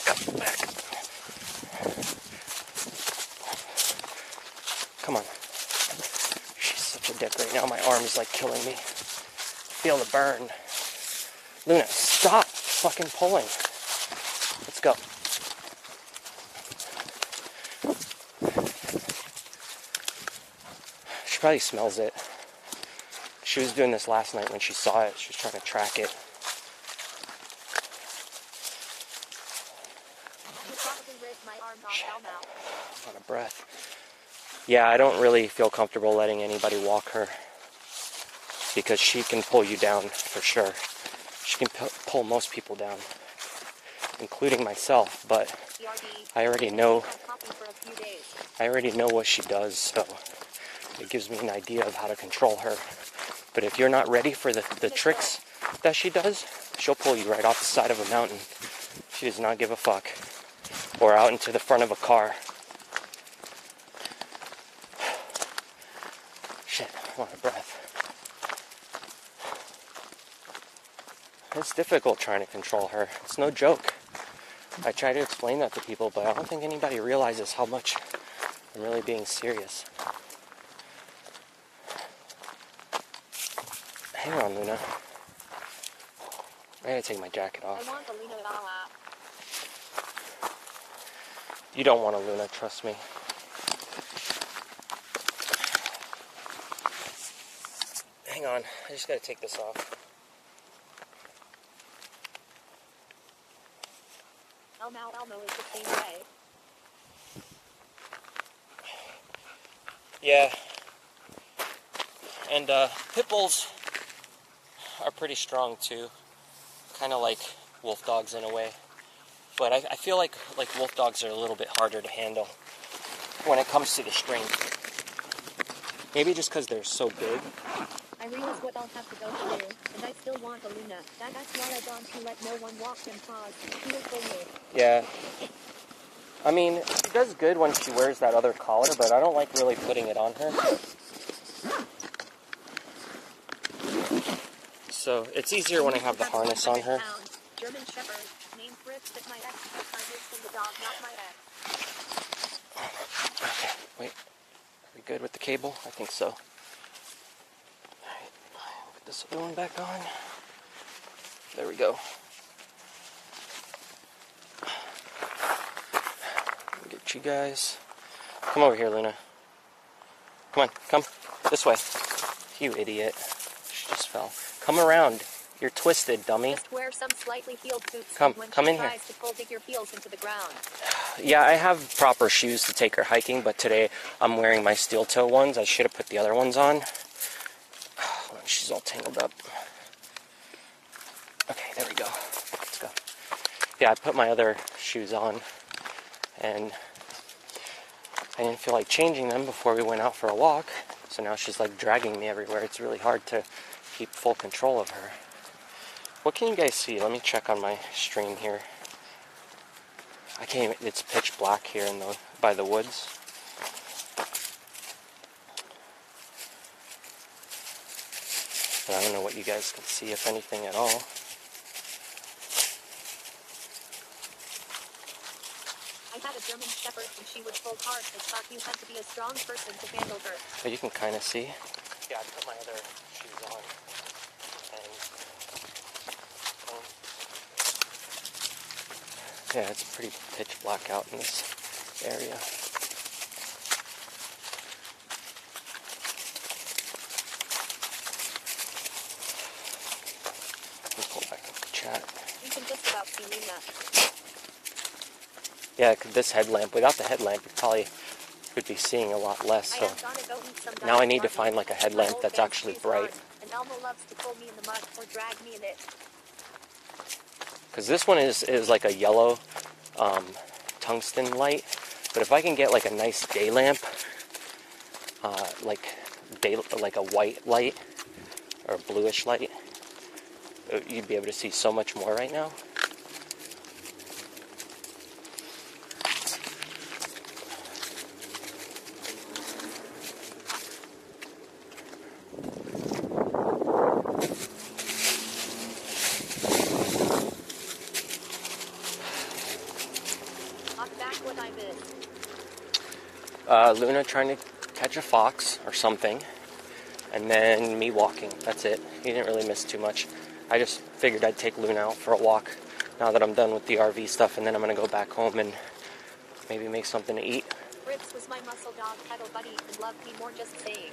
Come back. Come on. She's such a dick right now. My arm is like killing me. Feel the burn. Luna, stop fucking pulling. Let's go. She probably smells it. She was doing this last night when she saw it. She was trying to track it. You probably ripped my arm off. Hell now. I'm out of breath. Yeah, I don't really feel comfortable letting anybody walk her. Because she can pull you down for sure. She can pull most people down, including myself. But I already know. I already know what she does, so it gives me an idea of how to control her. But if you're not ready for the tricks that she does, she'll pull you right off the side of a mountain. She does not give a fuck. Or out into the front of a car. Shit, I'm out of breath. It's difficult trying to control her. It's no joke. I try to explain that to people, but I don't think anybody realizes how much I'm really being serious. Hang on, Luna. I gotta take my jacket off. I want the Luna out. You don't want a Luna, trust me. Hang on, I just gotta take this off. Elmo is the same way. Yeah. And pit bulls are pretty strong too. Kind of like wolf dogs in a way. But I feel like wolf dogs are a little bit harder to handle when it comes to the strength. Maybe just because they're so big. I realize what I'll have to go through, and I still want a Luna. That's why I don't let no one walk them paws. He will pull me. Yeah. I mean, it does good when she wears that other collar, but I don't like really putting it on her. So it's easier when I have the harness on her. German Shepherd, named Fritz, that my ex I from the dog, not my ex. Okay, wait. Are we good with the cable? I think so. Alright, put this other one back on. There we go. Get you guys. Come over here, Luna. Come on, come. This way. You idiot. She just fell. Come around. You're twisted, dummy. Just wear some slightly heeled boots come in here. Tries to pull, dig your heels into the ground. Yeah, I have proper shoes to take her hiking, but today I'm wearing my steel toe ones. I should have put the other ones on. She's all tangled up. Okay, there we go. Let's go. Yeah, I put my other shoes on, and I didn't feel like changing them before we went out for a walk, so now she's like dragging me everywhere. It's really hard to keep full control of her. What can you guys see? Let me check on my stream here. I can't even, it's pitch black here in the by the woods. But I don't know what you guys can see, if anything at all. I had a German Shepherd and she would pull hard as fuck. You had to be a strong person to handle her. But you can kind of see. Yeah, I put my other shoes on. And, yeah, it's pretty pitch black out in this area. Let me pull back up the chat. You can just about see Luna. Yeah, this headlamp, without the headlamp, you probably would be seeing a lot less. So now I need to find like a headlamp that's actually bright. And Elmo loves to pull me in the mud or drag me in it. Because this one is like a yellow tungsten light. But if I can get like a nice day lamp, like a white light or a bluish light, you'd be able to see so much more right now. Luna trying to catch a fox or something, and then me walking. That's it. You didn't really miss too much. I just figured I'd take Luna out for a walk now that I'm done with the RV stuff, and then I'm going to go back home and maybe make something to eat. Ribs was my muscle dog pedal buddy and loved me more, just saying.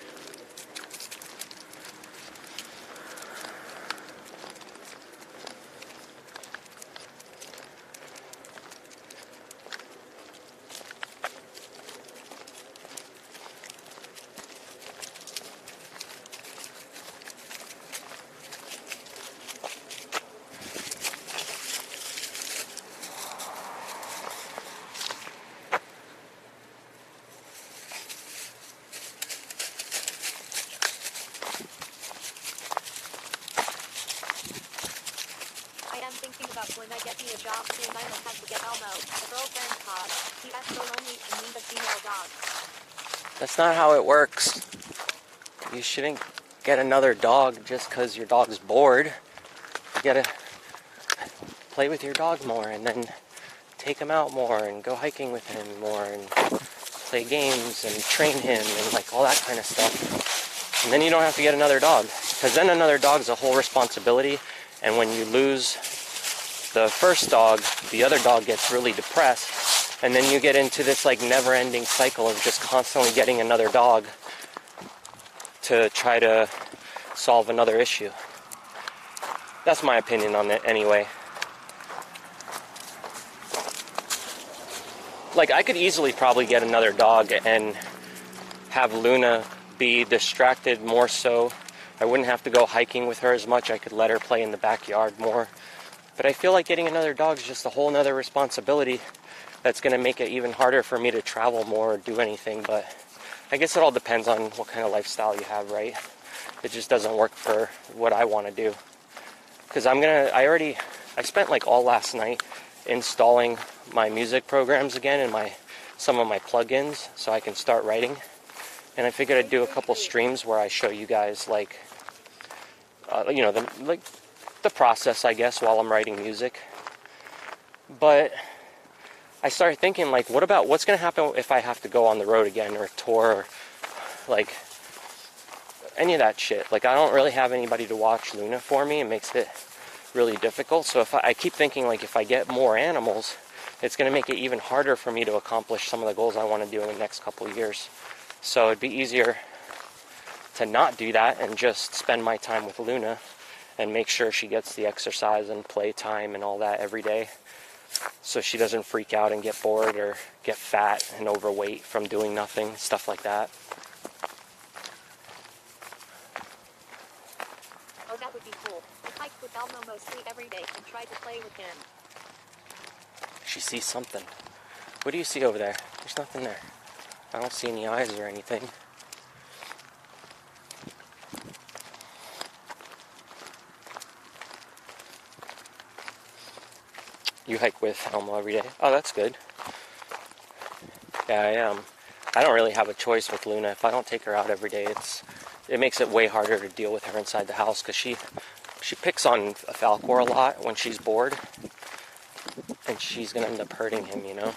When I get me a job soon, I will have to get Elmo a girlfriend pod. He has so lonely and need a female dog. That's not how it works. You shouldn't get another dog just because your dog's bored. You gotta play with your dog more, and then take him out more, and go hiking with him more, and play games, and train him, and like all that kind of stuff. And then you don't have to get another dog, because then another dog's a whole responsibility, and when you lose the first dog, the other dog gets really depressed, and then you get into this like never-ending cycle of just constantly getting another dog to try to solve another issue. That's my opinion on it anyway. Like, I could easily probably get another dog and have Luna be distracted more so. I wouldn't have to go hiking with her as much. I could let her play in the backyard more. But I feel like getting another dog is just a whole nother responsibility that's going to make it even harder for me to travel more or do anything. But I guess it all depends on what kind of lifestyle you have, right? It just doesn't work for what I want to do. Because I spent like all last night installing my music programs again and some of my plugins so I can start writing. And I figured I'd do a couple streams where I show you guys like, the process, I guess, while I'm writing music. But I started thinking, like, what's going to happen if I have to go on the road again or tour or, like, any of that shit. Like, I don't really have anybody to watch Luna for me. It makes it really difficult. So if I keep thinking, like, if I get more animals, it's going to make it even harder for me to accomplish some of the goals I want to do in the next couple of years. So it'd be easier to not do that and just spend my time with Luna and make sure she gets the exercise and play time and all that every day, so she doesn't freak out and get bored or get fat and overweight from doing nothing, stuff like that. Oh, that would be cool. I hiked with Elmo mostly every day and tried to play with him. she sees something. What do you see over there? There's nothing there. I don't see any eyes or anything. You hike with Elmo every day? Oh, that's good. Yeah, I don't really have a choice with Luna. If I don't take her out every day, it makes it way harder to deal with her inside the house, because she picks on Falcor a lot when she's bored, and she's gonna end up hurting him, you know.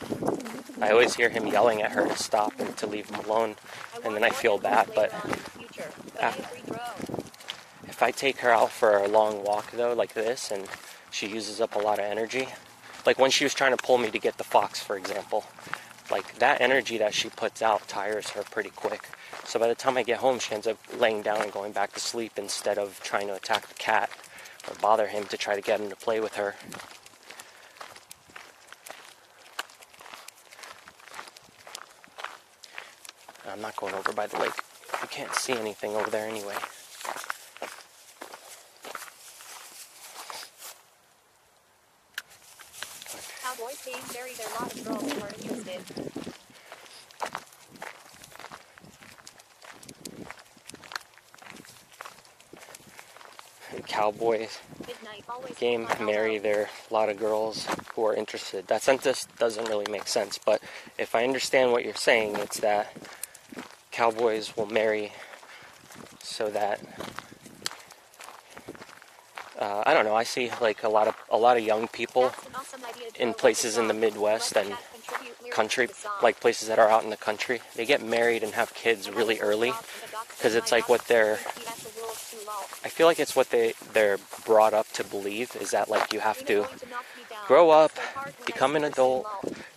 I always hear him yelling at her to stop and to leave him alone, and then I feel bad. But if I take her out for a long walk though, like this, and she uses up a lot of energy, like when she was trying to pull me to get the fox, for example, like that energy that she puts out tires her pretty quick. So by the time I get home, she ends up laying down and going back to sleep instead of trying to attack the cat or bother him to try to get him to play with her. I'm not going over by the lake. You can't see anything over there anyway. Cowboys being married, there are a lot of girls who are interested. Cowboys game marry, there are a lot of girls who are interested. That sentence doesn't really make sense, but if I understand what you're saying, it's that cowboys will marry so that I don't know, I see like a lot of young people in places in the Midwest and country, like places that are out in the country, they get married and have kids really early, because it's like what I feel like it's what they're brought up to believe, is that like you have to grow up, become an adult,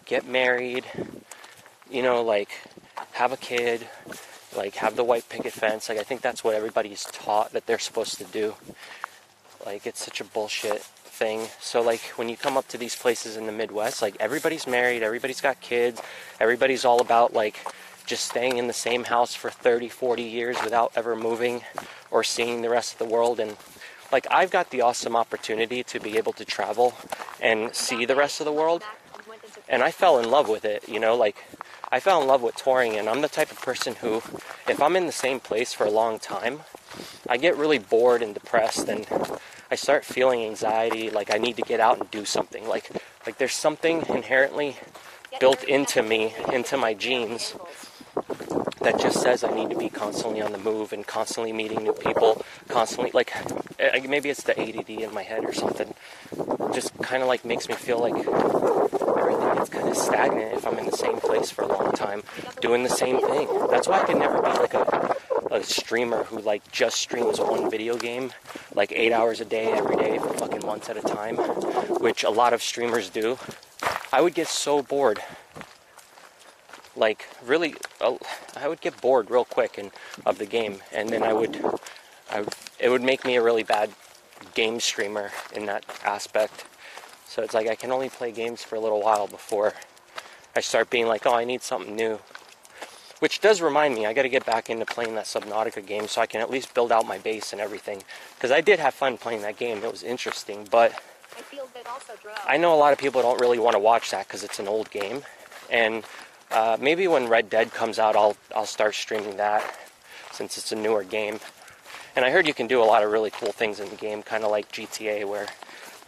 get married, you know, like have a kid, like have the white picket fence. Like I think that's what everybody's taught that they're supposed to do. Like it's such a bullshit thing. So like when you come up to these places in the Midwest, like everybody's married, everybody's got kids, everybody's all about like just staying in the same house for 30, 40 years without ever moving or seeing the rest of the world. And like I've got the awesome opportunity to be able to travel and see the rest of the world, and I fell in love with it, you know. Like I fell in love with touring, and I'm the type of person who, if I'm in the same place for a long time, I get really bored and depressed, and I start feeling anxiety, like I need to get out and do something. Like there's something inherently built into me, into my genes, that just says I need to be constantly on the move and constantly meeting new people, constantly, like, maybe it's the ADD in my head or something, just kind of like makes me feel like everything gets kind of stagnant if I'm in the same place for a long time, doing the same thing. That's why I can never be like a streamer who like just streams one video game, like 8 hours a day, every day for fucking months at a time, which a lot of streamers do. I would get so bored. Like really, I would get bored real quick of the game, and then it would make me a really bad game streamer in that aspect. So it's like I can only play games for a little while before I start being like, oh, I need something new. Which does remind me, I got to get back into playing that Subnautica game so I can at least build out my base and everything. Because I did have fun playing that game; it was interesting. But I know a lot of people don't really want to watch that because it's an old game, and maybe when Red Dead comes out, I'll start streaming that, since it's a newer game. And I heard you can do a lot of really cool things in the game, kind of like GTA, where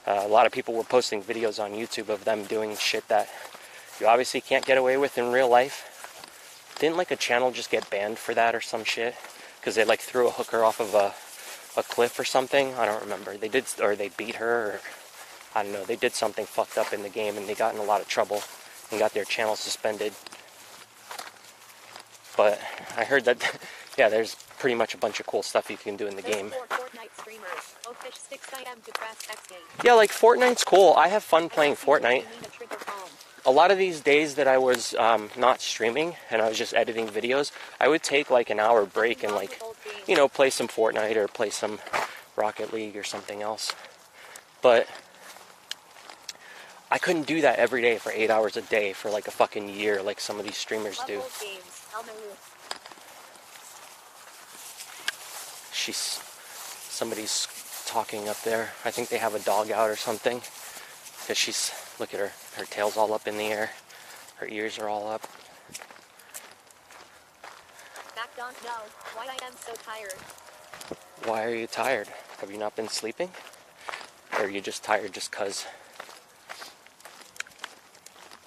a lot of people were posting videos on YouTube of them doing shit that you obviously can't get away with in real life. Didn't like a channel just get banned for that or some shit? Because they like threw a hooker off of a cliff or something? I don't remember. They did, or they beat her, or I don't know. They did something fucked up in the game and they got in a lot of trouble and got their channel suspended. But I heard that, yeah, there's pretty much a bunch of cool stuff you can do in the game. Yeah, like Fortnite's cool. I have fun playing Fortnite. A lot of these days that I was not streaming and I was just editing videos, I would take like an hour break and like, you know, play some Fortnite or play some Rocket League or something else. But I couldn't do that every day for 8 hours a day for like a fucking year like some of these streamers do. Somebody's talking up there. I think they have a dog out or something. Because she's, look at her, her tail's all up in the air. Her ears are all up. Back don't know why I am so tired. Why are you tired? Have you not been sleeping? Or are you just tired just cause?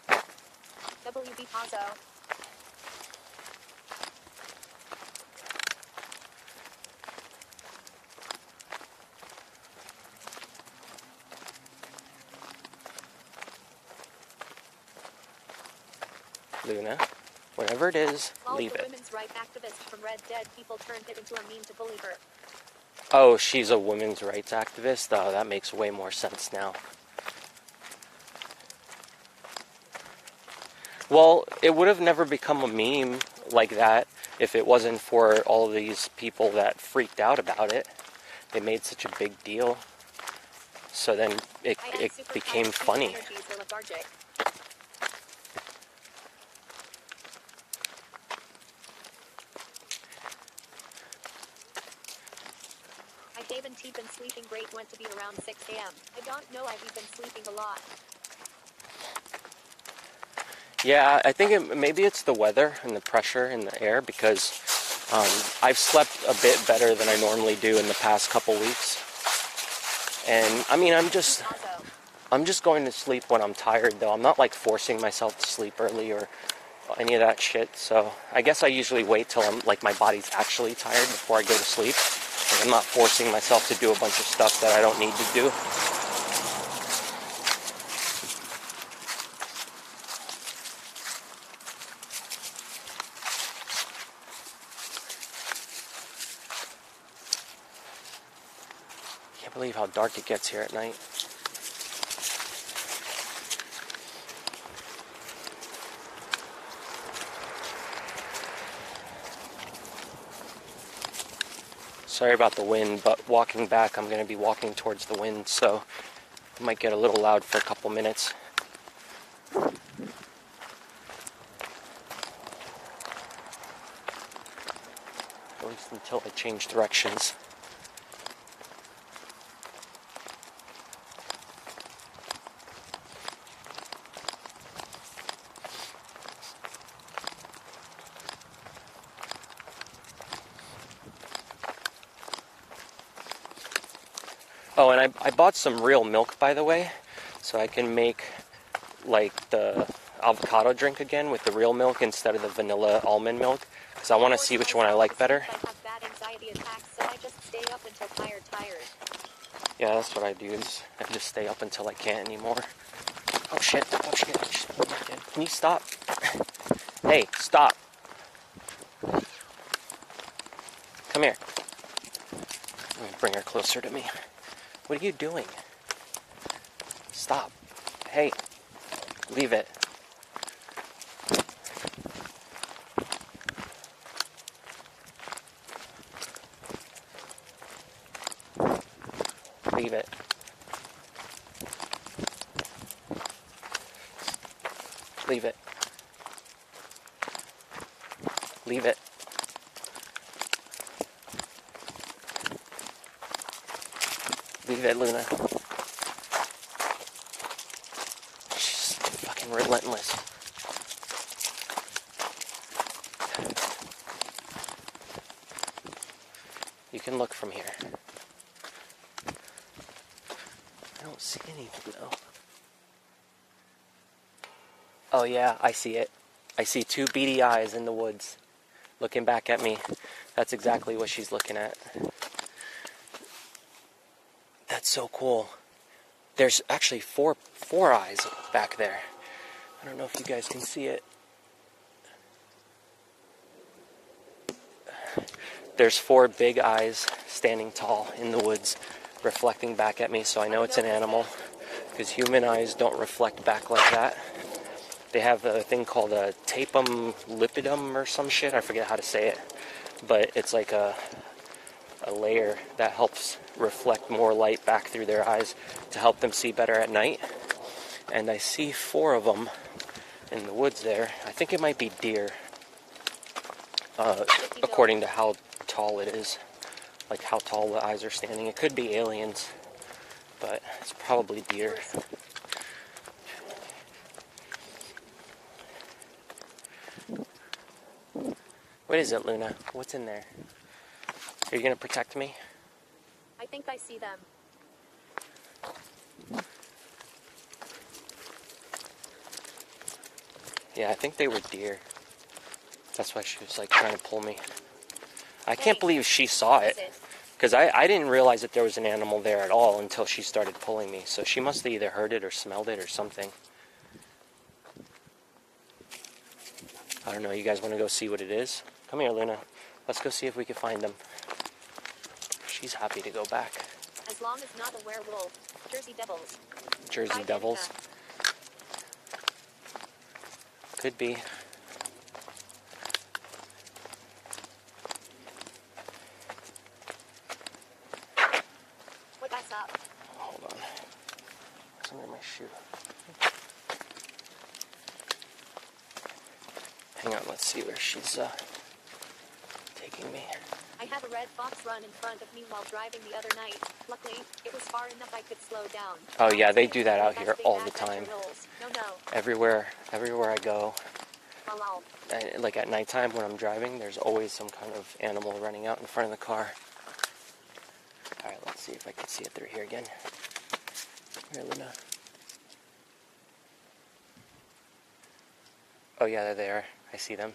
WB Pazzo. Luna, whatever it is, leave The it. women's rights activist from Red Dead people turned it into a meme to bully her. Oh, she's a women's rights activist? Oh, that makes way more sense now. Well, it would have never become a meme like that if it wasn't for all of these people that freaked out about it. They made such a big deal. So then it became funny. I haven't been sleeping great, went to be around 6 a.m. I don't know, I've been sleeping a lot. Yeah, I think maybe it's the weather and the pressure in the air, because I've slept a bit better than I normally do in the past couple weeks. And I mean, I'm just going to sleep when I'm tired, though. I'm not like forcing myself to sleep early or any of that shit. So I guess I usually wait till I'm like my body's actually tired before I go to sleep. Like, I'm not forcing myself to do a bunch of stuff that I don't need to do. Can't believe how dark it gets here at night. Sorry about the wind, but walking back, I'm going to be walking towards the wind, so it might get a little loud for a couple minutes. At least until I change directions. Oh, and I bought some real milk, by the way, so I can make like the avocado drink again with the real milk instead of the vanilla almond milk, because I want to see which one I like better. I have bad anxiety attacks, so I just stay up until tired. Yeah, that's what I do, is I just stay up until I can't anymore. Oh shit, oh shit, oh shit. Can you stop? Hey, stop. Come here. Let me bring her closer to me. What are you doing? Stop. Hey, leave it. Leave it. Leave it. Leave it. Leave it, Luna. She's fucking relentless. You can look from here. I don't see anything, though. Oh yeah, I see it. I see two beady eyes in the woods, looking back at me. That's exactly what she's looking at. That's so cool. There's actually four eyes back there. I don't know if you guys can see it. There's four big eyes standing tall in the woods, reflecting back at me, so I know it's an animal, because human eyes don't reflect back like that. They have a thing called a tapum lipidum or some shit. I forget how to say it, but it's like a layer that helps reflect more light back through their eyes to help them see better at night. And I see four of them in the woods there. I think it might be deer, according to how tall it is, like how tall the eyes are standing. It could be aliens, but it's probably deer. What is it, Luna? What's in there? Are you going to protect me? I think I see them. Yeah, I think they were deer. That's why she was like trying to pull me. I can't believe she saw it. Because I didn't realize that there was an animal there at all until she started pulling me. So she must have either heard it or smelled it or something. I don't know. You guys want to go see what it is? Come here, Luna. Let's go see if we can find them. She's happy to go back. As long as not a werewolf. Jersey Devils. Jersey Devils. Could be. What's up? Hold on. It's under my shoe. Hang on, let's see where she's taking me. I had a red fox run in front of me while driving the other night. Luckily, it was far enough I could slow down. Oh yeah, they do that out here all the time. No. Everywhere I go. Wow. Like at nighttime when I'm driving, there's always some kind of animal running out in front of the car. Alright, let's see if I can see it through here again. Here, Luna. Oh yeah, there they are. I see them.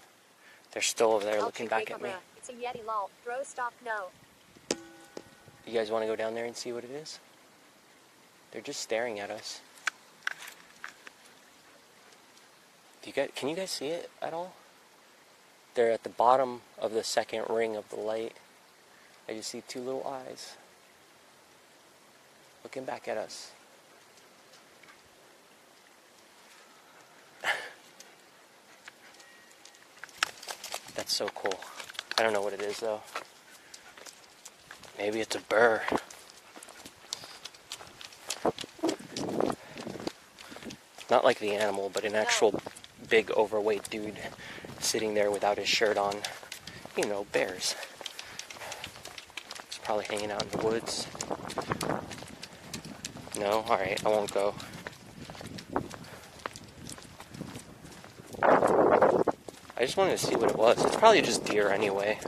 They're still over there looking back at me. It's a Yeti, lol. Bro, stop, no. You guys want to go down there and see what it is? They're just staring at us. Can you guys see it at all? They're at the bottom of the second ring of the light. I just see two little eyes looking back at us. That's so cool. I don't know what it is though. Maybe it's a burr. Not like the animal, but an actual big overweight dude sitting there without his shirt on. You know, bears. He's probably hanging out in the woods. No? Alright, I won't go. I just wanted to see what it was. It's probably just deer anyway.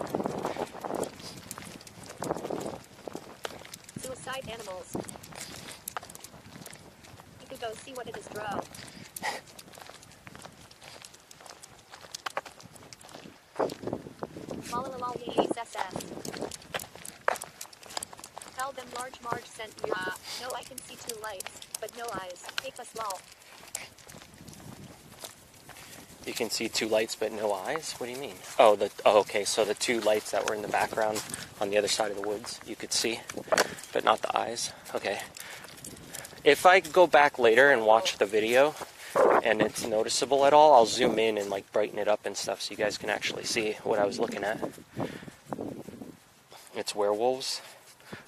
Suicide animals. You could go see what it is, bro. Tell them large Marge sent you. No, I can see two lights, but no eyes. Take us, lol. You can see two lights but no eyes? What do you mean? Oh, okay, so the two lights that were in the background on the other side of the woods, you could see, but not the eyes? Okay. If I go back later and watch the video, and it's noticeable at all, I'll zoom in and like brighten it up and stuff so you guys can actually see what I was looking at. It's werewolves.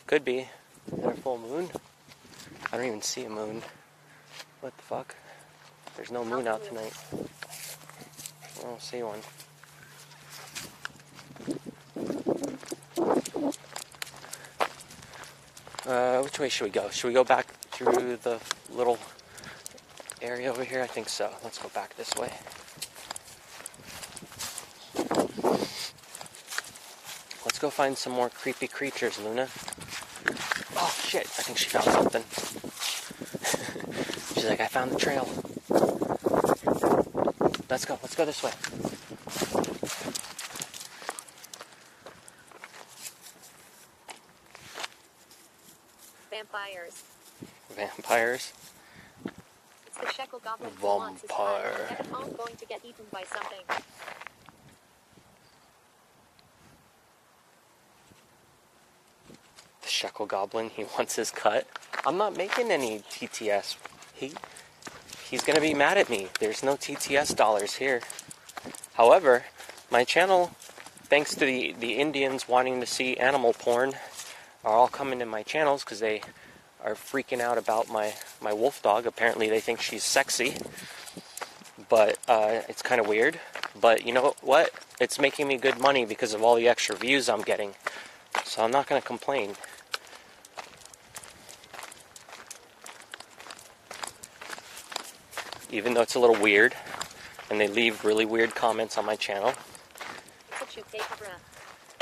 Could be. Is there a full moon? I don't even see a moon. What the fuck? There's no moon out tonight. I don't see one. Which way should we go? Should we go back through the little area over here? I think so. Let's go back this way. Let's go find some more creepy creatures, Luna. Oh shit, I think she found something. She's like, I found the trail. Let's go this way. Vampires. Vampires? It's the shekel goblin who wants his Vampire. at home going to get eaten by something. The shekel goblin, he wants his cut. I'm not making any TTS. He's gonna be mad at me. There's no TTS dollars here. However, my channel, thanks to the Indians wanting to see animal porn, are all coming to my channels because they are freaking out about my wolf dog. Apparently they think she's sexy. But it's kind of weird. But you know what? It's making me good money because of all the extra views I'm getting. So I'm not going to complain. Even though it's a little weird, and they leave really weird comments on my channel. It's a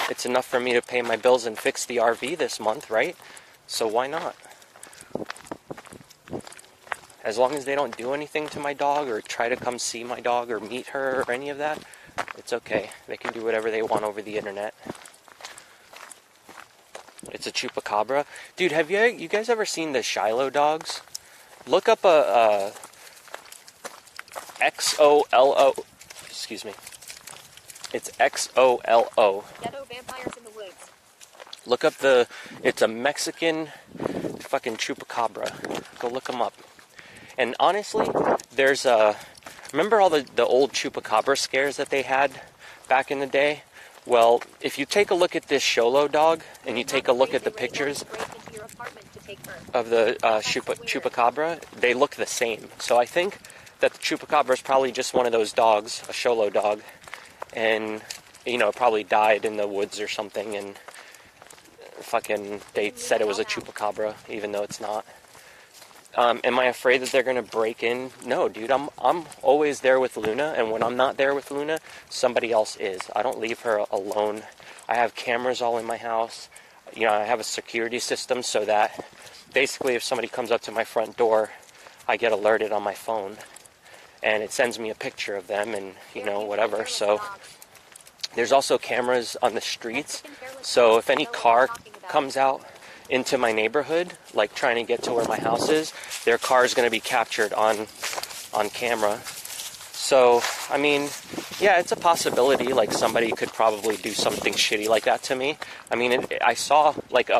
it's enough for me to pay my bills and fix the RV this month, right? So why not? As long as they don't do anything to my dog or try to come see my dog or meet her or any of that, it's okay. They can do whatever they want over the internet. It's a chupacabra. Dude, have you guys ever seen the Shiloh dogs? Look up a XOLO. Excuse me. It's XOLO. Ghetto vampires in the woods. Look up it's a Mexican fucking chupacabra. Go look them up. And honestly, remember all the old chupacabra scares that they had back in the day? Well, if you take a look at this Sholo dog, and you take a look at the pictures of the chupacabra, they look the same. So I think that the chupacabra is probably just one of those dogs, a Sholo dog, and, you know, probably died in the woods or something, and fucking, they said it was a chupacabra, even though it's not. Am I afraid that they're gonna break in? No, dude. I'm always there with Luna, and when I'm not there with Luna, somebody else is. I don't leave her alone. I have cameras all in my house. You know, I have a security system so that basically if somebody comes up to my front door, I get alerted on my phone, and it sends me a picture of them, and you know, whatever. So there's also cameras on the streets. So if any car comes out into my neighborhood, like trying to get to where my house is, their car is going to be captured on camera. So, I mean, yeah, it's a possibility, like somebody could probably do something shitty like that to me. I mean, I saw, like,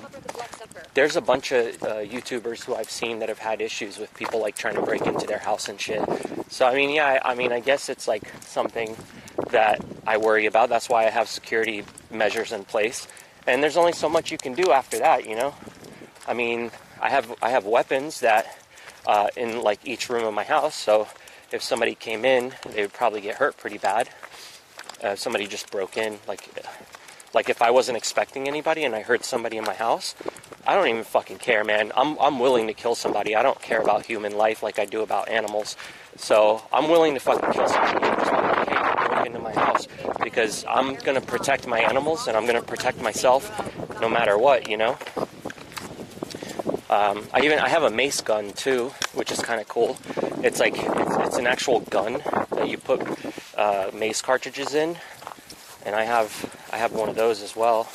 there's a bunch of YouTubers who I've seen that have had issues with people, like, trying to break into their house and shit. So, I mean, yeah, I guess it's, like, something that I worry about. That's why I have security measures in place. And there's only so much you can do after that, you know? I mean, I have weapons that in like each room of my house, so if somebody came in, they would probably get hurt pretty bad. If somebody just broke in, like if I wasn't expecting anybody and I heard somebody in my house, I don't even fucking care, man. I'm willing to kill somebody. I don't care about human life like I do about animals. So I'm willing to fucking kill somebody and just be like, hey, break into my house, because I'm gonna protect my animals and I'm gonna protect myself no matter what, you know. I have a mace gun too, which is kind of cool. It's like it's an actual gun that you put mace cartridges in, and I have one of those as well.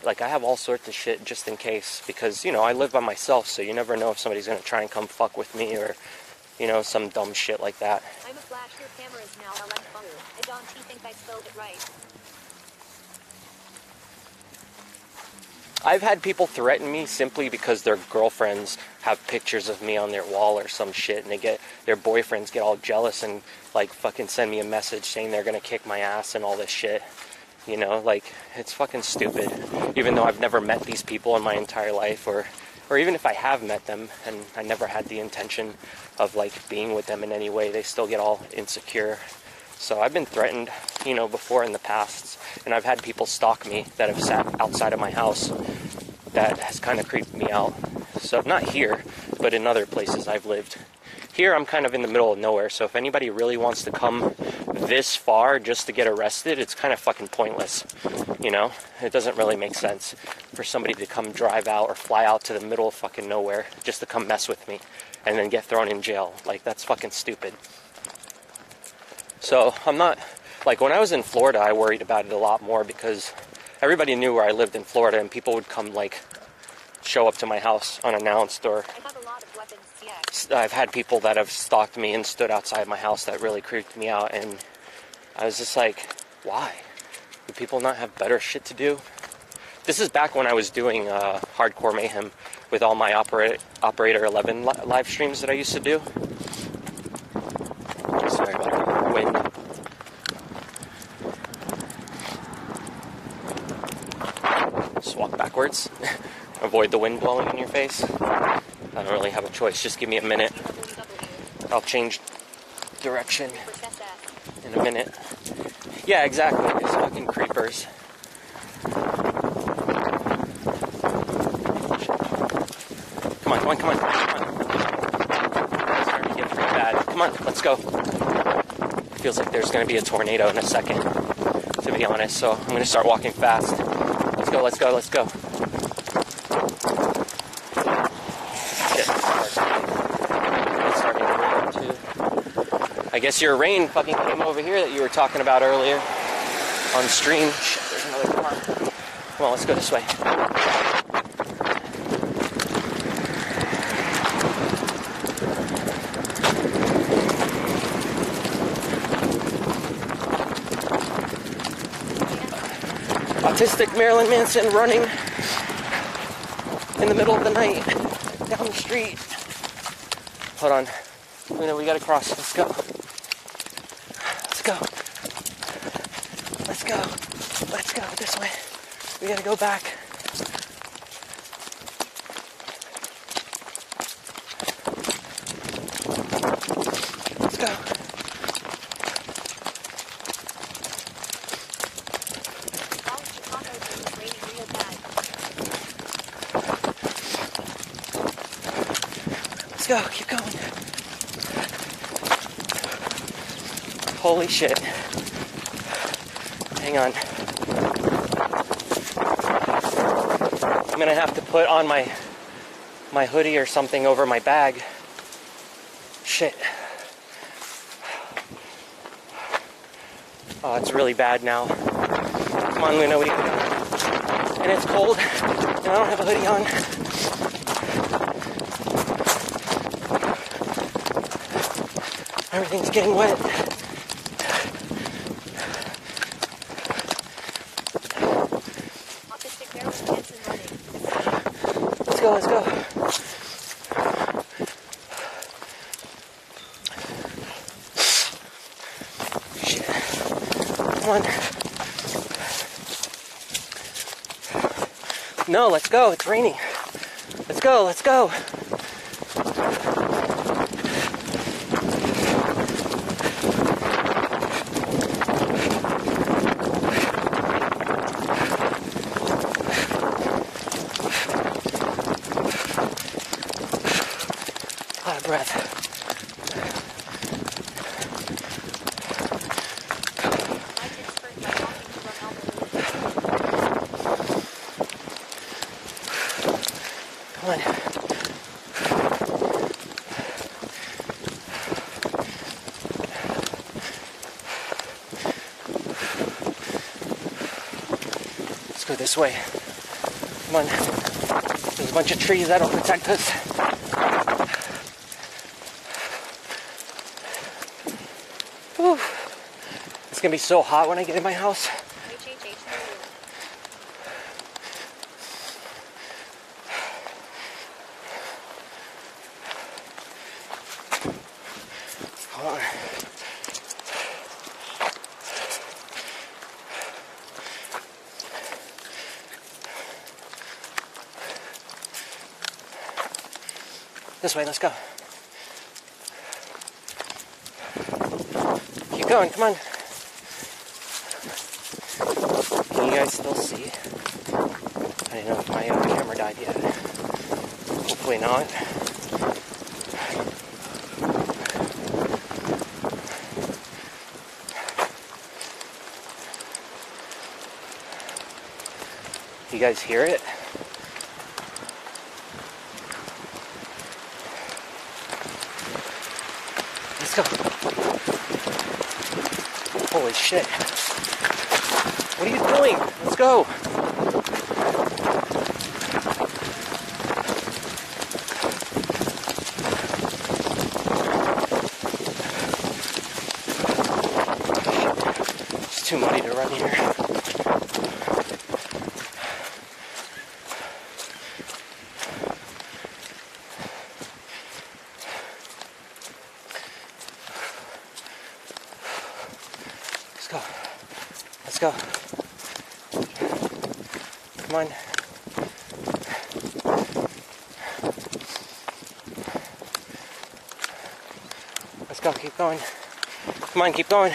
Like, I have all sorts of shit just in case, because, you know, I live by myself, so you never know if somebody's gonna try and come fuck with me, or, you know, some dumb shit like that. I'm a flash, your camera is now a lens bubble. I don't think I spelled it right. I've had people threaten me simply because their girlfriends have pictures of me on their wall or some shit, and their boyfriends get all jealous and, like, fucking send me a message saying they're gonna kick my ass and all this shit. You know, like, it's fucking stupid. Even though I've never met these people in my entire life, or even if I have met them and I never had the intention of, like, being with them in any way, they still get all insecure. So I've been threatened, you know, before in the past, and I've had people stalk me that have sat outside of my house. That has kind of creeped me out. So not here, but in other places I've lived. Here I'm kind of in the middle of nowhere, so if anybody really wants to come this far just to get arrested, it's kind of fucking pointless, you know? It doesn't really make sense for somebody to come drive out or fly out to the middle of fucking nowhere just to come mess with me and then get thrown in jail. Like, that's fucking stupid. So I'm not, like, when I was in Florida, I worried about it a lot more because everybody knew where I lived in Florida, and people would come, like, show up to my house unannounced, or I have a lot of weapons, yeah. I've had people that have stalked me and stood outside my house that really creeped me out, and I was just like, why? Do people not have better shit to do? This is back when I was doing Hardcore Mayhem with all my Operator 11 live streams that I used to do. Sorry about the wind. Just walk backwards. Avoid the wind blowing in your face. I don't really have a choice. Just give me a minute. I'll change direction in a minute. Yeah, exactly. These fucking creepers. Come on. It's starting to get pretty bad. Come on, let's go. Feels like there's going to be a tornado in a second, to be honest, so I'm going to start walking fast. go, let's go, let's go. Shit, it's starting to rain too. I guess your rain fucking came over here that you were talking about earlier on stream. Shit, there's another car. Come on, let's go this way. Autistic Marilyn Manson running in the middle of the night down the street. Hold on. Luna, we gotta cross. Let's go. Let's go. Let's go. Let's go this way. We gotta go back. Let's go. Let's go, keep going. Holy shit. Hang on. I'm gonna have to put on my hoodie or something over my bag. Shit. Oh, it's really bad now. Come on, Luna, and it's cold, and I don't have a hoodie on. Everything's getting wet. Let's go, let's go. Shit. Come on. No, let's go. It's raining. Let's go, let's go. Breath. Come on. Let's go this way. Come on. There's a bunch of trees that'll protect us. Whew. It's gonna be so hot when I get in my house. Hold on. This way, let's go. Keep going, come on. Can you guys still see? I don't know if my camera died yet. Hopefully not. You guys hear it? Let's go. Holy shit. What are you doing? Let's go. It's too muddy to run here. Let's go. Come on. Let's go, keep going. Come on, keep going.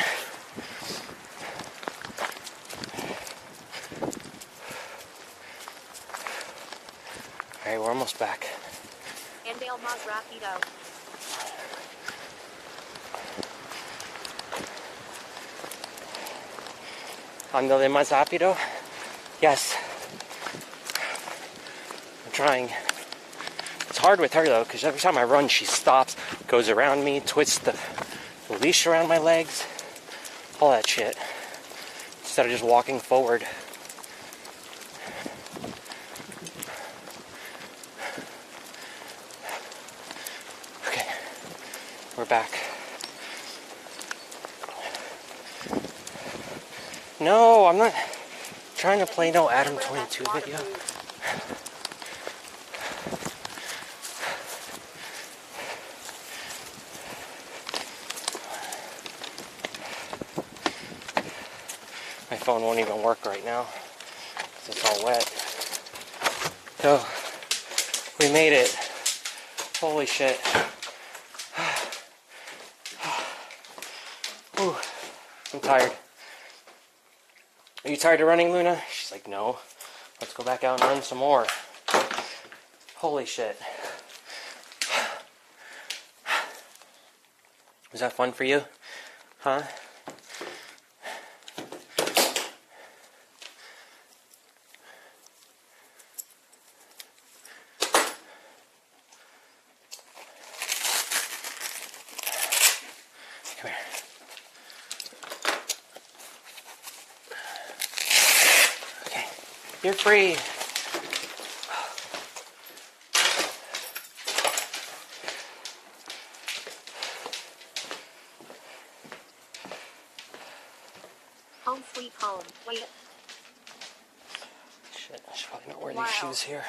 Alright, we're almost back. Andale Mas Rapido. Andale más rápido? Yes. trying. It's hard with her though, because every time I run, she stops, goes around me, twists the leash around my legs, all that shit, instead of just walking forward. Okay, we're back. No, I'm not trying to play no Adam 22 video. My phone won't even work right now because it's all wet. So, we made it. Holy shit. Ooh, I'm tired. Are you tired of running, Luna? She's like, no. Let's go back out and run some more. Holy shit. Was that fun for you? Huh? Come here. Okay, you're free. Home sweet home. Wait. Shit, I should probably not wear these shoes here.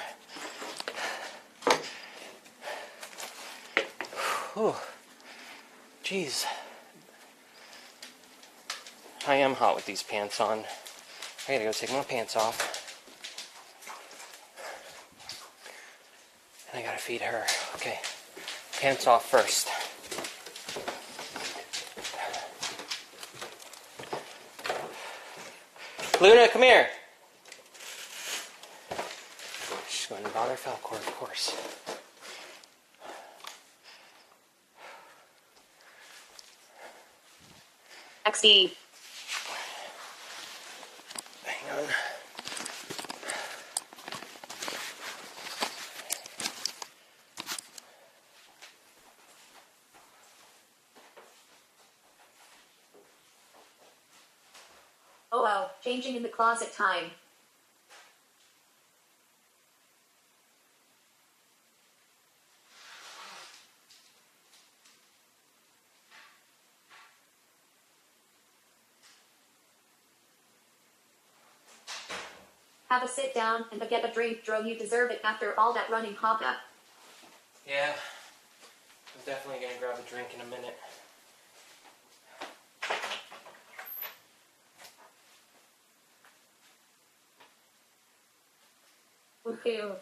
Whew. Jeez. I am hot with these pants on. I gotta go take my pants off. And I gotta feed her. Okay. Pants off first. Luna, come here! She's going to bother Falcor, of course. XD. Hang on. Oh, changing in the closet time. Have a sit down and get a drink, Dro. You deserve it after all that running, Papa. Yeah. I'm definitely gonna grab a drink in a minute. Woohoo.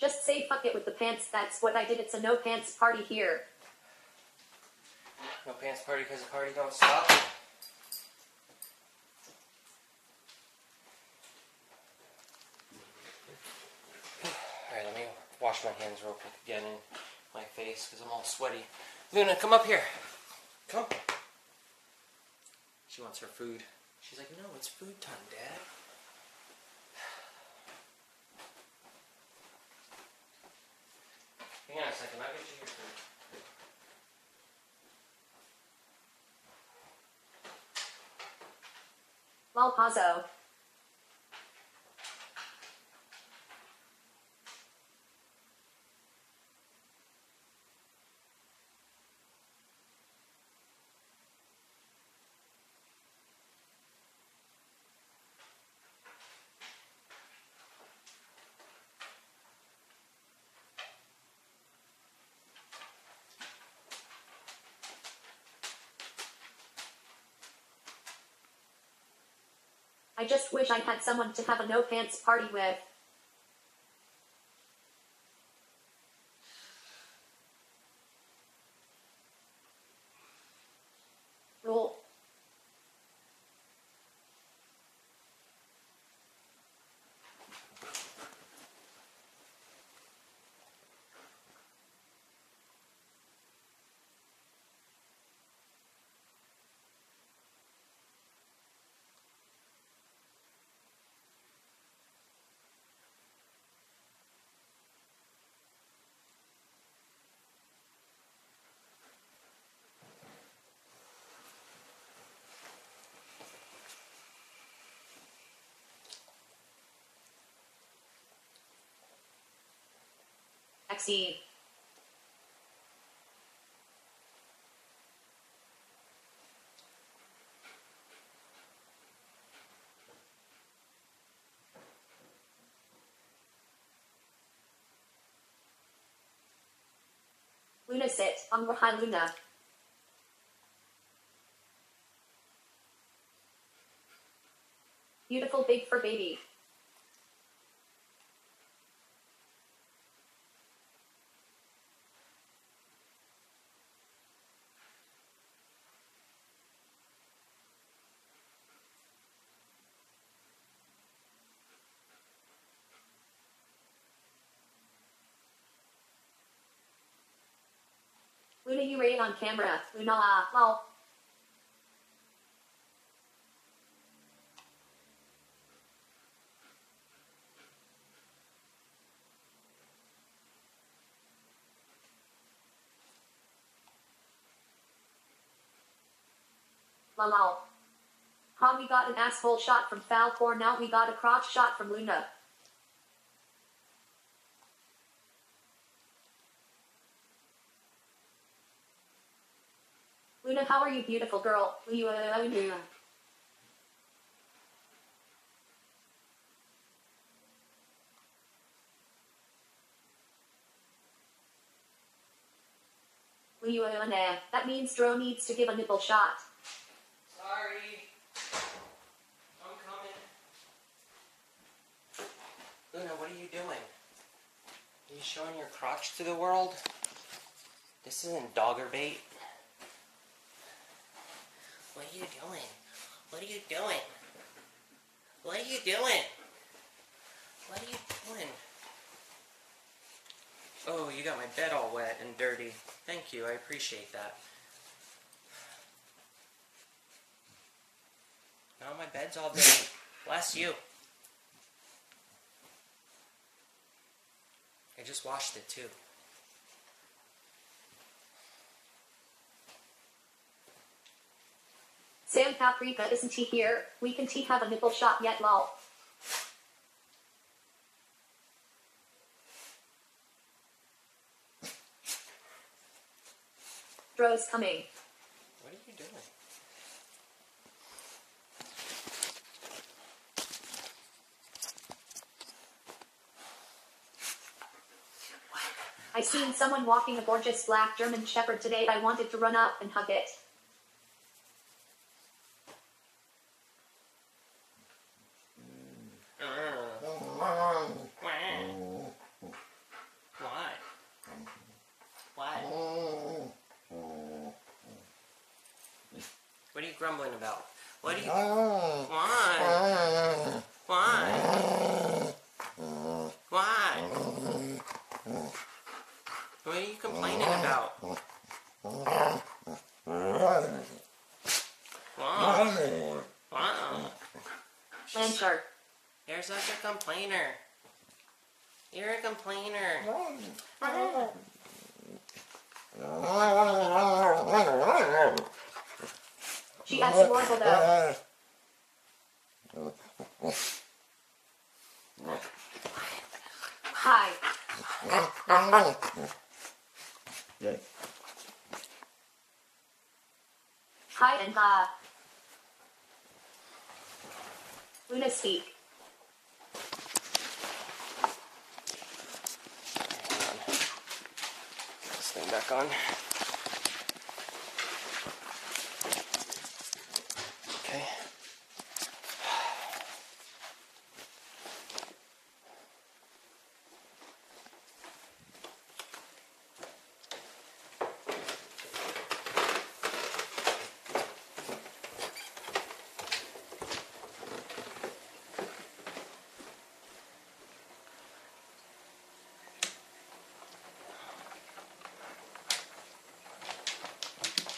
Just say fuck it with the pants, that's what I did, it's a no pants party here. No pants party because the party don't stop. Alright, let me wash my hands real quick again in my face because I'm all sweaty. Luna, come up here. Come. She wants her food. She's like, no, it's food time, Dad. Hang on a second, I'll get you your food. Lol Pazzo. I just wish I had someone to have a no pants party with. Rule. vaccine. Luna sit, behind Luna. Beautiful big fur baby. Luna, you rated on camera. Luna, lol. Lol. We got an asshole shot from Falcor, now we got a crotch shot from Luna. Luna, how are you, beautiful girl? That means Dro needs to give a nipple shot. Sorry. I'm coming. Luna, what are you doing? Are you showing your crotch to the world? This isn't dogger bait. What are you doing? What are you doing? What are you doing? What are you doing? Oh, you got my bed all wet and dirty. Thank you, I appreciate that. Now my bed's all dirty. Bless you. I just washed it too. Sam Paprika, isn't he here? We can have a nipple shot yet, lol. Dro's coming. What are you doing? I seen someone walking a gorgeous black German Shepherd today. I wanted to run up and hug it. What are you grumbling about? What are you... Why? Why? Why? What are you complaining about? Why? Why? Lancer. You're such a complainer. You're a complainer. She has adorable though. Hi. Hi and Luna speak. This thing back on. Okay.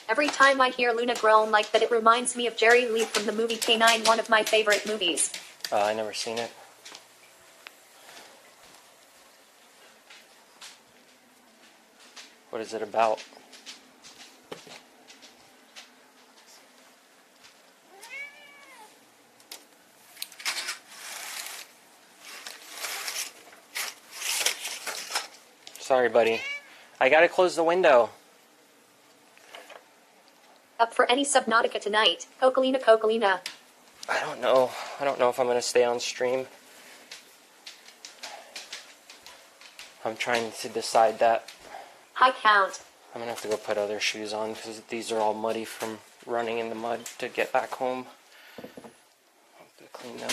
Every time I hear Luna groan like that, it reminds me of Jerry Lee from the movie K9, one of my favorite movies. I never seen it. What is it about? Sorry, buddy. I gotta close the window. Up for any Subnautica tonight? Cocolina, Cocolina. I don't know. I don't know if I'm gonna stay on stream. I'm trying to decide that. High count. I'm gonna have to go put other shoes on because these are all muddy from running in the mud to get back home. I'll have to clean them.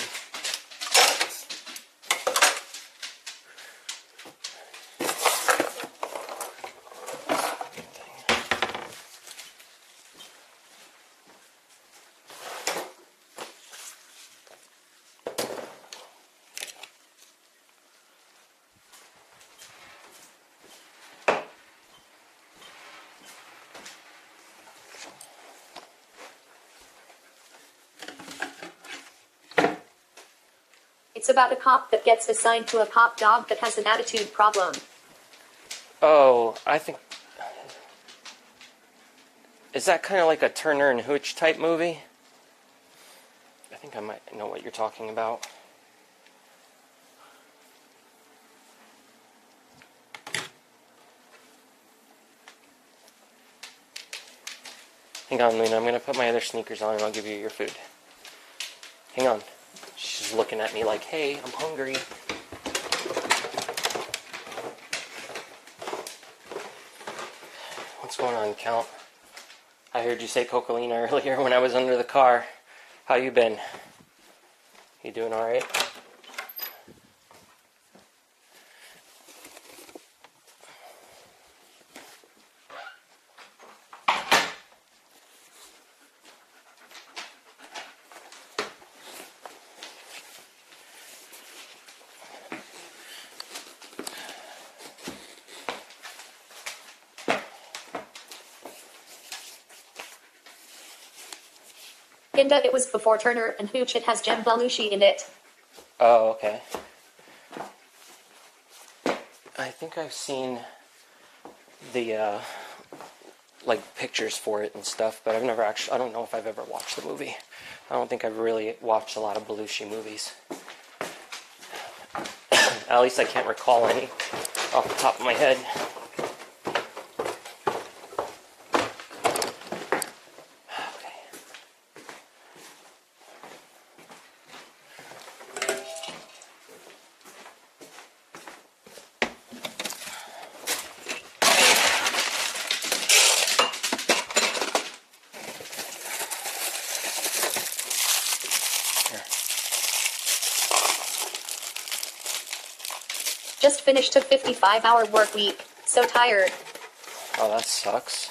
It's about a cop that gets assigned to a cop dog that has an attitude problem. Oh, I think... Is that kind of like a Turner and Hooch type movie? I think I might know what you're talking about. Hang on, Luna. I'm going to put my other sneakers on and I'll give you your food. Hang on. She's looking at me like, hey, I'm hungry. What's going on, Count? I heard you say Cocolina earlier when I was under the car. How you been? You doing alright? Kinda, it was before Turner and Hooch. It has Jem Belushi in it. Oh, okay. I think I've seen the, like, pictures for it and stuff, but I've never actually, I don't know if I've ever watched the movie. I don't think I've really watched a lot of Belushi movies. At least I can't recall any off the top of my head. Just finished a 55-hour work week. So tired. Oh, that sucks.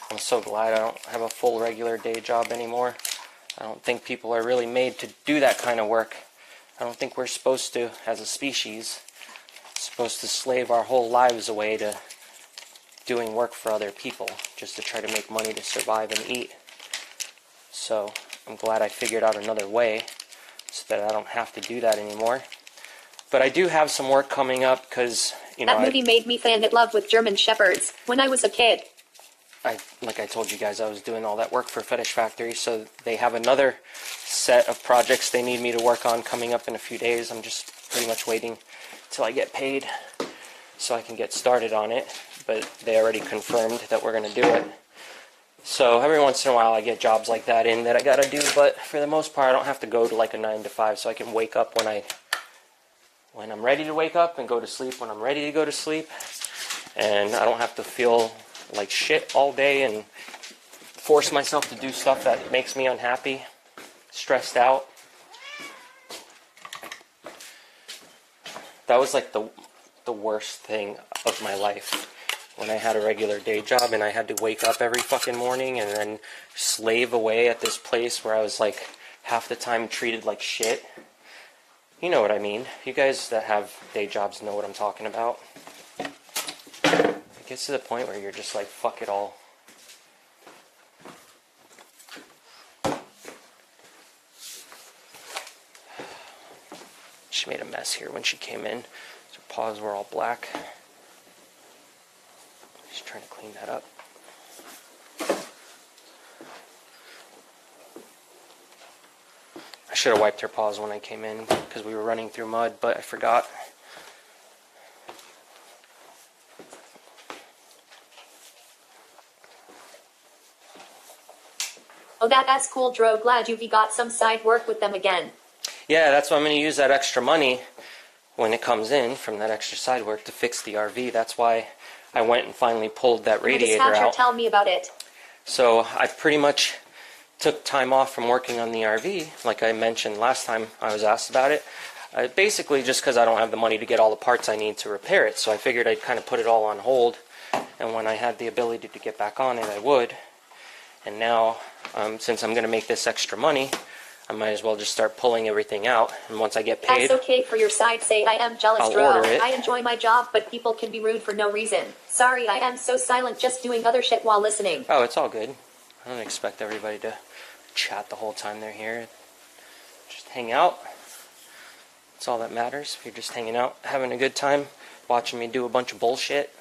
I'm so glad I don't have a full regular day job anymore. I don't think people are really made to do that kind of work. I don't think we're supposed to, as a species, supposed to slave our whole lives away to doing work for other people just to try to make money to survive and eat. So I'm glad I figured out another way so that I don't have to do that anymore. But I do have some work coming up because, you know... That movie made me fall in love with German Shepherds when I was a kid. Like I told you guys, I was doing all that work for Fetish Factory, so they have another set of projects they need me to work on coming up in a few days. I'm just pretty much waiting till I get paid so I can get started on it. But they already confirmed that we're going to do it. So every once in a while I get jobs like that in that I got to do, but for the most part I don't have to go to like a 9 to 5, so I can wake up when I'm ready to wake up and go to sleep when I'm ready to go to sleep. And I don't have to feel like shit all day and force myself to do stuff that makes me unhappy, stressed out. That was like the worst thing of my life. When I had a regular day job and I had to wake up every fucking morning and then slave away at this place where I was like half the time treated like shit. You know what I mean. You guys that have day jobs know what I'm talking about. It gets to the point where you're just like, fuck it all. She made a mess here when she came in. Her paws were all black. She's trying to clean that up. I should have wiped her paws when I came in because we were running through mud, but I forgot. Oh, that's cool, Dro. Glad you've got some side work with them again. Yeah, that's why I'm going to use that extra money when it comes in from that extra side work to fix the RV. That's why I went and finally pulled that radiator Dispatcher, out. tell me about it. So I pretty much took time off from working on the RV, like I mentioned last time I was asked about it. Basically just because I don't have the money to get all the parts I need to repair it. So I figured I'd kind of put it all on hold, and when I had the ability to get back on it, I would. And now, since I'm going to make this extra money, I might as well just start pulling everything out. And once I get paid, That's okay. For your side, say I am jealous, I'll Dro. order it. I enjoy my job, but people can be rude for no reason. Sorry, I am so silent, just doing other shit while listening. Oh, it's all good. I don't expect everybody to chat the whole time they're here. Just hang out. That's all that matters. If you're just hanging out, having a good time, watching me do a bunch of bullshit.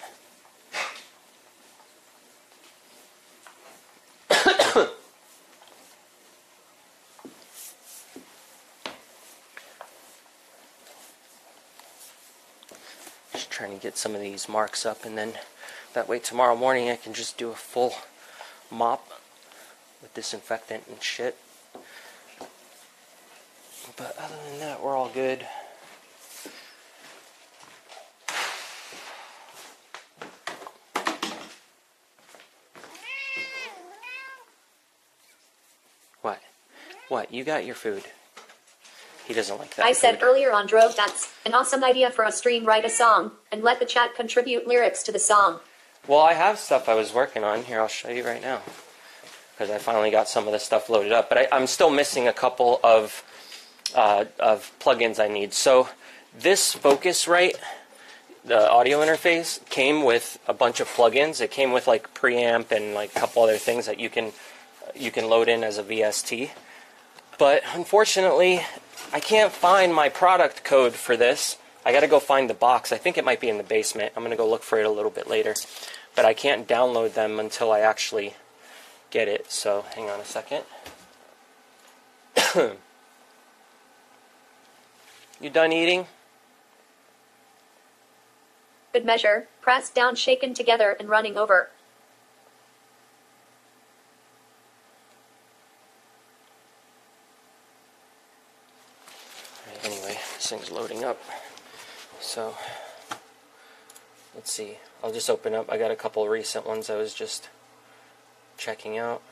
Just trying to get some of these marks up, and then that way tomorrow morning I can just do a full mop with disinfectant and shit. But other than that, we're all good. What? What? You got your food. He doesn't like that. I said earlier on, Dro, that's an awesome idea for a stream. Write a song and let the chat contribute lyrics to the song. Well, I have stuff I was working on. Here, I'll show you right now. Because I finally got some of the stuff loaded up. But I'm still missing a couple of plugins I need. So this Focusrite, the audio interface, came with a bunch of plugins. It came with like preamp and like a couple other things that you can load in as a VST. But unfortunately, I can't find my product code for this. I gotta go find the box. I think it might be in the basement. I'm gonna go look for it a little bit later. But I can't download them until I actually get it. So hang on a second. You done eating? Good measure, pressed down, shaken together, and running over. Anyway, this thing's loading up. So, let's see. I'll just open up. I got a couple recent ones I was just checking out.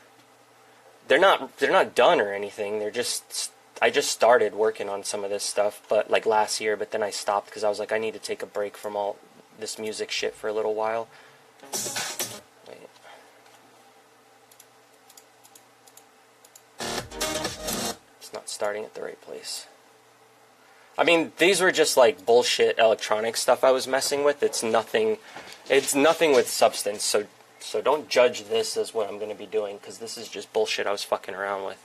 They're not done or anything. They're just, I just started working on some of this stuff, but like last year, but then I stopped because I was like, I need to take a break from all this music shit for a little while. Wait. It's not starting at the right place. I mean, these were just like bullshit electronic stuff I was messing with. It's nothing with substance, so don't judge this as what I'm going to be doing, because this is just bullshit I was fucking around with.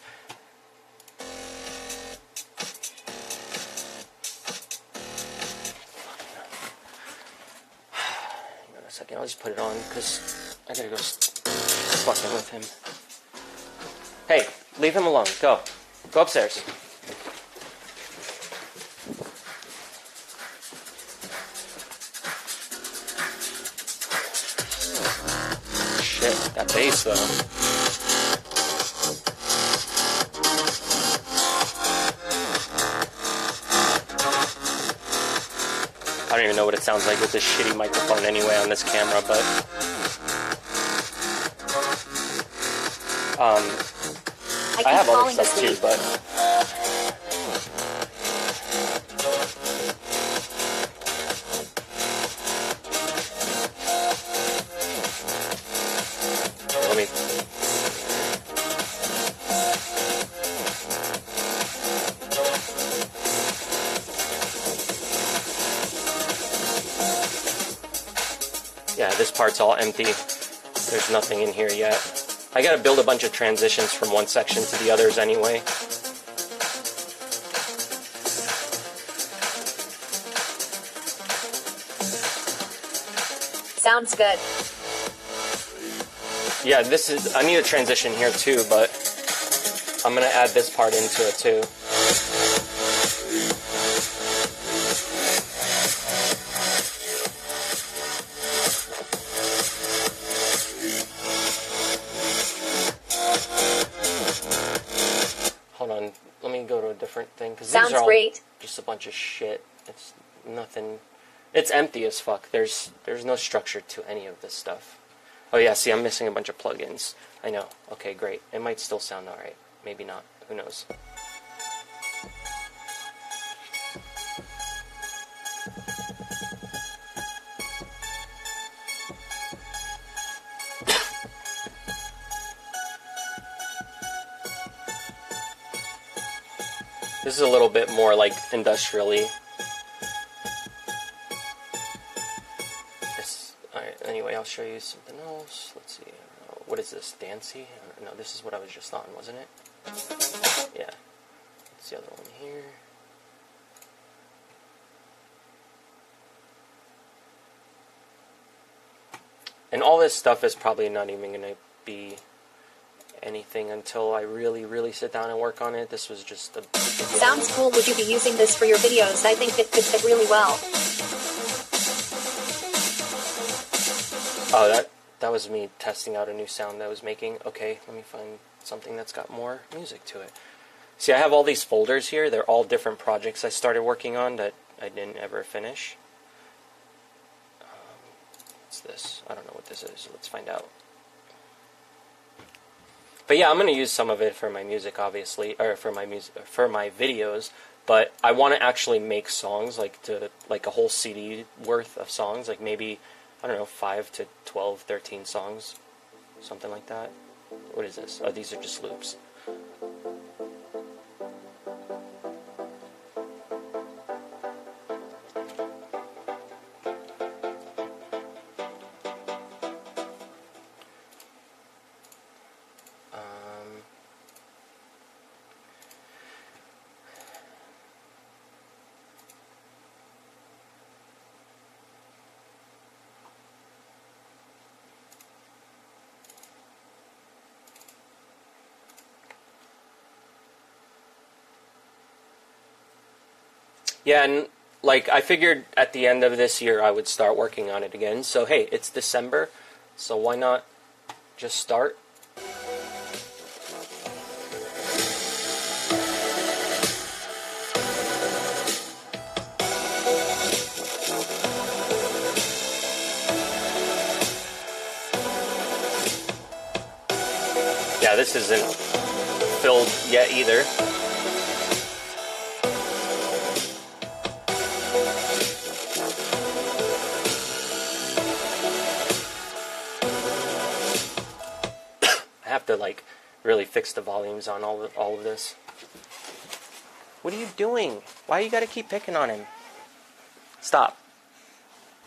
Hang on a second, I'll just put it on, because I gotta go fucking with him. Hey, leave him alone. Go. Go upstairs. That bass, though. I don't even know what it sounds like with this shitty microphone anyway on this camera, but I have other stuff too, but yeah, this part's all empty. There's nothing in here yet. I gotta build a bunch of transitions from one section to the others anyway. Sounds good. Yeah, I need a transition here too, but I'm gonna add this part into it too. because these Sounds are all great. just a bunch of shit. It's nothing. It's empty as fuck. There's no structure to any of this stuff. Oh yeah, see, I'm missing a bunch of plugins. I know. Okay, great. It might still sound alright. Maybe not. Who knows? This is a little bit more like industrially. Alright, anyway, I'll show you something else. Let's see. What is this? Dancy? No, this is what I was just on, wasn't it? Yeah. What's the other one here? And all this stuff is probably not even going to be anything until I really sit down and work on it. This was just a... Sounds cool. Would you be using this for your videos? I think it could fit really well. Oh, that was me testing out a new sound that I was making. Okay, let me find something that's got more music to it. See, I have all these folders here. They're all different projects I started working on that I didn't ever finish. What's this? I don't know what this is. Let's find out. But yeah, I'm going to use some of it for my music, obviously, or for my videos. But I want to actually make songs, like a whole CD worth of songs, like maybe, I don't know, 5 to 12, 13 songs, something like that. What is this? Oh, these are just loops. Yeah, and like I figured at the end of this year I would start working on it again. So hey, it's December, so why not just start? Yeah, this isn't filled yet either. To like really fix the volumes on all of this. What are you doing? Why you gotta keep picking on him? Stop.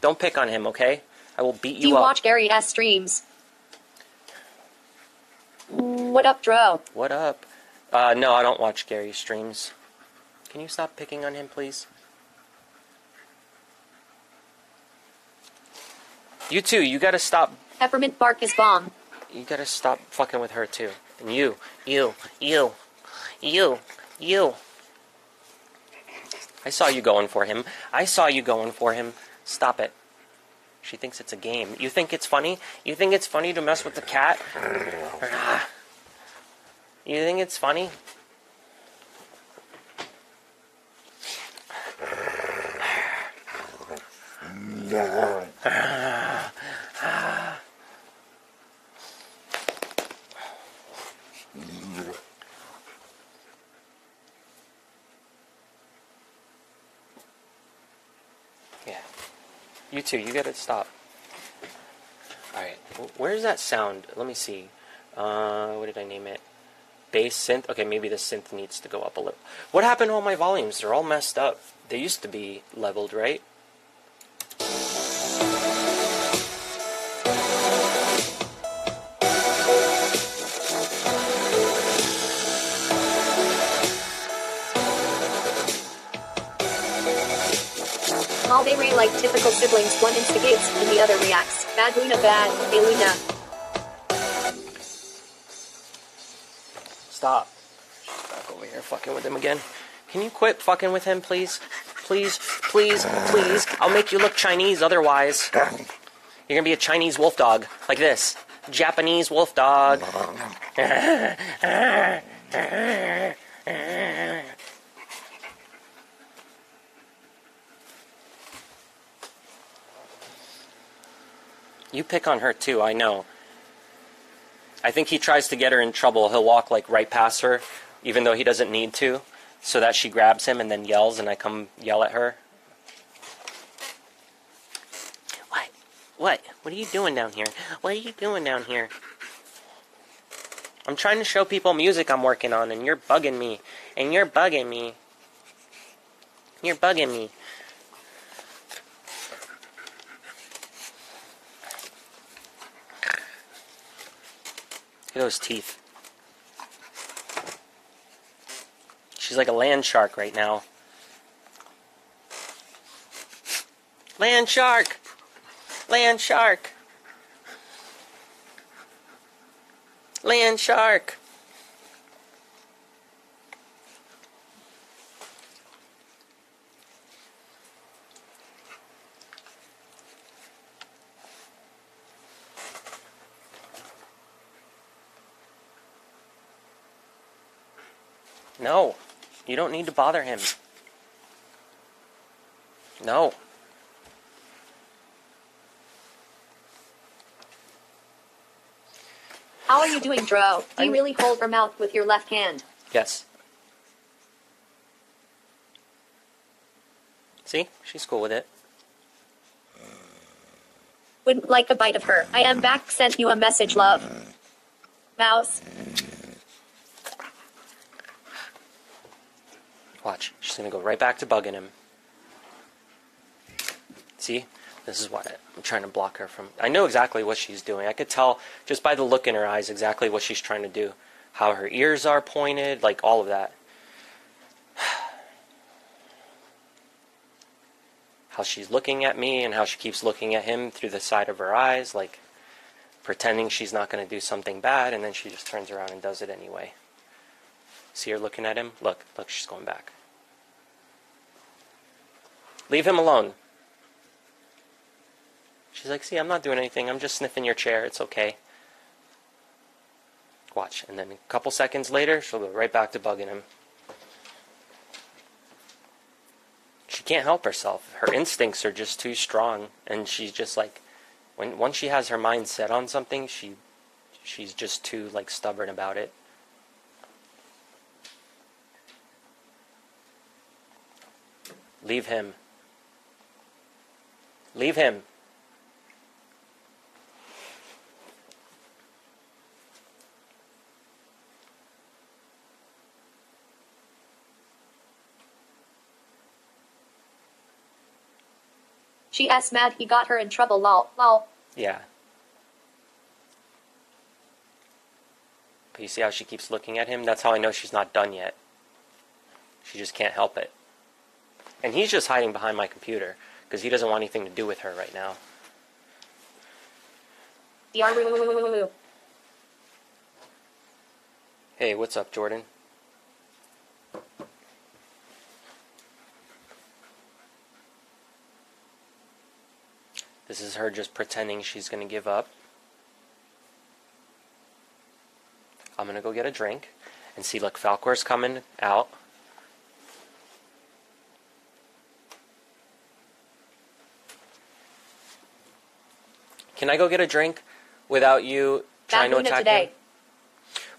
Don't pick on him, okay? I will beat you up. Do you watch Gary S streams? What up, Dro? What up? No, I don't watch Gary's streams. Can you stop picking on him, please? You too, you gotta stop. Peppermint bark is bomb. You gotta stop fucking with her too. And you. I saw you going for him. Stop it. She thinks it's a game. You think it's funny? You think it's funny to mess with the cat? You think it's funny? Yeah. You too, you gotta stop. Alright, where's that sound? Let me see. What did I name it? Bass synth? Okay, maybe the synth needs to go up a little. What happened to all my volumes? They're all messed up. They used to be leveled, right? All they read like typical siblings, one instigates and the other reacts. Bad Luna bad, hey Luna. Stop. She's back over here fucking with him again. Can you quit fucking with him, please? Please. I'll make you look Chinese otherwise. You're gonna be a Chinese wolf dog, like this. Japanese wolf dog. You pick on her too, I know. I think he tries to get her in trouble. He'll walk like right past her, even though he doesn't need to, so that she grabs him and then yells and I come yell at her. What? What? What are you doing down here? What are you doing down here? I'm trying to show people music I'm working on and you're bugging me. And you're bugging me. You're bugging me. Look at those teeth. She's like a land shark right now. Land shark! Land shark! Land shark! No, you don't need to bother him. No. How are you doing, Dro? Do you really hold her mouth with your left hand? Yes. See? She's cool with it. Wouldn't like a bite of her. I am back. Sent you a message, love. Mouse. Watch. She's going to go right back to bugging him. See? This is what I'm trying to block her from. I know exactly what she's doing. I could tell just by the look in her eyes exactly what she's trying to do. How her ears are pointed, like all of that. How she's looking at me and how she keeps looking at him through the side of her eyes, like pretending she's not going to do something bad, and then she just turns around and does it anyway. See her looking at him? Look, she's going back. Leave him alone. She's like, see, I'm not doing anything. I'm just sniffing your chair. It's okay. Watch. And then a couple seconds later, she'll go right back to bugging him. She can't help herself. Her instincts are just too strong. And she's just like, once she has her mind set on something, she's just too like stubborn about it. Leave him. Leave him. She asked mad he got her in trouble, lol, lol. Yeah. But you see how she keeps looking at him? That's how I know she's not done yet. She just can't help it. And he's just hiding behind my computer because he doesn't want anything to do with her right now. Hey, what's up, Jordan? This is her just pretending she's going to give up. I'm going to go get a drink and see, look, Falcor's coming out. Can I go get a drink without you trying to attack him?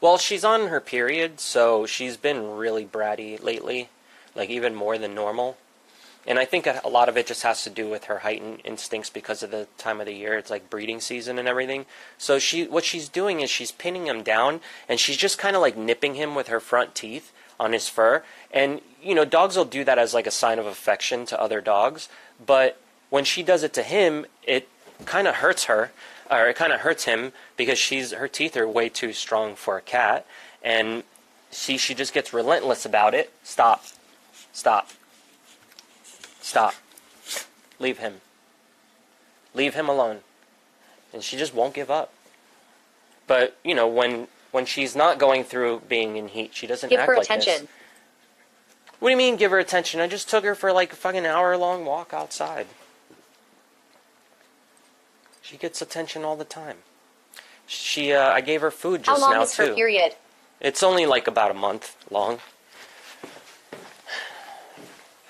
Well, she's on her period, so she's been really bratty lately, like even more than normal. And I think a lot of it just has to do with her heightened instincts because of the time of the year. It's like breeding season and everything. So what she's doing is she's pinning him down, and she's just kind of like nipping him with her front teeth on his fur. And, you know, dogs will do that as like a sign of affection to other dogs. But when she does it to him, it kind of hurts her, or it kind of hurts him because her teeth are way too strong for a cat. And she just gets relentless about it. Stop. Stop. Stop. Leave him. Leave him alone. And she just won't give up. But, you know, when she's not going through being in heat, she doesn't act like this. Give her attention. What do you mean, give her attention? I just took her for like a fucking hour-long walk outside. She gets attention all the time. I gave her food just now, too. How long is her period? It's only like about a month long.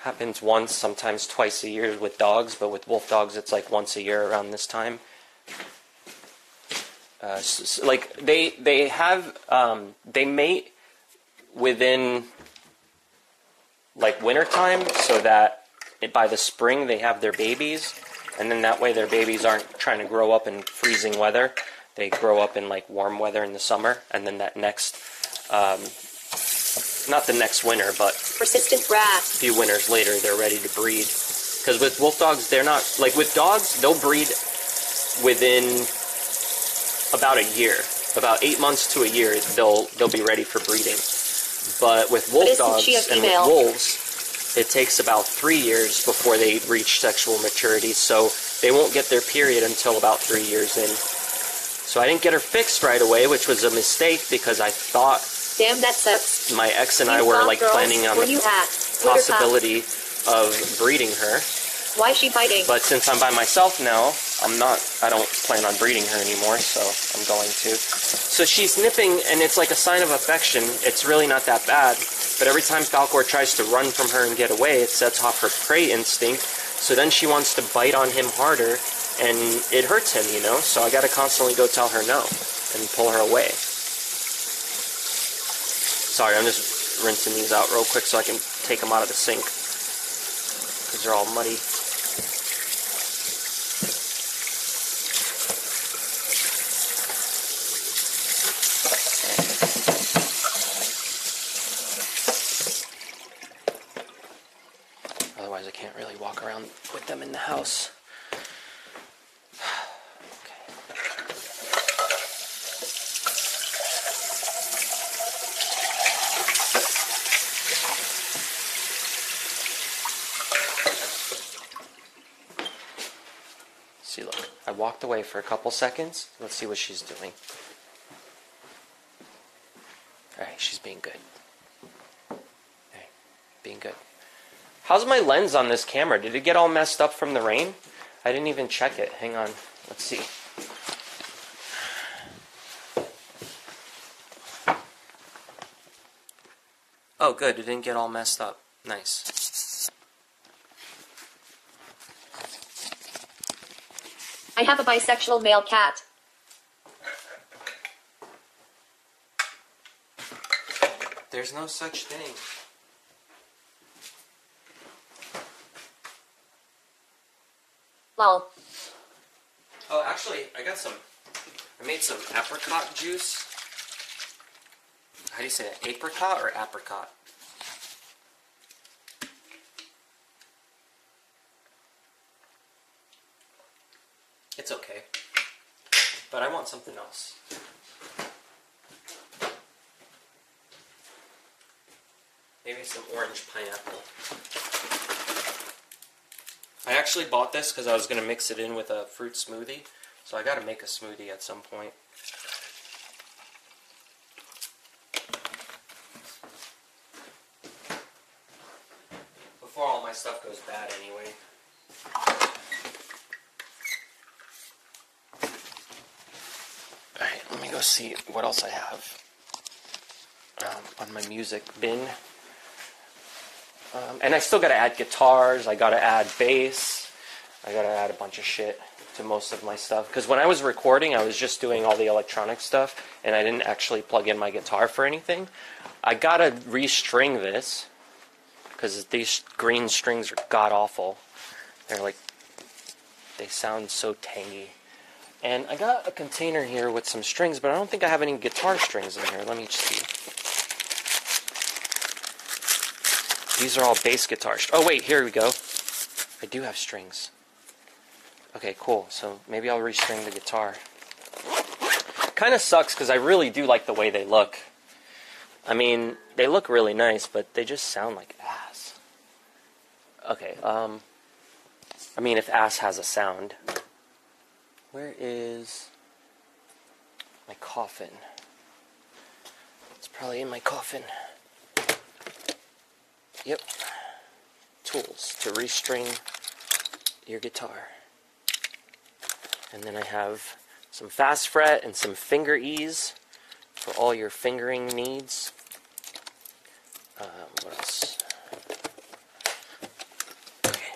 Happens once, sometimes twice a year with dogs, but with wolf dogs it's like once a year around this time. Like they have they mate within like wintertime, so that by the spring they have their babies, and then that way their babies aren't trying to grow up in freezing weather. They grow up in like warm weather in the summer, and then that next, not the next winter, but persistent rat. A few winters later, they're ready to breed. Because with wolf dogs, they're not like with dogs. They'll breed within about a year, about 8 months to a year. They'll be ready for breeding. But with wolf dogs and with wolves, it takes about 3 years before they reach sexual maturity. So they won't get their period until about 3 years in. So I didn't get her fixed right away, which was a mistake because I thought, damn, that sucks. My ex and I were like planning on the possibility of breeding her. Why is she biting? But since I'm by myself now, I don't plan on breeding her anymore, so I'm going to. So she's nipping, and it's like a sign of affection. It's really not that bad. But every time Falcor tries to run from her and get away, it sets off her prey instinct. So then she wants to bite on him harder, and it hurts him, you know? So I gotta constantly go tell her no and pull her away. Sorry, I'm just rinsing these out real quick so I can take them out of the sink, because they're all muddy. Otherwise I can't really walk around with them in the house. See, look, I walked away for a couple seconds. Let's see what she's doing. Alright, she's being good. Alright, being good. How's my lens on this camera? Did it get all messed up from the rain? I didn't even check it. Hang on. Let's see. Oh, good. It didn't get all messed up. Nice. I have a bisexual male cat. There's no such thing. Lol. Oh, actually, I made some apricot juice. How do you say that? Apricot or apricot? It's okay. But I want something else. Maybe some orange pineapple. I actually bought this because I was going to mix it in with a fruit smoothie. So I got to make a smoothie at some point. Before all my stuff goes bad anyway. Alright, let me go see what else I have on my music bin. And I still gotta add guitars, I gotta add bass, I gotta add a bunch of shit to most of my stuff. Because when I was recording, I was just doing all the electronic stuff, and I didn't actually plug in my guitar for anything. I gotta restring this, because these green strings are god-awful. They're like, they sound so tangy. And I got a container here with some strings, but I don't think I have any guitar strings in here. Let me see. These are all bass guitars. Oh wait, here we go. I do have strings. Okay, cool. So maybe I'll restring the guitar. Kind of sucks because I really do like the way they look. I mean, they look really nice, but they just sound like ass. Okay, I mean, if ass has a sound. Where is my coffin? It's probably in my coffin. Yep. Tools to restring your guitar. And then I have some fast fret and some finger ease for all your fingering needs. What else? Okay.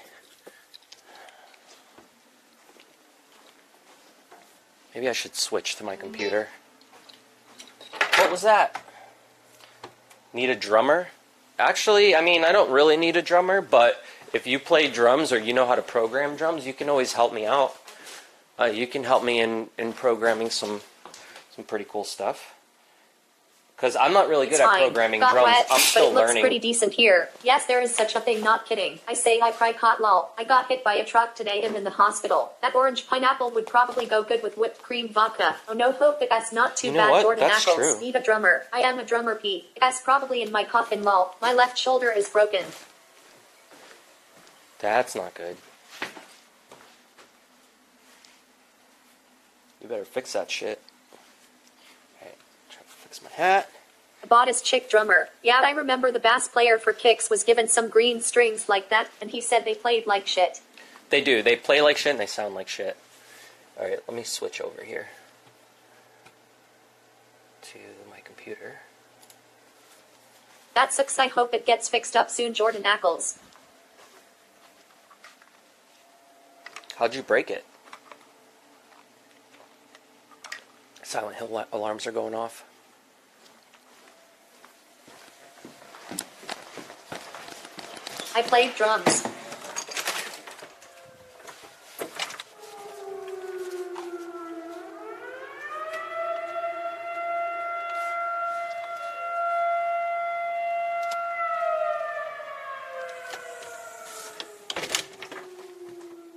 Maybe I should switch to my computer. What was that? Need a drummer? Actually, I mean, I don't really need a drummer, but if you play drums or you know how to program drums, you can always help me out. You can help me in programming some pretty cool stuff. Because I'm not really good at programming drums. Wet, I'm still but it looks learning. pretty decent here. Yes, there is such a thing, not kidding. I say I cry caught lol. I got hit by a truck today and in the hospital. That orange pineapple would probably go good with whipped cream vodka. Oh no, hope that that's not too bad. What? Jordan That's Ackles. true. Need a drummer. I am a drummer, Pete. That's probably in my coffin lol. My left shoulder is broken. That's not good. You better fix that shit. Alright, try to fix my hat. I bought his chick drummer. Yeah, I remember the bass player for Kicks was given some green strings like that, and he said they played like shit. They do. They play like shit and they sound like shit. Alright, let me switch over here to my computer. That sucks. I hope it gets fixed up soon, Jordan Ackles. How'd you break it? Silent Hill alarms are going off. I played drums.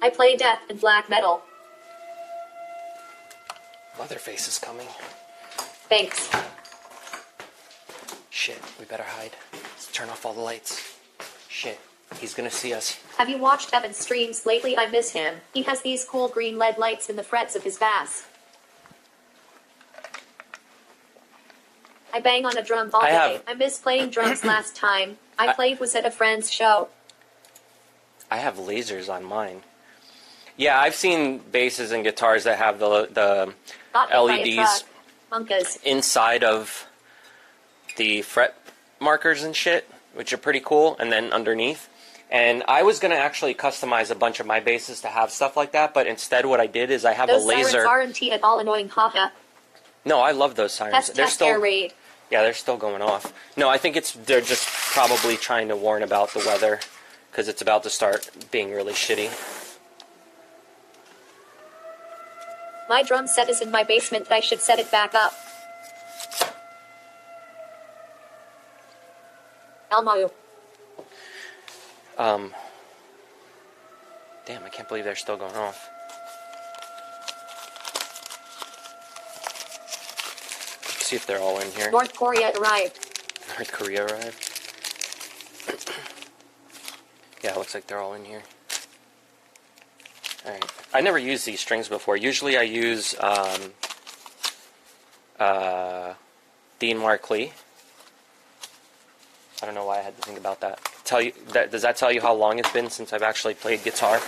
I play death and black metal. Leatherface is coming. Thanks. Shit, we better hide. Let's turn off all the lights. Shit, he's gonna see us. Have you watched Evan's streams lately? I miss him. He has these cool green LED lights in the frets of his bass. I bang on a drum all day. I miss playing drums. Last time I played was at a friend's show. I have lasers on mine. Yeah, I've seen basses and guitars that have the LEDs inside of the fret markers and shit, which are pretty cool, and then underneath. And I was going to actually customize a bunch of my basses to have stuff like that, but instead what I did is I have a laser. Those sirens aren't at all annoying, haha. No, I love those sirens. They're still air raid. Yeah, they're still going off. No, I think they're just probably trying to warn about the weather, because it's about to start being really shitty. My drum set is in my basement. I should set it back up. Elmo. Damn, I can't believe they're still going off. Let's see if they're all in here. North Korea arrived. North Korea arrived? Yeah, it looks like they're all in here. Alright. I never used these strings before. Usually I use Dean Markley. I don't know why I had to think about that. Does that tell you how long it's been since I've actually played guitar?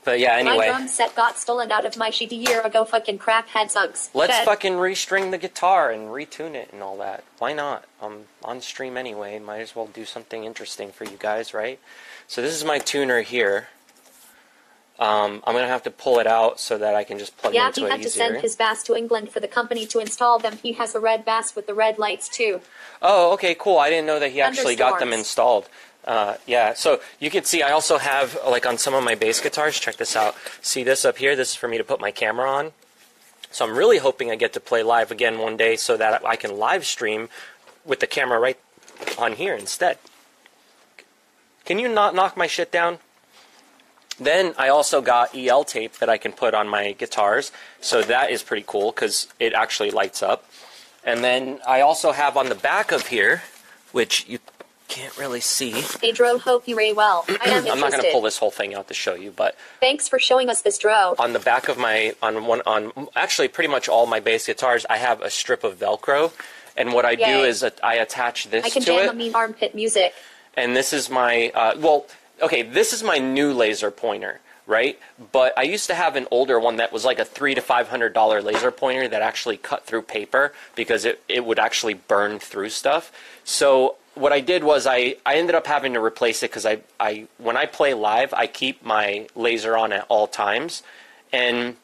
But yeah, anyway. My drum set got stolen out of my sheet a year ago. Fucking crackhead sucks. Let's fucking restring the guitar and retune it and all that. Why not? I'm on stream anyway. Might as well do something interesting for you guys, right? So this is my tuner here. I'm going to have to pull it out so that I can just plug into it easier. Yeah, he had to send his bass to England for the company to install them. He has a red bass with the red lights too. Oh, okay, cool. I didn't know that he actually got them installed. Yeah, so you can see I also have, like on some of my bass guitars, check this out. See this up here? This is for me to put my camera on. So I'm really hoping I get to play live again one day so that I can live stream with the camera right on here instead. Can you not knock my shit down? Then I also got EL tape that I can put on my guitars, so that is pretty cool because it actually lights up. And then I also have on the back of here, which you can't really see. Pedro, hope you ray well. I am I'm not going to pull this whole thing out to show you, but thanks for showing us this dro. On the back of my actually pretty much all my bass guitars, I have a strip of Velcro, and what I do is I attach this to it. I can jam a mean armpit music. And this is my okay, this is my new laser pointer, right? But I used to have an older one that was like a $300 to $500 laser pointer that actually cut through paper because it would actually burn through stuff. So what I did was I ended up having to replace it because when I play live, I keep my laser on at all times. And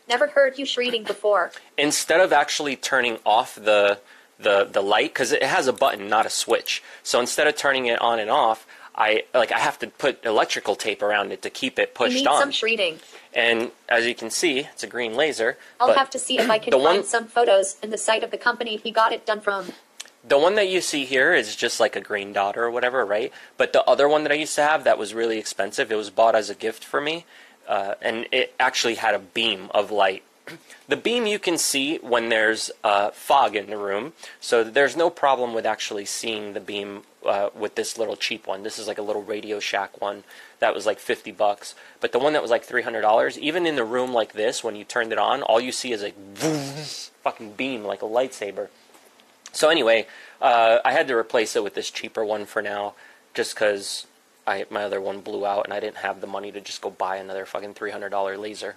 never heard you shrieking before. Instead of actually turning off the light, because it has a button, not a switch. So instead of turning it on and off, I have to put electrical tape around it to keep it pushed on. You need some shrieking. And as you can see, it's a green laser. I'll have to see if I can find some photos in the site of the company he got it done from. The one that you see here is just like a green dot or whatever, right? But the other one that I used to have that was really expensive, it was bought as a gift for me, and it actually had a beam of light. The beam you can see when there's fog in the room, so there's no problem with actually seeing the beam with this little cheap one. This is like a little Radio Shack one that was like $50. But the one that was like $300, even in the room like this, when you turned it on, all you see is like fucking beam like a lightsaber. So anyway, I had to replace it with this cheaper one for now, just because my other one blew out and I didn't have the money to just go buy another fucking $300 laser.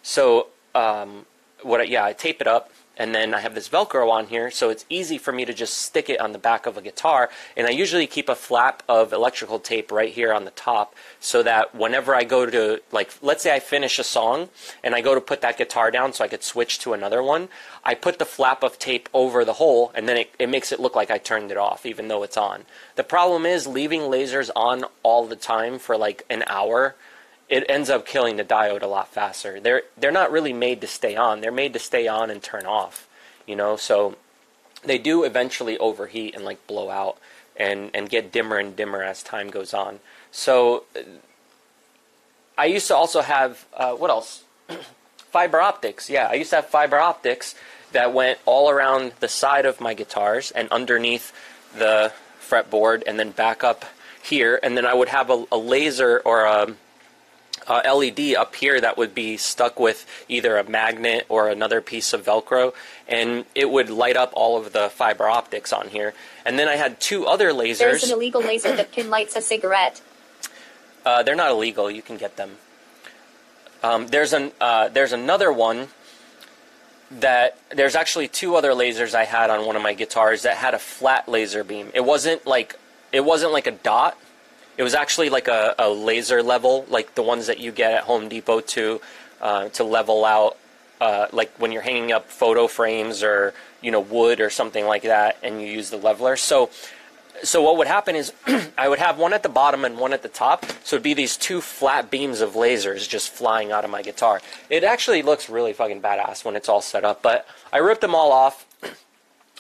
So I tape it up, and then I have this Velcro on here, so it's easy for me to just stick it on the back of a guitar, and I usually keep a flap of electrical tape right here on the top, so that whenever I go to, like, let's say I finish a song, and I go to put that guitar down so I could switch to another one, I put the flap of tape over the hole, and then it makes it look like I turned it off, even though it's on. The problem is, leaving lasers on all the time for like an hour, it ends up killing the diode a lot faster. They're not really made to stay on. They're made to stay on and turn off, so they do eventually overheat and like blow out and get dimmer and dimmer as time goes on. So I used to also have, what else? Fiber optics. Yeah, I used to have fiber optics that went all around the side of my guitars and underneath the fretboard and then back up here. And then I would have a laser or a LED up here that would be stuck with either a magnet or another piece of Velcro, and it would light up all of the fiber optics on here. And then I had two other lasers. There's an illegal laser that can light a cigarette. They're not illegal. You can get them. There's another one that there's actually two other lasers I had on one of my guitars that had a flat laser beam. It wasn't like a dot. It was actually like a laser level, like the ones that you get at Home Depot to level out, like when you're hanging up photo frames or wood or something like that, and you use the leveler. So what would happen is I would have one at the bottom and one at the top. So it'd be these two flat beams of lasers just flying out of my guitar. It actually looks really fucking badass when it's all set up. But I ripped them all off.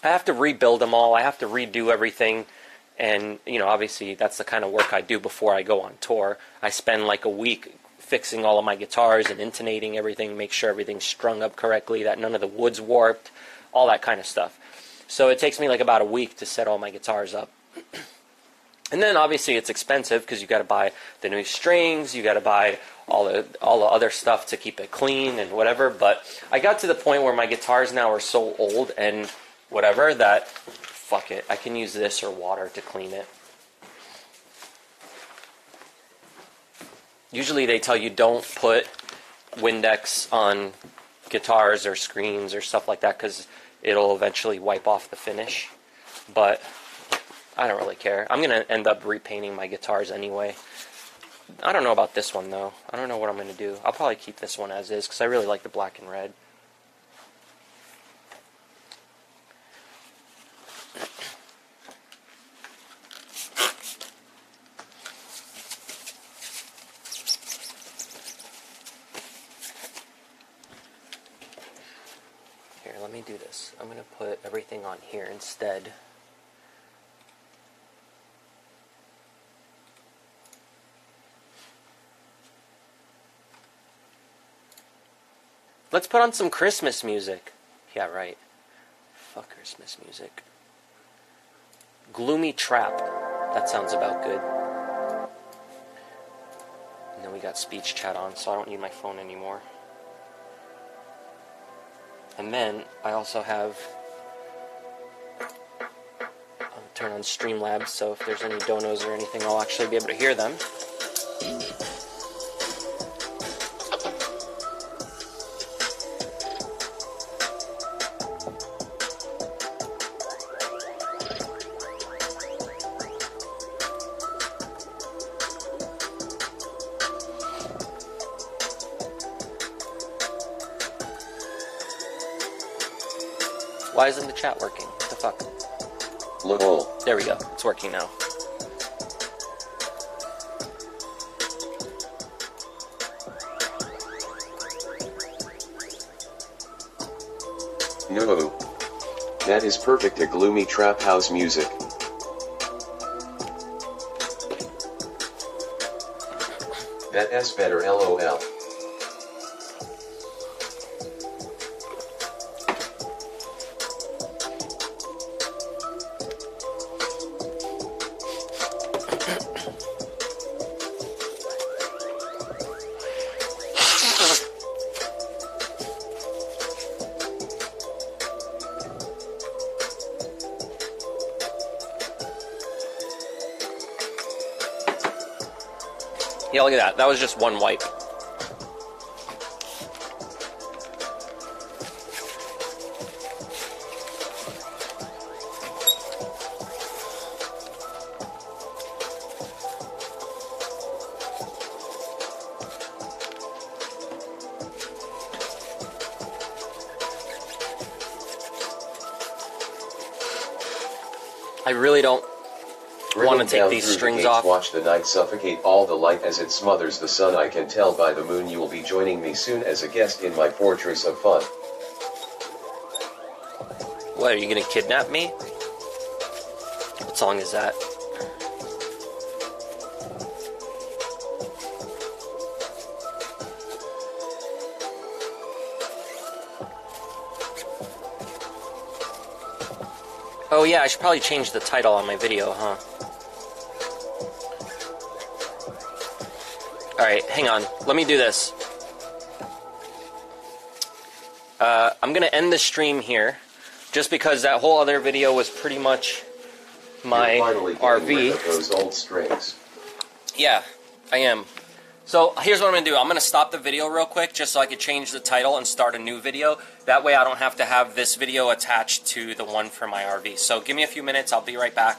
I have to rebuild them all. I have to redo everything. And, obviously that's the kind of work I do before I go on tour. I spend like a week fixing all of my guitars and intonating everything, make sure everything's strung up correctly, that none of the wood's warped, all that kind of stuff. So it takes me like about a week to set all my guitars up. And then obviously it's expensive because you got to buy the new strings, you got to buy all the other stuff to keep it clean and whatever. But I got to the point where my guitars now are so old and whatever that fuck it, I can use this or water to clean it. Usually they tell you don't put Windex on guitars or screens or stuff like that because it'll eventually wipe off the finish. But I don't really care. I'm going to end up repainting my guitars anyway. I don't know about this one though. I don't know what I'm going to do. I'll probably keep this one as is because I really like the black and red. Let me do this. I'm going to put everything on here instead. Let's put on some Christmas music. Yeah, right. Fuck Christmas music. Gloomy Trap. That sounds about good. And then we got speech chat on, so I don't need my phone anymore. And then I also have, I'll turn on Streamlabs, so if there's any donos or anything, I'll actually be able to hear them. Why isn't the chat working? What the fuck? Lol. There we go. It's working now. No. That is perfect, a gloomy trap house music. That's better, lol. Yeah, look at that. That was just one wipe. I really don't want to take these strings off. Watch the night suffocate all the light as it smothers the sun. I can tell by the moon you will be joining me soon as a guest in my fortress of fun. What, are you gonna kidnap me? What song is that? Oh yeah, I should probably change the title on my video, huh? Alright, hang on. Let me do this. I'm gonna end the stream here, just because that whole other video was pretty much my RV. Rid of those old strings. Yeah, I am. So here's what I'm gonna do. I'm gonna stop the video real quick, just so I could change the title and start a new video. That way I don't have to have this video attached to the one for my RV. So give me a few minutes, I'll be right back.